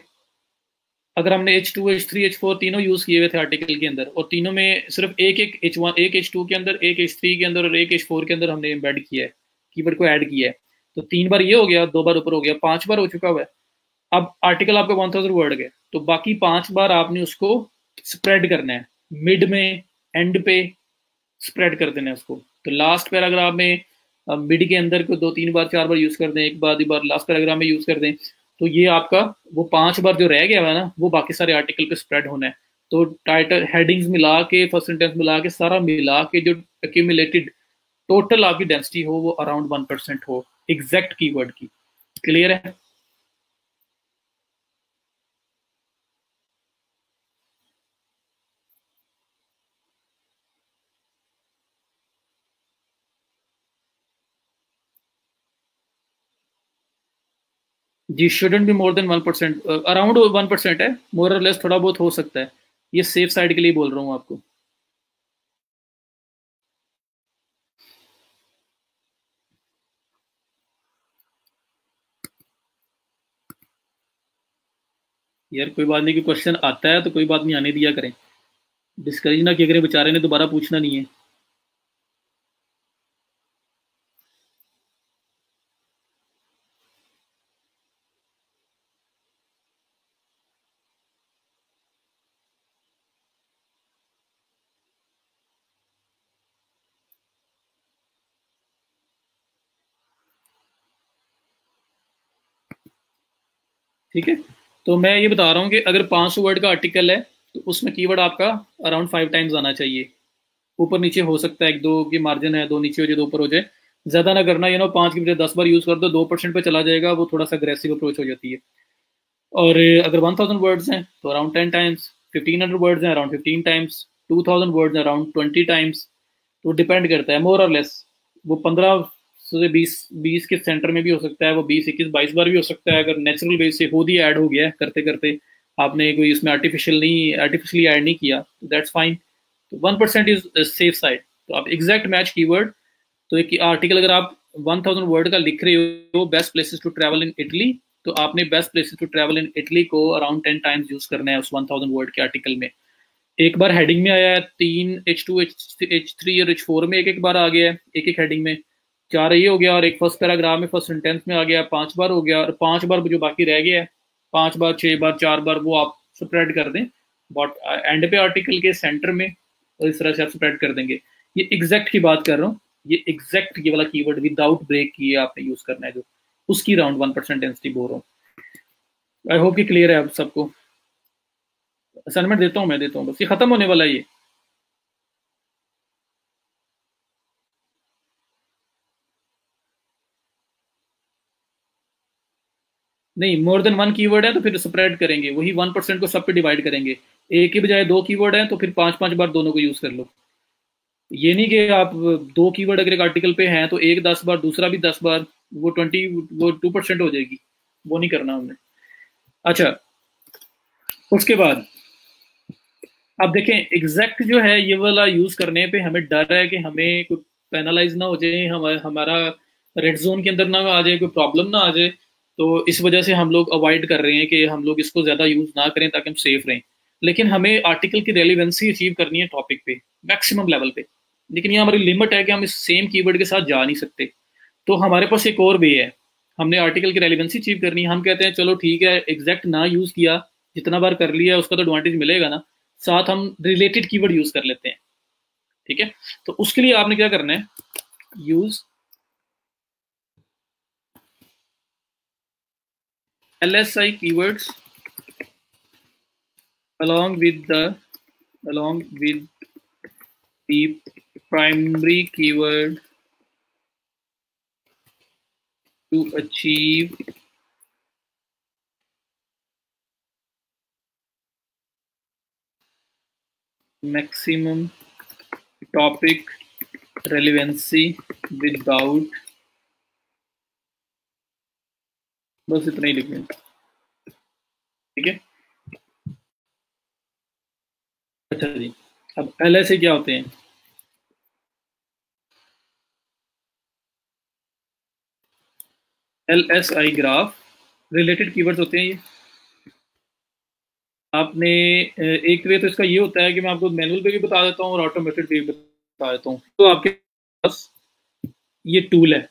अगर हमने H2 H3 H4 तीनों यूज किए हुए थे आर्टिकल के अंदर और तीनों में सिर्फ एक एक H1, एक H2 के अंदर, एक H3 के अंदर और एक H4 के अंदर हमने एम्बेड किया है, कीवर्ड को ऐड किया है, तो 3 बार ये हो गया, 2 बार ऊपर हो गया, 5 बार हो चुका हुआ है। अब आर्टिकल आपका 1000 वर्ड के, तो बाकी 5 बार आपने उसको स्प्रेड करना है, मिड में, एंड पे स्प्रेड कर देना है उसको। तो लास्ट पैराग्राफ में मिड के अंदर को 2-3 बार 4 बार यूज कर दें, एक बार बार लास्ट पैराग्राफ में यूज कर दें, तो ये आपका वो 5 बार जो रह गया है ना, वो बाकी सारे आर्टिकल पे स्प्रेड होना है। तो टाइटल हेडिंग्स मिला के, फर्स्ट सेंटेंस मिला के, सारा मिला के जो एक्यूमुलेटेड टोटल आपकी डेंसिटी हो वो अराउंड 1% हो एग्जैक्ट कीवर्ड की। क्लियर है? जी, shouldn't be more than 1%, around 1% है, मोर और लेस थोड़ा बहुत हो सकता है, ये सेफ साइड के लिए बोल रहा हूँ आपको। यार कोई बात नहीं, कि क्वेश्चन आता है तो कोई बात नहीं, आने दिया करें, डिस्करेज ना किया करें, बेचारे ने दोबारा पूछना नहीं है। ठीक है, तो मैं ये बता रहा हूँ कि अगर 500 वर्ड का आर्टिकल है तो उसमें कीवर्ड आपका अराउंड 5 टाइम्स आना चाहिए। ऊपर नीचे हो सकता है, 1-2 की मार्जिन है, 2 नीचे हो जाए 2 ऊपर हो जाए, ज्यादा ना करना, 5 की बजाय 10 बार यूज कर दो, 2% पे चला जाएगा, वो थोड़ा सा अग्रेसिव अप्रोच हो जाती है। और अगर 1000 वर्ड्स हैं तो अराउंड 10 टाइम्स, 1500 वर्ड्स हैं अराउंड 15 टाइम्स, 2000 वर्ड्स हैं अराउंड 20 टाइम्स। तो डिपेंड करता है मोर और लेस, वो 15 से 20 के सेंटर में भी हो सकता है, वो 20, 21, 22 बार भी हो सकता है, अगर नेचुरल वे से खुद ही ऐड हो गया है करते करते, आपने कोई इसमें आर्टिफिशियली ऐड नहीं किया, तो दैट्स फाइन। तो 1% इज सेफ साइड। तो आप एग्जैक्ट मैच कीवर्ड, तो एक आर्टिकल अगर आप 1000 वर्ड का लिख रहे हो, best places to travel in Italy, तो आपने best places to travel in Italy को अराउंड 10 टाइम्स यूज करना है उस 1000 वर्ड के आर्टिकल में। एक बार हेडिंग में आया है, 3 H2 H3 और H4 में एक एक बार आ गया है, एक एक हेडिंग में 4 ये हो गया, और एक फर्स्ट पैराग्राफ में फर्स्ट सेंटेंस में आ गया, 5 बार हो गया, और 5 बार जो बाकी रह गया है, 5 बार 6 बार 4 बार वो आप स्प्रेड कर दें बट एंड पे आर्टिकल के सेंटर में, और इस तरह से आप स्प्रेड कर देंगे। ये एग्जैक्ट की बात कर रहा हूँ, ये एग्जैक्ट ये वाला कीवर्ड विदाउट ब्रेक किए आपने यूज करना है, जो उसकी अराउंड 1% डेंसिटी बोल रहा हूँ। आई होप कि क्लियर है आप सबको। असाइनमेंट देता हूँ, मैं देता हूँ, बस ये खत्म होने वाला है ये। नहीं, मोर देन 1 कीवर्ड है तो फिर स्प्रेड करेंगे, वही 1% को सब पे डिवाइड करेंगे। एक की बजाय 2 कीवर्ड है तो फिर 5-5 बार दोनों को यूज कर लो। ये नहीं कि आप 2 कीवर्ड अगर एक आर्टिकल पे हैं तो एक 10 बार, दूसरा भी 10 बार, वो 2% हो जाएगी, वो नहीं करना हमने। अच्छा, उसके बाद अब देखें एग्जैक्ट जो है ये वाला यूज करने पे हमें डर है कि हमें कोई पेनलाइज ना हो जाए, हमारा रेड जोन के अंदर ना आ जाए, कोई प्रॉब्लम ना आ जाए। तो इस वजह से हम लोग अवॉइड कर रहे हैं कि हम लोग इसको ज्यादा यूज ना करें ताकि हम सेफ रहें। लेकिन हमें आर्टिकल की रेलिवेंसी अचीव करनी है टॉपिक पे मैक्सिमम लेवल पे। लेकिन ये हमारी लिमिट है कि हम इस सेम कीवर्ड के साथ जा नहीं सकते। तो हमारे पास एक और वे है, हमने आर्टिकल की रेलिवेंसी अचीव करनी है। हम कहते हैं चलो ठीक है, एग्जैक्ट ना यूज किया, जितना बार कर लिया उसका तो एडवांटेज मिलेगा ना, साथ हम रिलेटेड कीवर्ड यूज कर लेते हैं। ठीक है, तो उसके लिए आपने क्या करना है, use LSI keywords along with the primary keyword to achieve maximum topic relevancy without, बस इतना ही लिखना है। ठीक है, अच्छा जी, अब LSI क्या होते हैं? LSI ग्राफ रिलेटेड कीवर्ड्स होते हैं ये। आपने एक वे तो इसका ये होता है कि मैं आपको मैनुअल पे भी बता देता हूँ और ऑटोमेटेड पे भी बता देता हूँ। तो आपके पास ये टूल है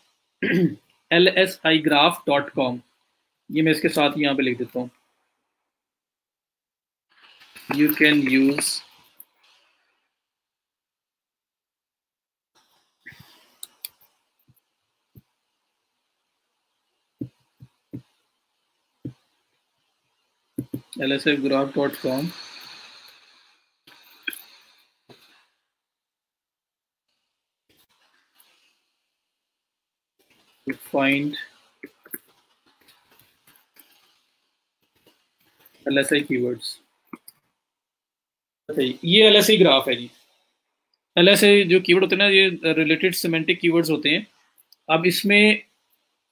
lsigraph.com, ये मैं इसके साथ यहाँ पे लिख देता हूँ। You can use lsigraph.com to find LSI keywords। अच्छा, ये LSI ग्राफ है जी। LSI जो कीवर्ड होते हैं ना, ये रिलेटेड सिमेंटिक कीवर्ड्स होते हैं। अब इसमें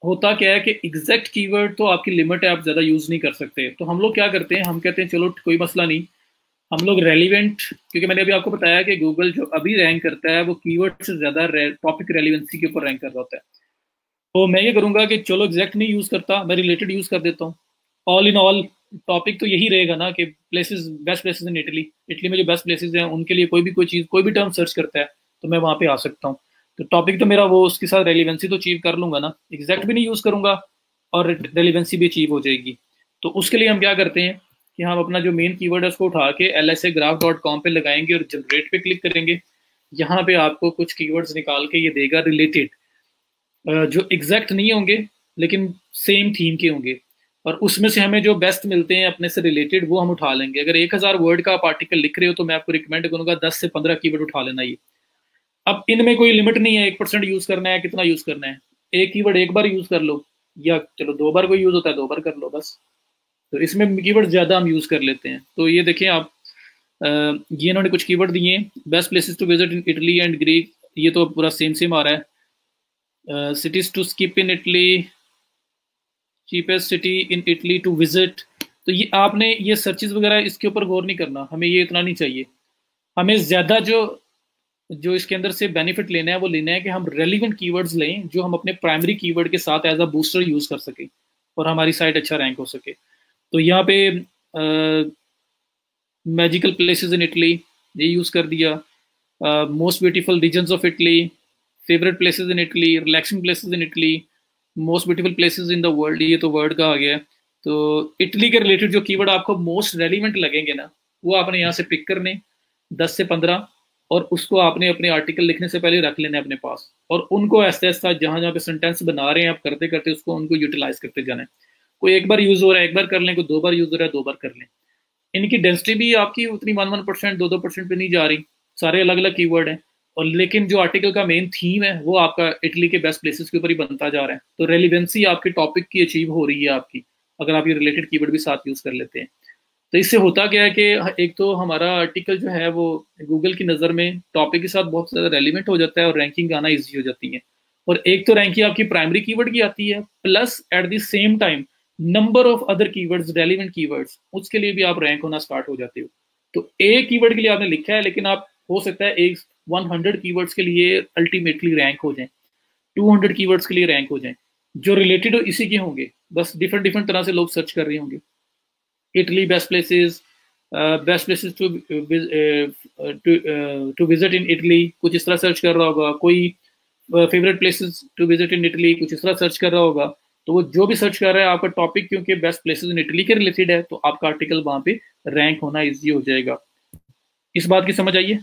होता क्या है कि एग्जैक्ट कीवर्ड तो आपकी लिमिट है, आप ज़्यादा यूज़ नहीं कर सकते। तो हम लोग क्या करते हैं, हम कहते हैं चलो कोई मसला नहीं, हम लोग रेलिवेंट, क्योंकि मैंने अभी आपको बताया कि गूगल जो अभी रैंक करता है वो कीवर्ड से ज़्यादा टॉपिक रेलिवेंसी के ऊपर रैंक कर रहा होता है। तो मैं ये करूंगा कि चलो एग्जैक्ट नहीं यूज़ करता, मैं रिलेटेड यूज़ कर देता हूँ। ऑल इन ऑल टॉपिक तो यही रहेगा ना कि places, best places in Italy, Italy में जो बेस्ट प्लेसेस हैं उनके लिए कोई भी कोई चीज़, कोई भी टर्म सर्च करता है तो मैं वहाँ पे आ सकता हूँ। तो टॉपिक तो मेरा वो उसके साथ रेलिवेंसी तो अचीव कर लूंगा ना, एग्जैक्ट भी नहीं यूज़ करूंगा और रेलिवेंसी भी अचीव हो जाएगी। तो उसके लिए हम क्या करते हैं कि हम अपना जो मेन कीवर्ड है उसको उठा के lsagraph.com पे लगाएंगे और जनरेट पे क्लिक करेंगे। यहाँ पे आपको कुछ कीवर्ड्स निकाल के ये देगा रिलेटेड, जो एग्जैक्ट नहीं होंगे लेकिन सेम थीम के होंगे, और उसमें से हमें जो बेस्ट मिलते हैं अपने से रिलेटेड वो हम उठा लेंगे। अगर 1000 वर्ड का आप आर्टिकल लिख रहे हो तो मैं आपको रिकमेंड करूंगा 10 से 15 कीवर्ड उठा लेना ये। अब इनमें कोई लिमिट नहीं है 1% यूज करना है, कितना यूज करना है, एक कीवर्ड एक बार यूज कर लो, या चलो 2 बार कोई यूज होता है 2 बार कर लो बस। तो इसमें कीवर्ड ज्यादा हम यूज कर लेते हैं। तो ये देखें आप, ये इन्होंने कुछ कीवर्ड दिए, best places to visit in Italy and Greek, ये तो पूरा सेम सेम आ रहा है। Cities to skip in Italy, cheapest city in Italy to visit. तो ये आपने ये सर्चेज वगैरह इसके ऊपर गौर नहीं करना, हमें ये इतना नहीं चाहिए। हमें ज्यादा जो जो इसके अंदर से बेनिफिट लेना है वो लेना है कि हम रेलिवेंट कीवर्ड्स लें जो हम अपने प्राइमरी कीवर्ड के साथ एज अ बूस्टर यूज कर सके और हमारी साइट अच्छा रैंक हो सके। तो यहाँ पे मैजिकल प्लेसेस इन इटली ये यूज कर दिया, most beautiful regions of Italy, favourite places in Italy, relaxing places in Italy, most beautiful places in the world, ये तो वर्ड का आ गया है। तो इटली के रिलेटेड जो कीवर्ड आपको मोस्ट रेलिवेंट लगेंगे ना वो आपने यहाँ से पिक करने 10 से 15, और उसको आपने अपने आर्टिकल लिखने से पहले रख लेना है अपने पास, और उनको ऐसे ऐसा जहाँ जहाँ पे सेंटेंस बना रहे हैं आप करते करते उसको उनको यूटिलाइज करते जाना है। कोई एक बार यूज हो रहा है एक बार कर लें, कोई 2 बार यूज हो रहा है 2 बार कर लें। इनकी डेंसिटी भी आपकी उतनी 1% 2% पे नहीं जा रही, सारे अलग अलग कीवर्ड हैं। और लेकिन जो आर्टिकल का मेन थीम है वो आपका इटली के बेस्ट प्लेसेस के ऊपर ही बनता जा रहा है। तो रेलिवेंसी आपके टॉपिक की अचीव हो रही है आपकी, अगर आप ये रिलेटेड कीवर्ड भी साथ यूज कर लेते हैं। तो इससे होता क्या है कि एक तो हमारा आर्टिकल जो है वो गूगल की नज़र में टॉपिक के साथ बहुत ज़्यादा रेलिवेंट हो जाता है और रैंकिंग आना ईजी हो जाती है। और एक तो रैंकिंग आपकी प्राइमरी कीवर्ड की आती है, plus at the same time number of other keywords, relevant keywords, उसके लिए भी आप रैंक होना स्टार्ट हो जाते हो। तो एक कीवर्ड के लिए आपने लिखा है, लेकिन आप हो सकता है एक 100 कीवर्ड्स के लिए अल्टीमेटली रैंक हो जाए, 200 कीवर्ड्स के लिए रैंक हो जाए, जो रिलेटेड हो इसी के होंगे, बस डिफरेंट डिफरेंट तरह से लोग सर्च कर रहे होंगे। Italy best places to visit in Italy, कुछ इस तरह सर्च कर रहा होगा। कोई favourite places to visit in Italy, कुछ इस तरह सर्च कर रहा होगा। तो वो जो भी सर्च कर रहा है, आपका टॉपिक क्योंकि बेस्ट प्लेसेस इन इटली के रिलेटेड है, तो आपका आर्टिकल वहां पे रैंक होना इजी हो जाएगा। इस बात की समझ आइए।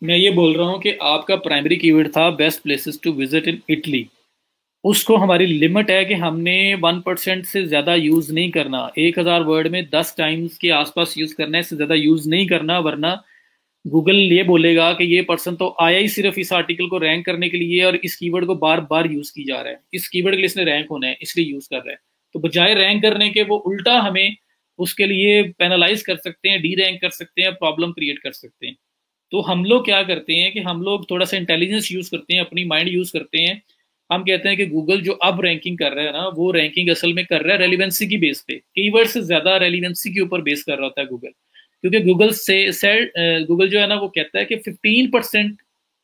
मैं ये बोल रहा हूँ कि आपका प्राइमरी कीवर्ड था best places to visit in Italy, उसको हमारी लिमिट है कि हमने 1% से ज़्यादा यूज़ नहीं करना। 1000 वर्ड में 10 टाइम्स के आसपास यूज़ करना है, इससे ज़्यादा यूज़ नहीं करना, वरना गूगल ये बोलेगा कि ये पर्सन तो आया ही सिर्फ इस आर्टिकल को रैंक करने के लिए और इस कीवर्ड को बार बार यूज़ की जा रहा है, इस कीवर्ड के लिए इसने रैंक होना है इसलिए यूज़ कर रहा है। तो बजाय रैंक करने के वो उल्टा हमें उसके लिए पेनलाइज कर सकते हैं, डी रैंक कर सकते हैं, प्रॉब्लम क्रिएट कर सकते हैं। तो हम लोग क्या करते हैं कि हम लोग थोड़ा सा इंटेलिजेंस यूज करते हैं, अपनी माइंड यूज करते हैं। हम कहते हैं कि गूगल जो अब रैंकिंग कर रहा है ना, वो रैंकिंग असल में कर रहा है रेलिवेंसी की बेस पे, कीवर्ड से ज्यादा रेलिवेंसी के ऊपर बेस कर रहा होता है गूगल। क्योंकि गूगल जो है ना, वो कहता है कि 15%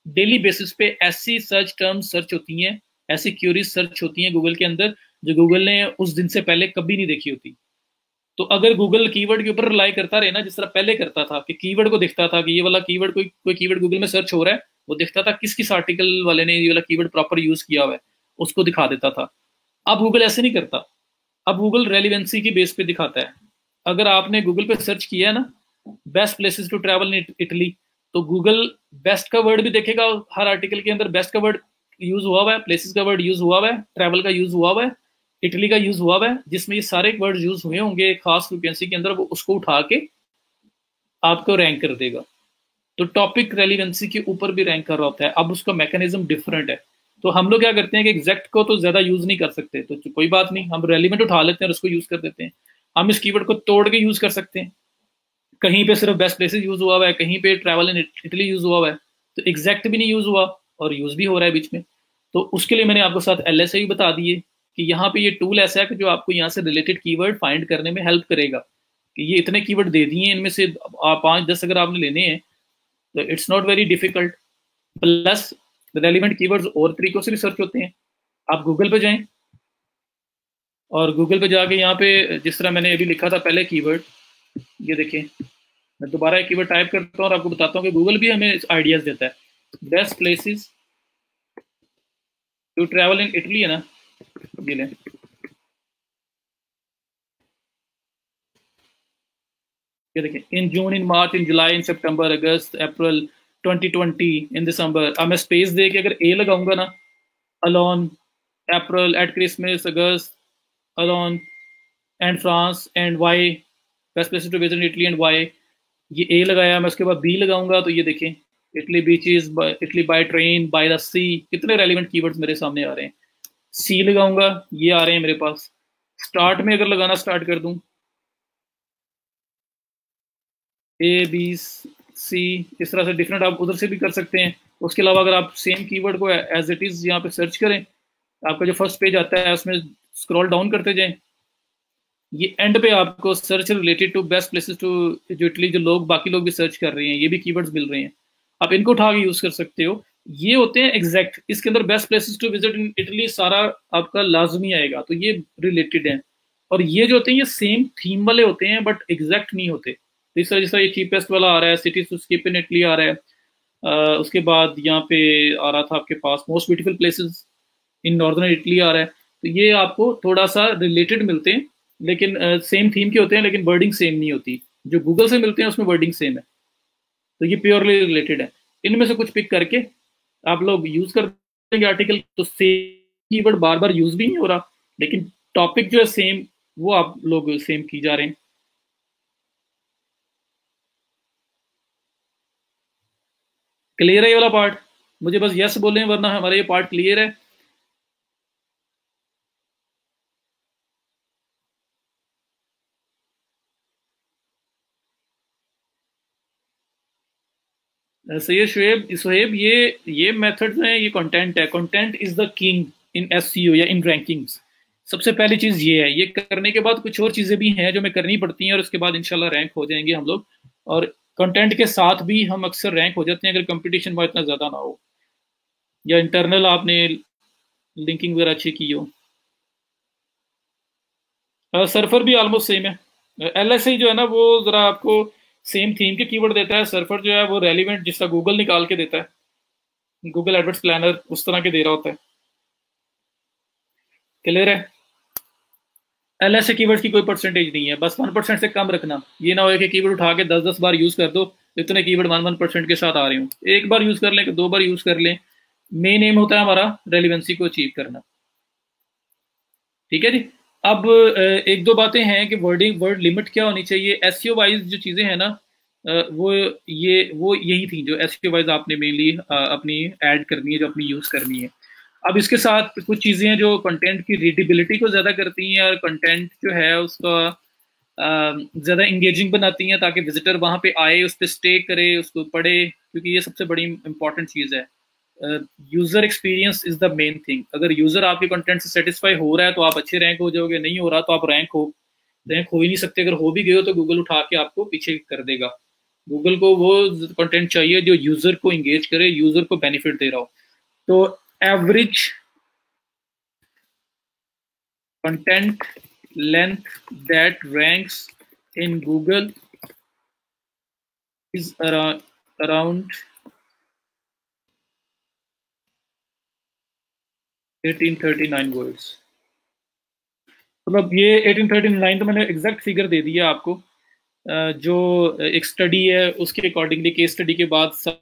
डेली बेसिस पे ऐसी सर्च टर्म्स सर्च होती हैं, ऐसी क्यूरीज सर्च होती हैं गूगल के अंदर, जो गूगल ने उस दिन से पहले कभी नहीं देखी होती। तो अगर गूगल कीवर्ड के ऊपर रिलाई करता रहे ना, जिस तरह पहले करता था कि कीवर्ड को दिखता था कि ये वाला कीवर्ड, कोई कोई कीवर्ड गूगल में सर्च हो रहा है, वो दिखता था किस किस आर्टिकल वाले ने ये वाला कीवर्ड प्रॉपर यूज किया हुआ है, उसको दिखा देता था। अब गूगल ऐसे नहीं करता, अब गूगल रेलिवेंसी की बेस पे दिखाता है। अगर आपने गूगल पे सर्च किया है ना, best places to travel in Italy, तो गूगल बेस्ट का वर्ड भी देखेगा, हर आर्टिकल के अंदर बेस्ट का वर्ड यूज हुआ है, प्लेसेस का वर्ड यूज हुआ है, ट्रैवल का यूज हुआ है, इटली का यूज हुआ है, जिसमें ये सारे वर्ड यूज हुए होंगे एक खास फ्रिक्वेंसी के अंदर, वो उसको उठा के आपको रैंक कर देगा। तो टॉपिक रेलिवेंसी के ऊपर भी रैंक कर रहा होता है, अब उसका मैकेनिज्म डिफरेंट है। तो हम लोग क्या करते हैं कि एग्जैक्ट को तो ज्यादा यूज नहीं कर सकते, तो कोई बात नहीं, हम रेलिवेंट उठा लेते हैं और उसको यूज कर देते हैं। हम इस कीवर्ड को तोड़ के यूज कर सकते हैं, कहीं पे सिर्फ बेस्ट प्लेसेस यूज हुआ है, कहीं पे ट्रैवल इन इटली यूज हुआ है, तो एग्जैक्ट भी नहीं यूज हुआ और यूज भी हो रहा है बीच में। तो उसके लिए मैंने आपको साथ एलएसए भी बता दिए कि यहाँ पे ये टूल ऐसा है कि जो आपको यहाँ से रिलेटेड कीवर्ड फाइंड करने में हेल्प करेगा, कि ये इतने कीवर्ड दे दिए हैं, इनमें से आप 5-10 अगर आपने लेने हैं तो it's not very difficult. Plus relevant keywords और तरीकों से भी सर्च होते हैं। आप गूगल पे जाएं और गूगल पे जाके यहाँ पे जिस तरह मैंने अभी लिखा था पहले कीवर्ड, ये देखिए, मैं दोबारा एक कीवर्ड टाइप करता हूँ और आपको बताता हूँ कि गूगल भी हमें आइडियाज देता है। Best places to travel in Italy है ना, ये लें, ये देखिए, इन जून, इन मार्च, इन जुलाई, इन सितंबर, अगस्त, अप्रैल 2020, इन दिसंबर। अब मैं स्पेस दे के अगर ए लगाऊंगा ना, alone, April, at Christmas, August, alone, and France, and Y, best places to visit Italy and Y, ये ए लगाया। मैं उसके बाद बी लगाऊंगा तो ये देखें, Italy beaches, Italy by train, by the sea, कितने रेलिवेंट कीवर्ड्स मेरे सामने आ रहे हैं। सी लगाऊंगा, ये आ रहे हैं मेरे पास। स्टार्ट में अगर लगाना स्टार्ट कर दूं, ए बी सी, इस तरह से डिफरेंट आप उधर से भी कर सकते हैं। उसके अलावा अगर आप सेम कीवर्ड को एज इट इज यहाँ पे सर्च करें, आपका जो फर्स्ट पेज आता है उसमें स्क्रॉल डाउन करते जाएं, ये एंड पे आपको search related to best places to, जो इटली, जो लोग बाकी लोग भी सर्च कर रहे हैं, ये भी कीवर्ड्स मिल रहे हैं, आप इनको उठा के यूज कर सकते हो। ये होते हैं एग्जैक्ट, इसके अंदर best places to visit in Italy सारा आपका लाजमी आएगा, तो ये रिलेटेड है। और ये जो होते हैं ये सेम थीम वाले होते हैं बट एग्जैक्ट नहीं होते। तो इस तरह जिस तरह ये चीपेस्ट वाला आ रहा है, cities to skip in Italy आ रहा है, उसके बाद यहाँ पे आ रहा था आपके पास most beautiful places in northern Italy आ रहा है। तो ये आपको थोड़ा सा रिलेटेड मिलते हैं, लेकिन सेम थीम के होते हैं, लेकिन वर्डिंग सेम नहीं होती। जो गूगल से मिलते हैं उसमें वर्डिंग सेम है, तो ये प्योरली रिलेटेड है। इनमें से कुछ पिक करके आप लोग यूज कर देंगे आर्टिकल, तो सेम कीवर्ड बार बार यूज भी नहीं हो रहा, लेकिन टॉपिक जो है सेम, वो आप लोग सेम की जा रहे हैं। क्लियर है ये वाला पार्ट? मुझे बस यस बोलें, वरना हमारा ये पार्ट क्लियर है। सैयद शुएब सुहेब, ये मेथड जो है, ये कंटेंट है। Content is the king in SEO या इन रैंकिंग्स। सबसे पहली चीज ये है। ये करने के बाद कुछ और चीजें भी हैं जो हमें करनी पड़ती हैं, और उसके बाद इंशाल्लाह रैंक हो जाएंगे हम लोग। और कंटेंट के साथ भी हम अक्सर रैंक हो जाते हैं अगर कंपटीशन वहाँ इतना ज्यादा ना हो, या इंटरनल आपने लिंकिंग वगैरह अच्छी की हो। सर्फर भी ऑलमोस्ट सेम है। एलएसआई जो है ना, वो जरा आपको सेम थीम के कीवर्ड देता है। सर्फर जो है वो रेलिवेंट, जिसका गूगल निकाल के देता है, गूगल एडवर्ड्स प्लानर उस तरह के दे रहा होता है। क्लियर है। एलएसए कीवर्ड की कोई परसेंटेज नहीं है, बस 1% से कम रखना। ये ना हो कि कीवर्ड उठा के 10-10 बार यूज कर दो, इतने कीवर्ड 1% के साथ आ रहे हो। एक बार यूज कर लें कि 2 बार यूज कर लें। मेन एम होता है हमारा रेलिवेंसी को अचीव करना। ठीक है जी। अब एक दो बातें हैं कि वर्डिंग वर्ड लिमिट क्या होनी चाहिए। एसईओ वाइज जो चीजें हैं ना, वो यही थी जो एसईओ वाइज आपने मेनली अपनी ऐड करनी है, जो अपनी यूज करनी है। अब इसके साथ कुछ चीजें हैं जो कंटेंट की रीडेबिलिटी को ज्यादा करती हैं, और कंटेंट जो है उसका ज्यादा इंगेजिंग बनाती हैं, ताकि विजिटर वहां पे आए, उस पर स्टे करे, उसको पढ़े, क्योंकि ये सबसे बड़ी इंपॉर्टेंट चीज है। User experience is the main thing. अगर यूजर आपके कंटेंट से सेटिस्फाई हो रहा है तो आप अच्छे रैंक हो जाओगे, नहीं हो रहा तो आप रैंक हो ही नहीं सकते। अगर हो भी गए हो तो गूगल उठा के आपको पीछे कर देगा। गूगल को वो कंटेंट चाहिए जो यूजर को इंगेज करे, यूजर को बेनिफिट दे रहा हो। तो average content length that ranks in Google is around 1839 words। मतलब ये 1839 तो मैंने एग्जैक्ट फिगर दे दिया आपको। जो एक स्टडी है उसके अकॉर्डिंगली, केस स्टडी के बाद सब।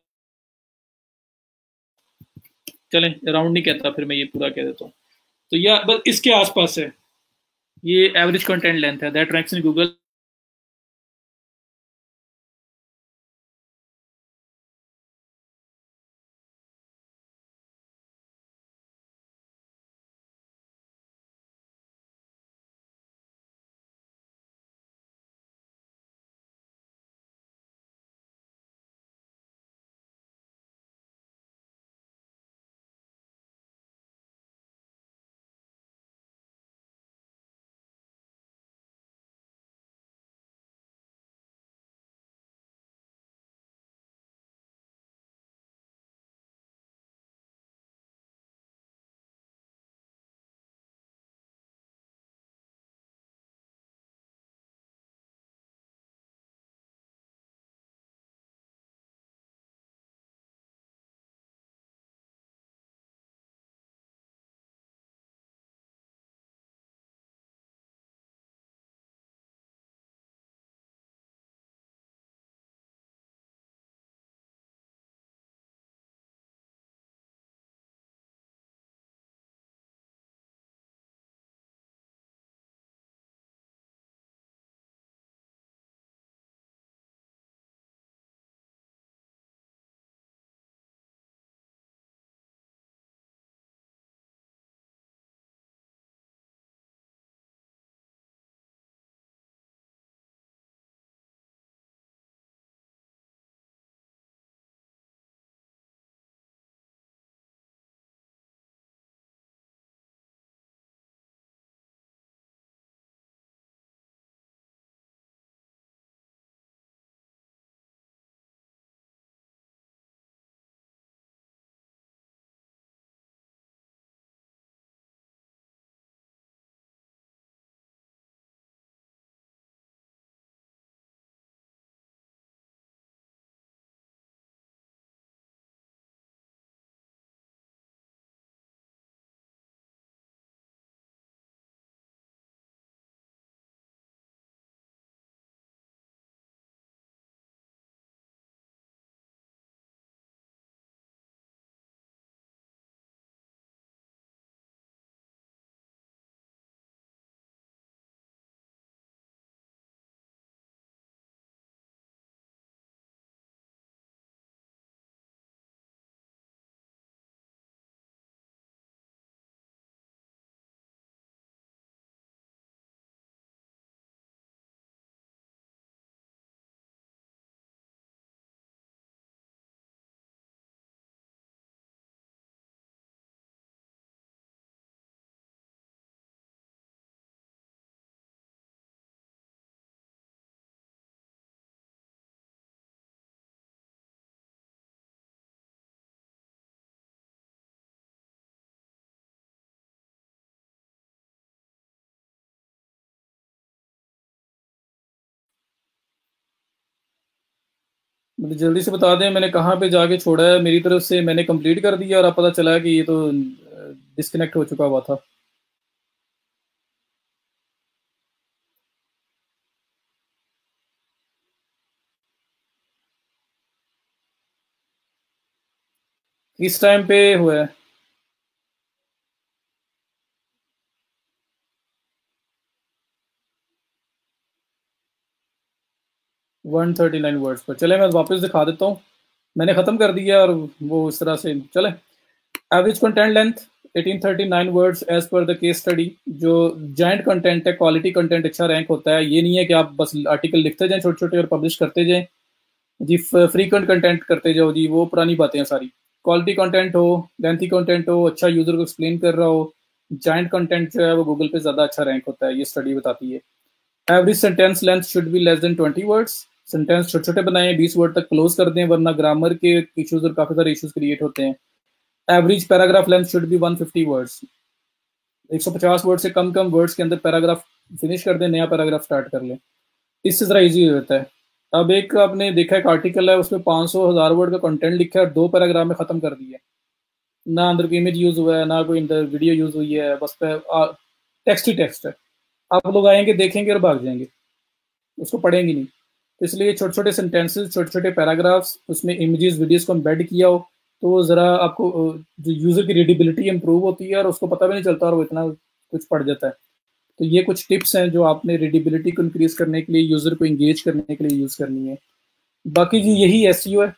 चलें, अराउंड नहीं कहता, फिर मैं ये पूरा कह देता हूँ। तो यह बस इसके आसपास है। ये एवरेज कंटेंट लेंथ है दैट रैंक्स इन गूगल। मुझे जल्दी से बता दें मैंने कहाँ पे जाके छोड़ा है, मेरी तरफ से मैंने कंप्लीट कर दिया और अब पता चला कि ये तो डिस्कनेक्ट हो चुका हुआ था। किस टाइम पे हुआ है? 139 वर्ड्स पर। चले मैं वापस दिखा देता हूँ, मैंने ख़त्म कर दिया और वो इस तरह से चले। Average content length 1839 words as per the case study. जो जॉइंट कंटेंट है, क्वालिटी कंटेंट अच्छा रैंक होता है। ये नहीं है कि आप बस आर्टिकल लिखते जाएं छोटे छोटे और पब्लिश करते जाएं जी, फ्रीक्वेंट कंटेंट करते जाओ जी, वो पुरानी बातें हैं सारी। क्वालिटी कंटेंट हो, लेंथी कंटेंट हो, अच्छा यूजर को एक्सप्लेन कर रहा हो, जॉइंट कंटेंट जो है वो गूगल पे ज़्यादा अच्छा रैंक होता है, ये स्टडी बताती है। Average sentence length should be less than 20 words. Sentence छोटे छोटे बनाएं, 20 वर्ड तक क्लोज कर दें, वरना ग्रामर के इश्यूज और काफ़ी सारे इश्यूज क्रिएट होते हैं। Average paragraph length should be 150 words. 150 word से कम कम वर्ड्स के अंदर पैराग्राफ फिनिश कर दें, नया पैराग्राफ स्टार्ट कर लें, इससे ज़रा ईजी हो जाता है। अब एक आपने देखा एक आर्टिकल है, उसमें 500,000 वर्ड का कंटेंट लिखा है और 2 पैराग्राफ में ख़त्म कर दिया है। ना अंदर कोई इमेज यूज़ हुआ है, ना कोई अंदर वीडियो यूज़ हुई है, बस टेक्स्ट ही टेक्स्ट है। आप लोग आएंगे देखेंगे और भाग जाएंगे, उसको पढ़ेंगे नहीं। तो इसलिए छोटे छोटे सेंटेंसेस, छोटे छोटे पैराग्राफ्स, उसमें इमेजेस वीडियोस को एम्बेड किया हो तो ज़रा आपको जो यूज़र की रीडेबिलिटी इंप्रूव होती है और उसको पता भी नहीं चलता और वो इतना कुछ पढ़ जाता है। तो ये कुछ टिप्स हैं जो आपने रीडेबिलिटी को इंक्रीज करने के लिए, यूज़र को इंगेज करने के लिए यूज़ करनी है। बाकी जी यही एसईओ है।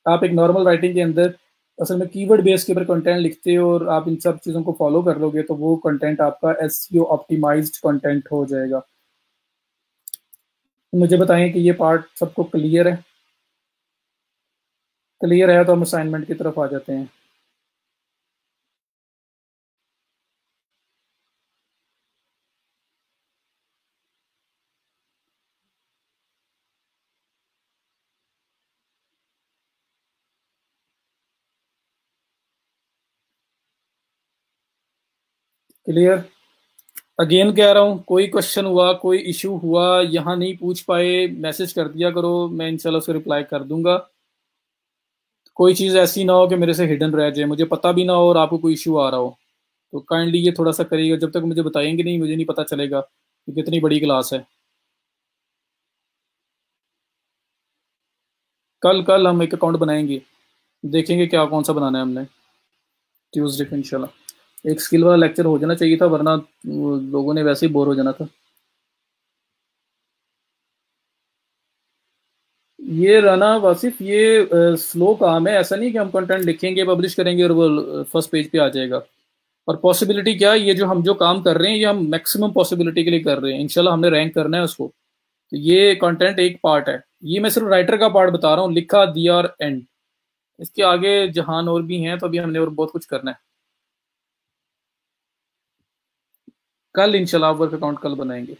आप एक नॉर्मल राइटिंग के अंदर असल में कीवर्ड बेस के ऊपर कंटेंट लिखते हो और आप इन सब चीज़ों को फॉलो कर लोगे तो वो कंटेंट आपका एसईओ ऑप्टिमाइज्ड कंटेंट हो जाएगा। मुझे बताएं कि ये पार्ट सबको क्लियर है? क्लियर है तो हम असाइनमेंट की तरफ आ जाते हैं। क्लियर? अगेन कह रहा हूँ, कोई क्वेश्चन हुआ, कोई इशू हुआ, यहाँ नहीं पूछ पाए, मैसेज कर दिया करो, मैं इंशाल्लाह उसको रिप्लाई कर दूंगा। कोई चीज़ ऐसी ना हो कि मेरे से हिडन रह जाए, मुझे पता भी ना हो और आपको कोई इशू आ रहा हो, तो काइंडली ये थोड़ा सा करिएगा। जब तक मुझे बताएंगे नहीं मुझे नहीं पता चलेगा कि कितनी बड़ी क्लास है। कल कल हम एक अकाउंट बनाएंगे, देखेंगे क्या कौन सा बनाना है हमने, ट्यूसडे को इंशाल्लाह। एक स्किल वाला लेक्चर हो जाना चाहिए था, वरना लोगों ने वैसे ही बोर हो जाना था। ये रना वासिफ, ये स्लो काम है, ऐसा नहीं कि हम कंटेंट लिखेंगे पब्लिश करेंगे और वो फर्स्ट पेज पे आ जाएगा। और पॉसिबिलिटी क्या है, ये जो हम जो काम कर रहे हैं ये हम मैक्सिमम पॉसिबिलिटी के लिए कर रहे हैं, इंशाल्लाह हमने रैंक करना है उसको। तो ये कंटेंट एक पार्ट है, ये मैं सिर्फ राइटर का पार्ट बता रहा हूँ, लिखा दिया और एंड। इसके आगे जहान और भी हैं, तो अभी हमने और बहुत कुछ करना है। कल इंशाल्लाह वर्क अकाउंट कल बनाएंगे।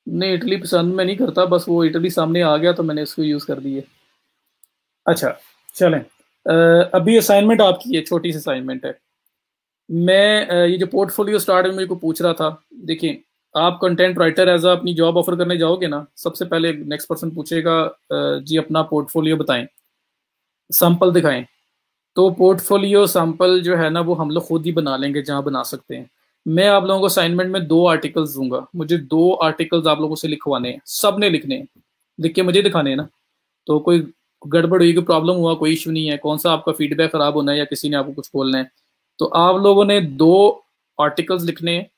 नहीं, इटली पसंद मैं नहीं करता, बस वो इटली सामने आ गया तो मैंने इसको यूज़ कर दी है। अच्छा, चलें। अभी असाइनमेंट आपकी है, छोटी सी असाइनमेंट है। मैं ये जो पोर्टफोलियो स्टार्ट में मेरे को पूछ रहा था, देखिए आप कंटेंट राइटर एज अपनी जॉब ऑफर करने जाओगे ना, सबसे पहले नेक्स्ट पर्सन पूछेगा जी अपना पोर्टफोलियो बताएं, सैंपल दिखाएं। तो पोर्टफोलियो सैंपल जो है ना वो हम लोग खुद ही बना लेंगे जहाँ बना सकते हैं। मैं आप लोगों को असाइनमेंट में 2 आर्टिकल्स दूंगा, मुझे 2 आर्टिकल्स आप लोगों से लिखवाने हैं, सब ने लिखने हैं, लिख के मुझे दिखाने हैं ना। तो कोई गड़बड़ हुई, कोई प्रॉब्लम हुआ, कोई इशू नहीं है, कौन सा आपका फीडबैक खराब होना है या किसी ने आपको कुछ बोलना है। तो आप लोगों ने 2 आर्टिकल्स लिखने हैं।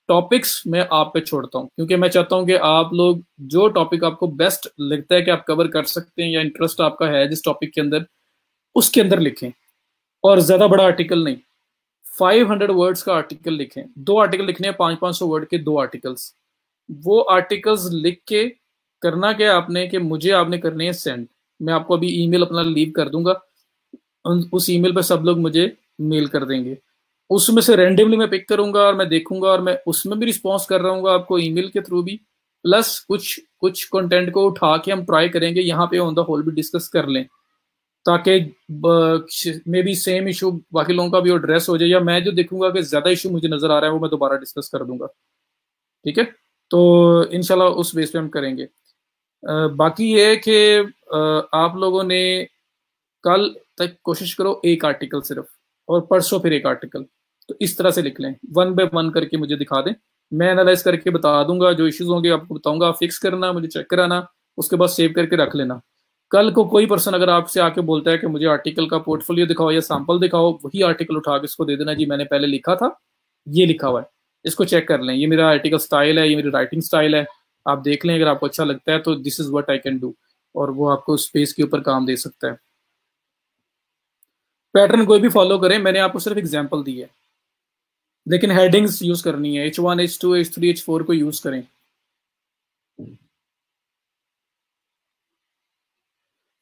टॉपिक्स मैं आप पे छोड़ता हूँ, क्योंकि मैं चाहता हूँ कि आप लोग जो टॉपिक आपको बेस्ट लगता है कि आप कवर कर सकते हैं या इंटरेस्ट आपका है जिस टॉपिक के अंदर, उसके अंदर लिखें। और ज्यादा बड़ा आर्टिकल नहीं, 500 वर्ड्स का आर्टिकल लिखें। 2 आर्टिकल लिखने हैं, 500-500 वर्ड के 2 आर्टिकल्स। वो आर्टिकल्स लिख के करना क्या है आपने, कि मुझे आपने करने हैं सेंड। मैं आपको अभी ईमेल अपना लीव कर दूंगा, उस ईमेल पर सब लोग मुझे मेल कर देंगे। उसमें से रैंडमली मैं पिक करूंगा और मैं देखूंगा, और मैं उसमें भी रिस्पॉन्स कर रहा हूँ आपको ईमेल के थ्रू भी। प्लस कुछ कुछ कंटेंट को उठा के हम ट्राई करेंगे यहाँ पे ऑन द होल भी डिस्कस कर लें, ताकि मे बी सेम इशू बाकी लोगों का भी एड्रेस हो जाए, या मैं जो देखूंगा कि ज्यादा इशू मुझे नजर आ रहा है वो मैं दोबारा डिस्कस कर दूंगा। ठीक है? तो इंशाल्लाह उस बेस पे हम करेंगे। बाकी ये है कि आप लोगों ने कल तक कोशिश करो एक आर्टिकल सिर्फ, और परसों फिर एक आर्टिकल। तो इस तरह से लिख लें, वन बाय वन करके मुझे दिखा दें, मैं एनालाइज करके बता दूंगा, जो इश्यूज होंगे आपको बताऊंगा, आप फिक्स करना, मुझे चेक कराना, उसके बाद सेव करके रख लेना। कल को कोई पर्सन अगर आपसे आके बोलता है कि मुझे आर्टिकल का पोर्टफोलियो दिखाओ या सैंपल दिखाओ, वही आर्टिकल उठा के इसको दे देना, जी मैंने पहले लिखा था, ये लिखा हुआ है, इसको चेक कर लें, ये मेरा आर्टिकल स्टाइल है, ये मेरी राइटिंग स्टाइल है, आप देख लें, अगर आपको अच्छा लगता है तो this is what I can do, और वो आपको स्पेस के ऊपर काम दे सकता है। पैटर्न कोई भी फॉलो करें, मैंने आपको सिर्फ एग्जांपल दी है, लेकिन हेडिंग्स यूज करनी है, H1 H2 H3 H4 को यूज करें।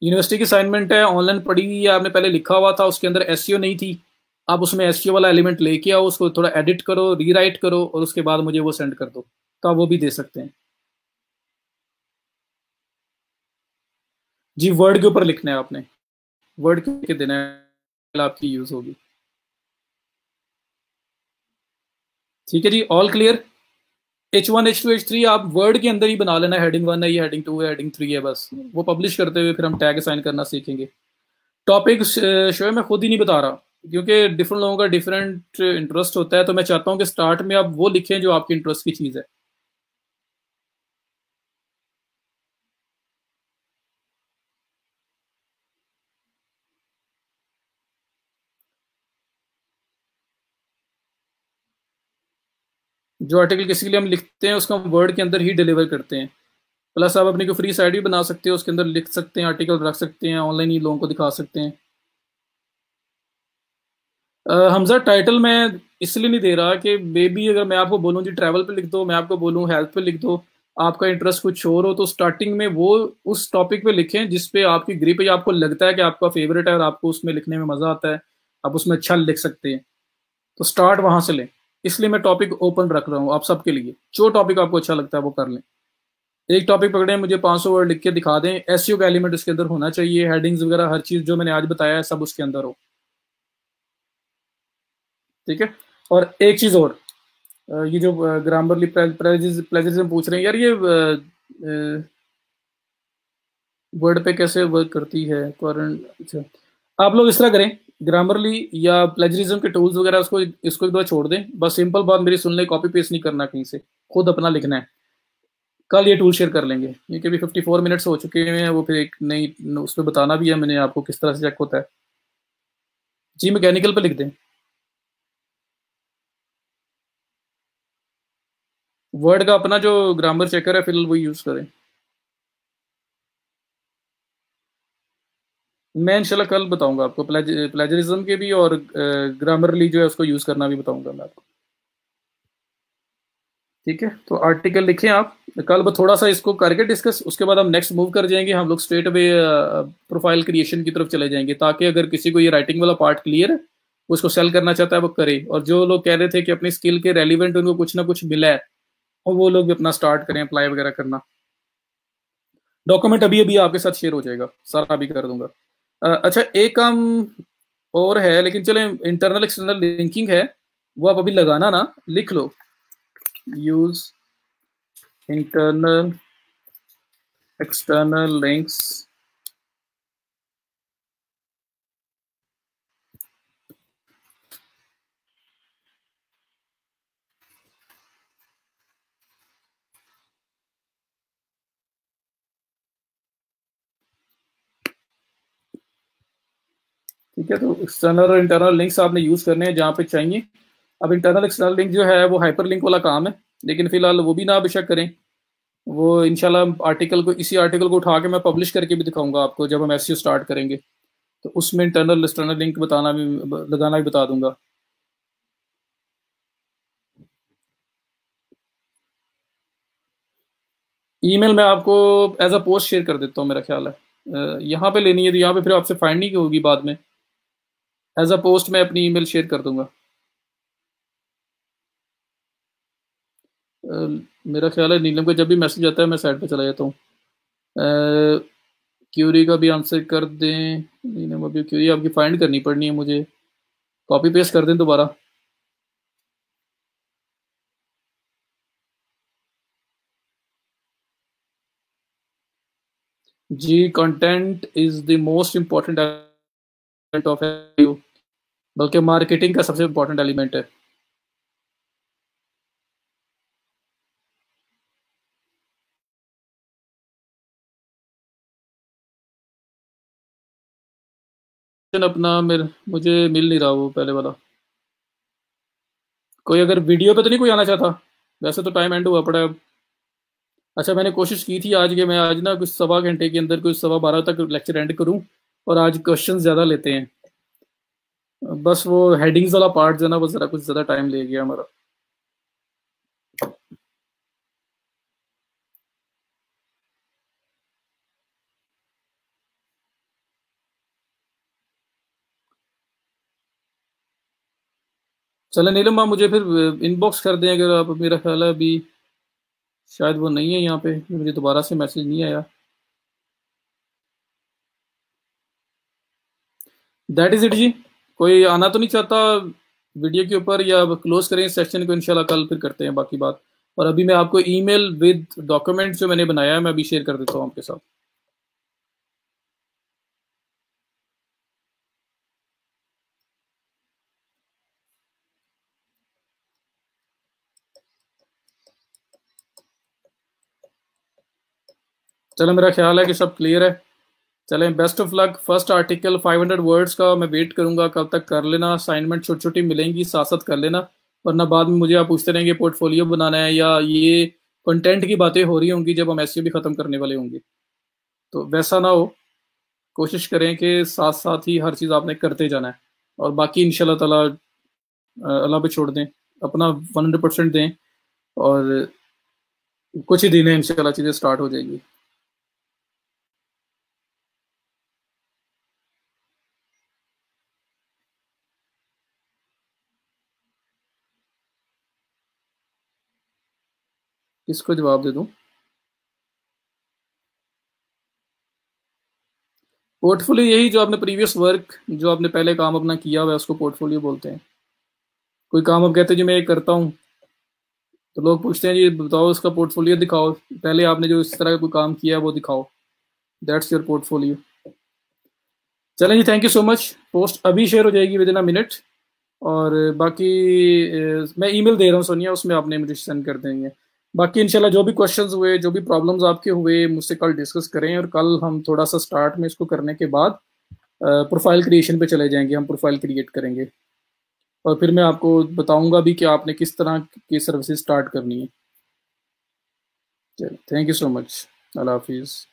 यूनिवर्सिटी की असाइनमेंट है, ऑनलाइन पढ़ी हुई है, आपने पहले लिखा हुआ था, उसके अंदर एसईओ नहीं थी, आप उसमें एसईओ वाला एलिमेंट लेके आओ, उसको थोड़ा एडिट करो, रीराइट करो, और उसके बाद मुझे वो सेंड कर दो, तो आप वो भी दे सकते हैं। जी वर्ड के ऊपर लिखना है आपने, वर्ड के देना है, आपकी यूज होगी। ठीक है जी, all clear. H1 H2 H3 आप वर्ड के अंदर ही बना लेना, हेडिंग 1 है, ये हेडिंग 2 है, हेडिंग 3 है, बस वो पब्लिश करते हुए फिर हम टैग असाइन करना सीखेंगे। टॉपिक शो मैं खुद ही नहीं बता रहा, क्योंकि डिफरेंट लोगों का डिफरेंट इंटरेस्ट होता है, तो मैं चाहता हूँ कि स्टार्ट में आप वो लिखें जो आपकी इंटरेस्ट की चीज़ है। जो आर्टिकल किसी के लिए हम लिखते हैं उसको हम वर्ड के अंदर ही डिलीवर करते हैं। प्लस आप अपनी को फ्री साइट भी बना सकते हो, उसके अंदर लिख सकते हैं, आर्टिकल रख सकते हैं, ऑनलाइन ही लोगों को दिखा सकते हैं। हमजा टाइटल मैं इसलिए नहीं दे रहा कि मे बी अगर मैं आपको बोलूँ जी ट्रैवल पे लिख दो, मैं आपको बोलूँ हेल्थ पे लिख दो, आपका इंटरेस्ट कुछ और हो, तो स्टार्टिंग में वो उस टॉपिक पे लिखें जिस पे आपकी ग्रिप है, आपको लगता है कि आपका फेवरेट है और आपको उसमें लिखने में मजा आता है, आप उसमें अच्छा लिख सकते हैं, तो स्टार्ट वहां से लें। इसलिए मैं टॉपिक ओपन रख रहा हूँ आप सबके लिए, जो टॉपिक आपको अच्छा लगता है वो कर लें। एक टॉपिक पकड़े, मुझे 500 वर्ड लिख के दिखा दें, एसईओ का एलिमेंट उसके अंदर होना चाहिए, हेडिंग्स वगैरह हर चीज जो मैंने आज बताया है सब उसके अंदर हो। ठीक है। और एक चीज और, ये जो ग्रामरली प्लेजरिज्म पूछ रहे हैं यार, ये वर्ड पे कैसे वर्क करती है करंट, अच्छा आप लोग इस तरह करें, ग्रामरली या प्लेजरिज्म के टूल्स वगैरह उसको इसको एक बार छोड़ दें, बस सिंपल बात मेरी सुन ले, कॉपी पेस्ट नहीं करना कहीं से, खुद अपना लिखना है। कल ये टूल शेयर कर लेंगे, क्योंकि अभी 54 मिनट्स हो चुके हैं, वो फिर एक नई उस पर बताना भी है मैंने आपको किस तरह से चेक होता है। जी मैकेनिकल पे लिख दें, वर्ड का अपना जो ग्रामर चेकर है फिलहाल वो यूज करें। मैं इंशाल्लाह कल बताऊंगा आपको प्लेजरिज्म के भी, और ग्रामरली जो है उसको यूज करना भी बताऊंगा मैं आपको। ठीक है, तो आर्टिकल लिखें आप, कल वो थोड़ा सा इसको करके डिस्कस, उसके बाद हम नेक्स्ट मूव कर जाएंगे, हम लोग स्ट्रेट अवे प्रोफाइल क्रिएशन की तरफ चले जाएंगे, ताकि अगर किसी को ये राइटिंग वाला पार्ट क्लियर है, वो उसको सेल करना चाहता है वो करे, और जो लोग कह रहे थे कि अपनी स्किल के रेलिवेंट उनको कुछ ना कुछ मिला है, और वो लोग भी अपना स्टार्ट करें अप्लाई वगैरह करना। डॉक्यूमेंट अभी अभी आपके साथ शेयर हो जाएगा, सारा अभी कर दूंगा। अच्छा एक काम और है, लेकिन चले, इंटरनल एक्सटर्नल लिंकिंग है, वो आप अभी लगाना ना, लिख लो, यूज इंटरनल एक्सटर्नल लिंक्स। ठीक है, तो एक्सटर्नल और इंटरनल लिंक्स आपने यूज करने हैं जहाँ पे चाहिए। अब इंटरनल एक्सटर्नल लिंक जो है वो हाइपर लिंक वाला काम है, लेकिन फिलहाल वो भी ना बेशक करें, वो इंशाल्लाह आर्टिकल को, इसी आर्टिकल को उठा के मैं पब्लिश करके भी दिखाऊंगा आपको जब हम एसईओ स्टार्ट करेंगे, तो उसमें इंटरनल एक्सटर्नल लिंक बताना भी, लगाना भी बता दूंगा। ईमेल मैं आपको एज अ पोस्ट शेयर कर देता हूँ, मेरा ख्याल है यहाँ पे लेनी है तो यहाँ पे फिर आपसे फाइंड नहीं होगी बाद में, एज अ पोस्ट मैं अपनी ईमेल शेयर कर दूंगा। अ, मेरा ख्याल है नीलम का जब भी मैसेज आता है मैं साइड पे चला जाता हूँ। क्यूरी का भी आंसर कर दें नीलम, अभी क्यूरी आपकी फाइंड करनी पड़नी है मुझे, कॉपी पेस्ट कर दें दोबारा। जी, content is the most important element of you, बल्कि मार्केटिंग का सबसे इम्पोर्टेंट एलिमेंट है। अपना मेरे मुझे मिल नहीं रहा वो पहले वाला। कोई अगर वीडियो पे तो नहीं कोई आना चाहता? वैसे तो टाइम एंड हुआ पड़ा है अब। अच्छा, मैंने कोशिश की थी आज के, मैं आज ना कुछ सवा घंटे के अंदर कुछ 12:15 तक लेक्चर एंड करूं, और आज क्वेश्चन ज़्यादा लेते हैं। बस वो हेडिंग्स वाला पार्ट जो है ना, वो ज़रा कुछ ज़्यादा टाइम ले गया हमारा। चले नीलम, आप मुझे फिर इनबॉक्स कर दें अगर आप, मेरा ख्याल है अभी शायद वो नहीं है यहाँ पे, मुझे दोबारा से मैसेज नहीं आया। दैट इज़ इट जी। कोई आना तो नहीं चाहता वीडियो के ऊपर, या क्लोज करें इस सेक्शन को, इंशाल्लाह कल फिर करते हैं बाकी बात। और अभी मैं आपको ईमेल विद डॉक्यूमेंट जो मैंने बनाया है मैं अभी शेयर कर देता हूँ आपके साथ। चलो, मेरा ख्याल है कि सब क्लियर है। चलें, best of luck. First article 500 words का मैं वेट करूंगा, कब तक कर लेना। असाइनमेंट छोटी छोटी मिलेंगी, साथ साथ कर लेना, वरना बाद में मुझे आप पूछते रहेंगे पोर्टफोलियो बनाना है, या ये कंटेंट की बातें हो रही होंगी जब हम एसईओ भी ख़त्म करने वाले होंगे। तो वैसा ना हो, कोशिश करें कि साथ साथ ही हर चीज़ आपने करते जाना है। और बाकी इंशाल्लाह ताला अल्लाह पे छोड़ दें, अपना 100% दें, और कुछ ही दिन है इंशाल्लाह चीज़ें स्टार्ट हो जाएगी। किसको जवाब दे दूँ? पोर्टफोलियो यही जो आपने प्रीवियस वर्क, जो आपने पहले काम अपना किया हुआ है, उसको पोर्टफोलियो बोलते हैं। कोई काम आप कहते हैं जी मैं ये करता हूँ, तो लोग पूछते हैं जी बताओ उसका पोर्टफोलियो दिखाओ, पहले आपने जो इस तरह का कोई काम किया है वो दिखाओ। That's your portfolio. चलें जी, thank you so much. Post अभी शेयर हो जाएगी विद इन अ मिनट। और बाकी मैं ईमेल दे रहा हूँ सोनिया, उसमें आपने मुझे सेंड कर देंगे। बाकी इंशाल्लाह जो भी क्वेश्चंस हुए, जो भी प्रॉब्लम्स आपके हुए, मुझसे कल डिस्कस करें, और कल हम थोड़ा सा स्टार्ट में इसको करने के बाद प्रोफाइल क्रिएशन पे चले जाएंगे, हम प्रोफाइल क्रिएट करेंगे। और फिर मैं आपको बताऊंगा भी कि आपने किस तरह की सर्विसेज स्टार्ट करनी है। चलिए, थैंक यू सो मच। अल्लाह हाफिज़।